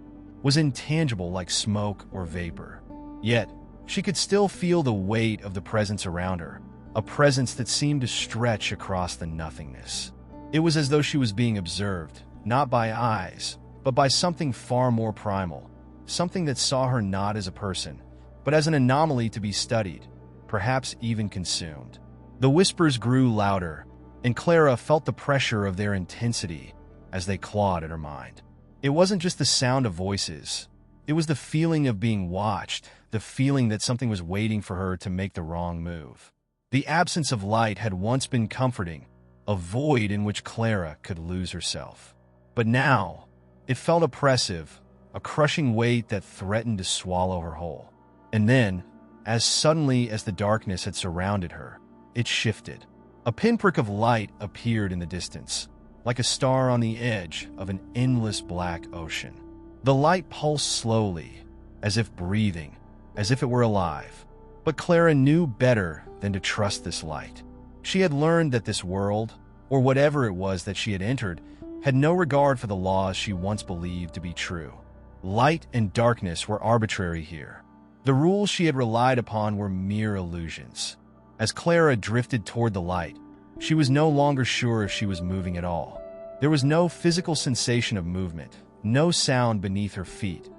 was intangible like smoke or vapor. Yet, she could still feel the weight of the presence around her, a presence that seemed to stretch across the nothingness. It was as though she was being observed, not by eyes, but by something far more primal, something that saw her not as a person, but as an anomaly to be studied, perhaps even consumed. The whispers grew louder, and Clara felt the pressure of their intensity as they clawed at her mind. It wasn't just the sound of voices. It was the feeling of being watched, the feeling that something was waiting for her to make the wrong move. The absence of light had once been comforting, a void in which Clara could lose herself. But now, it felt oppressive, a crushing weight that threatened to swallow her whole. And then, as suddenly as the darkness had surrounded her, it shifted. A pinprick of light appeared in the distance, like a star on the edge of an endless black ocean. The light pulsed slowly, as if breathing, as if it were alive. But Clara knew better than to trust this light. She had learned that this world, or whatever it was that she had entered, had no regard for the laws she once believed to be true. Light and darkness were arbitrary here. The rules she had relied upon were mere illusions. As Clara drifted toward the light, she was no longer sure if she was moving at all. There was no physical sensation of movement, no sound beneath her feet.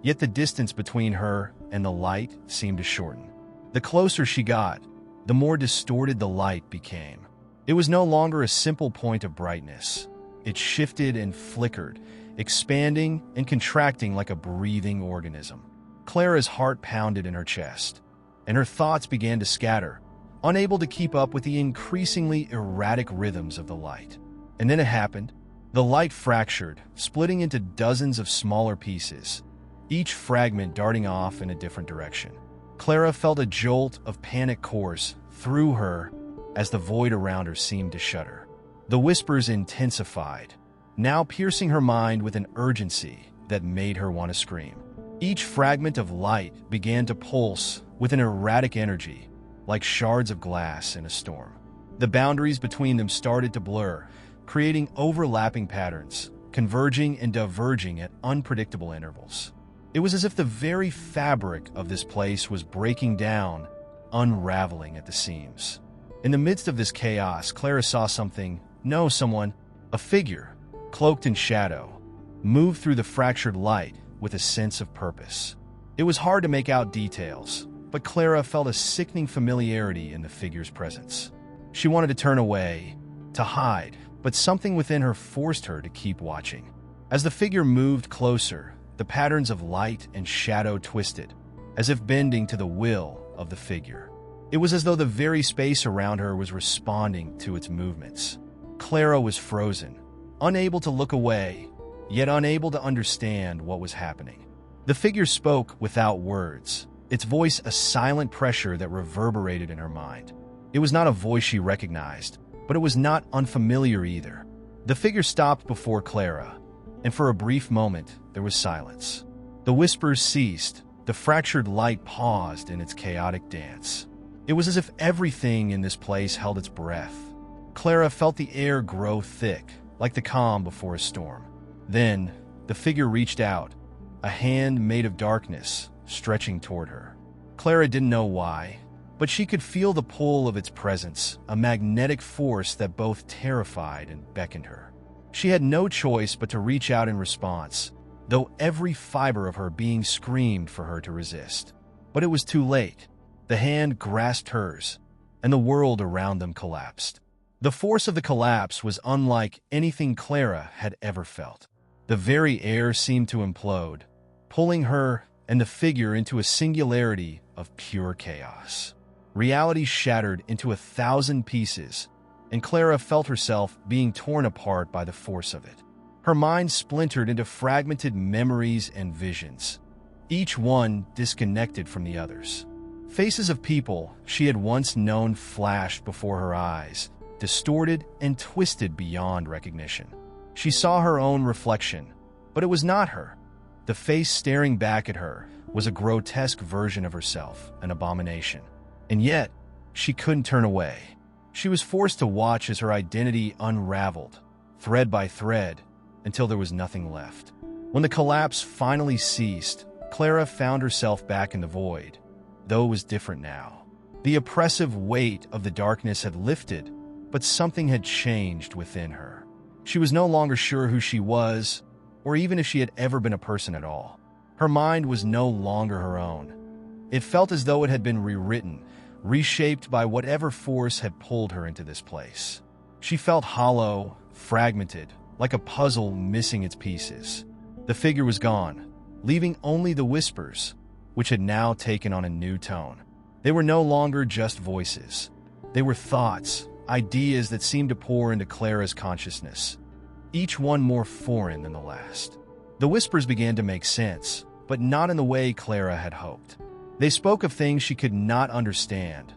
Yet the distance between her and the light seemed to shorten. The closer she got, the more distorted the light became. It was no longer a simple point of brightness. It shifted and flickered, expanding and contracting like a breathing organism. Clara's heart pounded in her chest, and her thoughts began to scatter, unable to keep up with the increasingly erratic rhythms of the light. And then it happened. The light fractured, splitting into dozens of smaller pieces, each fragment darting off in a different direction. Clara felt a jolt of panic course through her as the void around her seemed to shudder. The whispers intensified, now piercing her mind with an urgency that made her want to scream. Each fragment of light began to pulse with an erratic energy, like shards of glass in a storm. The boundaries between them started to blur, creating overlapping patterns, converging and diverging at unpredictable intervals. It was as if the very fabric of this place was breaking down, unraveling at the seams. In the midst of this chaos, Clara saw someone, a figure, cloaked in shadow, move through the fractured light with a sense of purpose. It was hard to make out details, but Clara felt a sickening familiarity in the figure's presence. She wanted to turn away, to hide, but something within her forced her to keep watching. As the figure moved closer, the patterns of light and shadow twisted, as if bending to the will of the figure. It was as though the very space around her was responding to its movements. Clara was frozen, unable to look away, yet unable to understand what was happening. The figure spoke without words, its voice a silent pressure that reverberated in her mind. It was not a voice she recognized, but it was not unfamiliar either. The figure stopped before Clara, and for a brief moment there was silence. The whispers ceased, the fractured light paused in its chaotic dance. It was as if everything in this place held its breath. Clara felt the air grow thick, like the calm before a storm. Then, the figure reached out, a hand made of darkness, stretching toward her. Clara didn't know why, but she could feel the pull of its presence, a magnetic force that both terrified and beckoned her. She had no choice but to reach out in response, though every fiber of her being screamed for her to resist. But it was too late. The hand grasped hers, and the world around them collapsed. The force of the collapse was unlike anything Clara had ever felt. The very air seemed to implode, pulling her and the figure into a singularity of pure chaos. Reality shattered into 1,000 pieces, and Clara felt herself being torn apart by the force of it. Her mind splintered into fragmented memories and visions, each one disconnected from the others. Faces of people she had once known flashed before her eyes, distorted and twisted beyond recognition. She saw her own reflection, but it was not her. The face staring back at her was a grotesque version of herself, an abomination. And yet, she couldn't turn away. She was forced to watch as her identity unraveled, thread by thread, until there was nothing left. When the collapse finally ceased, Clara found herself back in the void, though it was different now. The oppressive weight of the darkness had lifted, but something had changed within her. She was no longer sure who she was, or even if she had ever been a person at all. Her mind was no longer her own. It felt as though it had been rewritten, reshaped by whatever force had pulled her into this place. She felt hollow, fragmented, like a puzzle missing its pieces. The figure was gone, leaving only the whispers, which had now taken on a new tone. They were no longer just voices. They were thoughts, ideas that seemed to pour into Clara's consciousness, each one more foreign than the last. The whispers began to make sense, but not in the way Clara had hoped. They spoke of things she could not understand,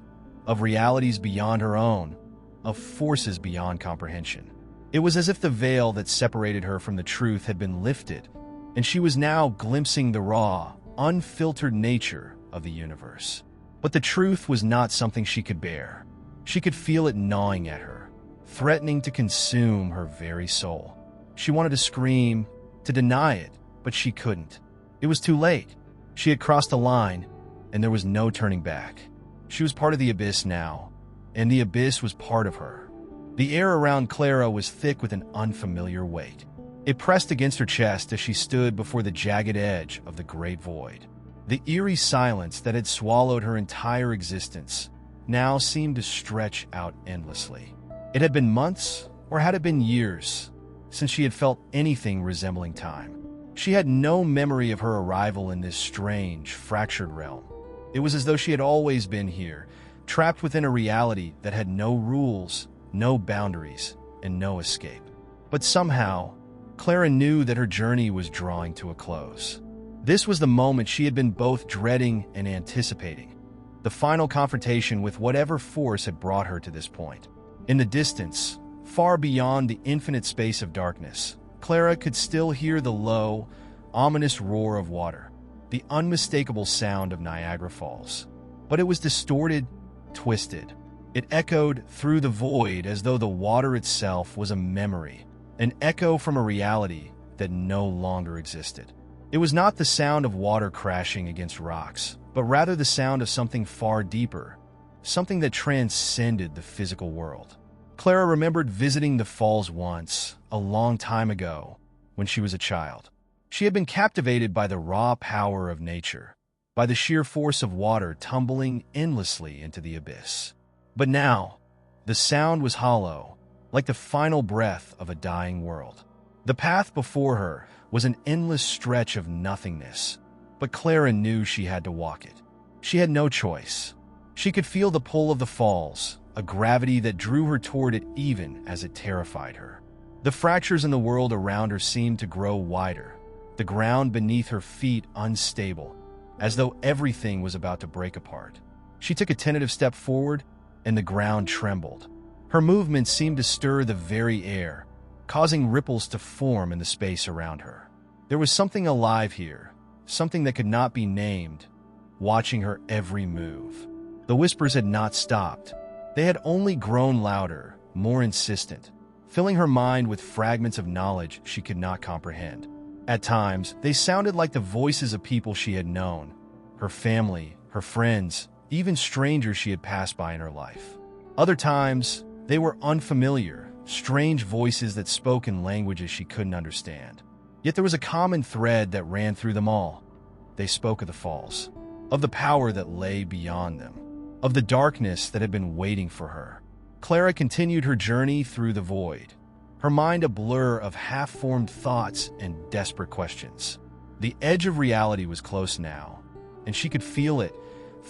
of realities beyond her own, of forces beyond comprehension. It was as if the veil that separated her from the truth had been lifted, and she was now glimpsing the raw, unfiltered nature of the universe. But the truth was not something she could bear. She could feel it gnawing at her, threatening to consume her very soul. She wanted to scream, to deny it, but she couldn't. It was too late. She had crossed a line, and there was no turning back. She was part of the abyss now, and the abyss was part of her. The air around Clara was thick with an unfamiliar weight. It pressed against her chest as she stood before the jagged edge of the great void. The eerie silence that had swallowed her entire existence now seemed to stretch out endlessly. It had been months, or had it been years, since she had felt anything resembling time. She had no memory of her arrival in this strange, fractured realm. It was as though she had always been here, trapped within a reality that had no rules, no boundaries, and no escape. But somehow, Clara knew that her journey was drawing to a close. This was the moment she had been both dreading and anticipating, the final confrontation with whatever force had brought her to this point. In the distance, far beyond the infinite space of darkness, Clara could still hear the low, ominous roar of water, the unmistakable sound of Niagara Falls. But it was distorted, twisted. It echoed through the void as though the water itself was a memory, an echo from a reality that no longer existed. It was not the sound of water crashing against rocks, but rather the sound of something far deeper, something that transcended the physical world. Clara remembered visiting the falls once, a long time ago, when she was a child. She had been captivated by the raw power of nature, by the sheer force of water tumbling endlessly into the abyss. But now, the sound was hollow, like the final breath of a dying world. The path before her was an endless stretch of nothingness, but Clara knew she had to walk it. She had no choice. She could feel the pull of the falls, a gravity that drew her toward it even as it terrified her. The fractures in the world around her seemed to grow wider, the ground beneath her feet unstable, as though everything was about to break apart. She took a tentative step forward, and the ground trembled. Her movement seemed to stir the very air, causing ripples to form in the space around her. There was something alive here, something that could not be named, watching her every move. The whispers had not stopped. They had only grown louder, more insistent, filling her mind with fragments of knowledge she could not comprehend. At times, they sounded like the voices of people she had known, her family, her friends, even strangers she had passed by in her life. Other times, they were unfamiliar, strange voices that spoke in languages she couldn't understand. Yet there was a common thread that ran through them all. They spoke of the falls, of the power that lay beyond them, of the darkness that had been waiting for her. Clara continued her journey through the void, her mind a blur of half-formed thoughts and desperate questions. The edge of reality was close now, and she could feel it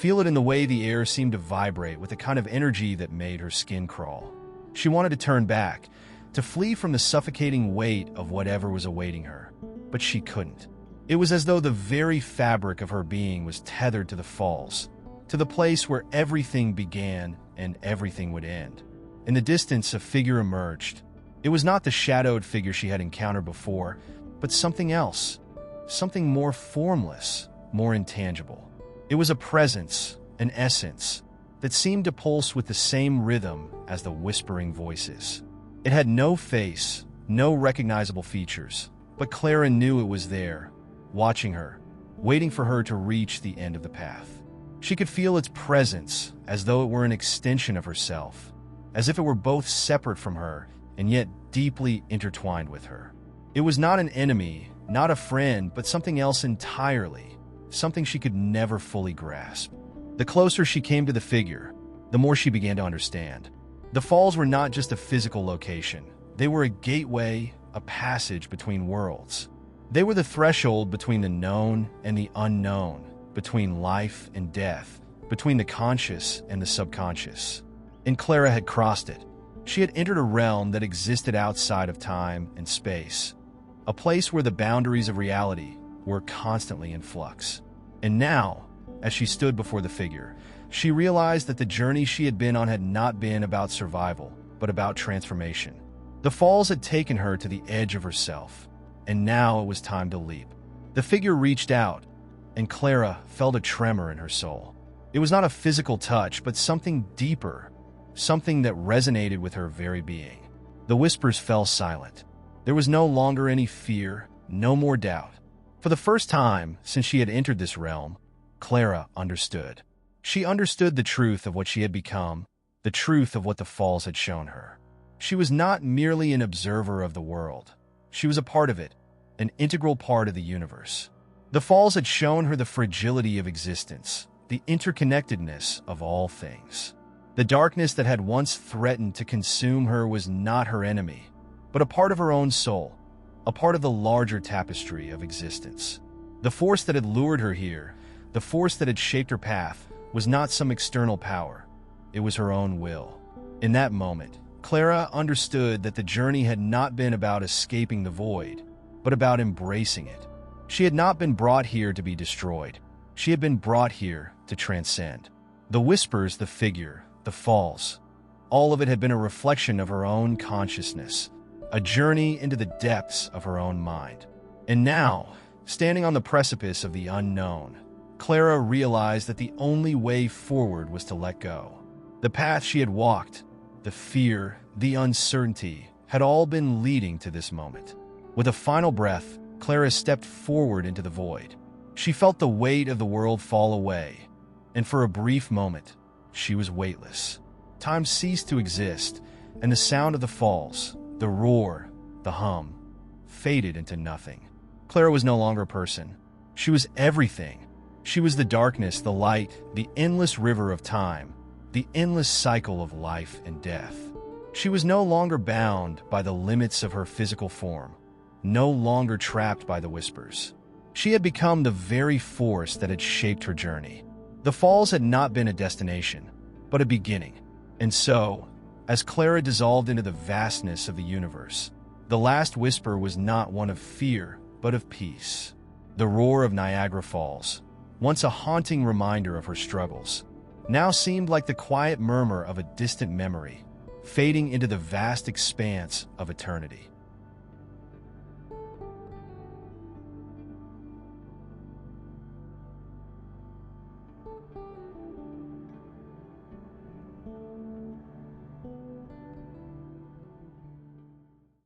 in the way the air seemed to vibrate with a kind of energy that made her skin crawl. She wanted to turn back, to flee from the suffocating weight of whatever was awaiting her, but she couldn't. It was as though the very fabric of her being was tethered to the falls, to the place where everything began and everything would end. In the distance, a figure emerged. It was not the shadowed figure she had encountered before, but something else, something more formless, more intangible. It was a presence, an essence, that seemed to pulse with the same rhythm as the whispering voices. It had no face, no recognizable features, but Clara knew it was there, watching her, waiting for her to reach the end of the path. She could feel its presence as though it were an extension of herself, as if it were both separate from her and yet deeply intertwined with her. It was not an enemy, not a friend, but something else entirely, something she could never fully grasp. The closer she came to the figure, the more she began to understand. The falls were not just a physical location. They were a gateway, a passage between worlds. They were the threshold between the known and the unknown, between life and death, between the conscious and the subconscious. And Clara had crossed it. She had entered a realm that existed outside of time and space, a place where the boundaries of reality were constantly in flux. And now, as she stood before the figure, she realized that the journey she had been on had not been about survival, but about transformation. The falls had taken her to the edge of herself, and now it was time to leap. The figure reached out, and Clara felt a tremor in her soul. It was not a physical touch, but something deeper, something that resonated with her very being. The whispers fell silent. There was no longer any fear, no more doubt. For the first time since she had entered this realm, Clara understood. She understood the truth of what she had become, the truth of what the falls had shown her. She was not merely an observer of the world. She was a part of it, an integral part of the universe. The falls had shown her the fragility of existence, the interconnectedness of all things. The darkness that had once threatened to consume her was not her enemy, but a part of her own soul, a part of the larger tapestry of existence. The force that had lured her here, the force that had shaped her path, was not some external power. It was her own will. In that moment, Clara understood that the journey had not been about escaping the void, but about embracing it. She had not been brought here to be destroyed. She had been brought here to transcend. The whispers, the figure, the falls, all of it had been a reflection of her own consciousness, a journey into the depths of her own mind. And now, standing on the precipice of the unknown, Clara realized that the only way forward was to let go. The path she had walked, the fear, the uncertainty, had all been leading to this moment. With a final breath, Clara stepped forward into the void. She felt the weight of the world fall away, and for a brief moment, she was weightless. Time ceased to exist, and the sound of the falls, the roar, the hum, faded into nothing. Clara was no longer a person. She was everything. She was the darkness, the light, the endless river of time, the endless cycle of life and death. She was no longer bound by the limits of her physical form, no longer trapped by the whispers. She had become the very force that had shaped her journey. The falls had not been a destination, but a beginning. And so, as Clara dissolved into the vastness of the universe, The last whisper was not one of fear, but of peace. The roar of Niagara Falls, once a haunting reminder of her struggles, now seemed like the quiet murmur of a distant memory, fading into the vast expanse of eternity.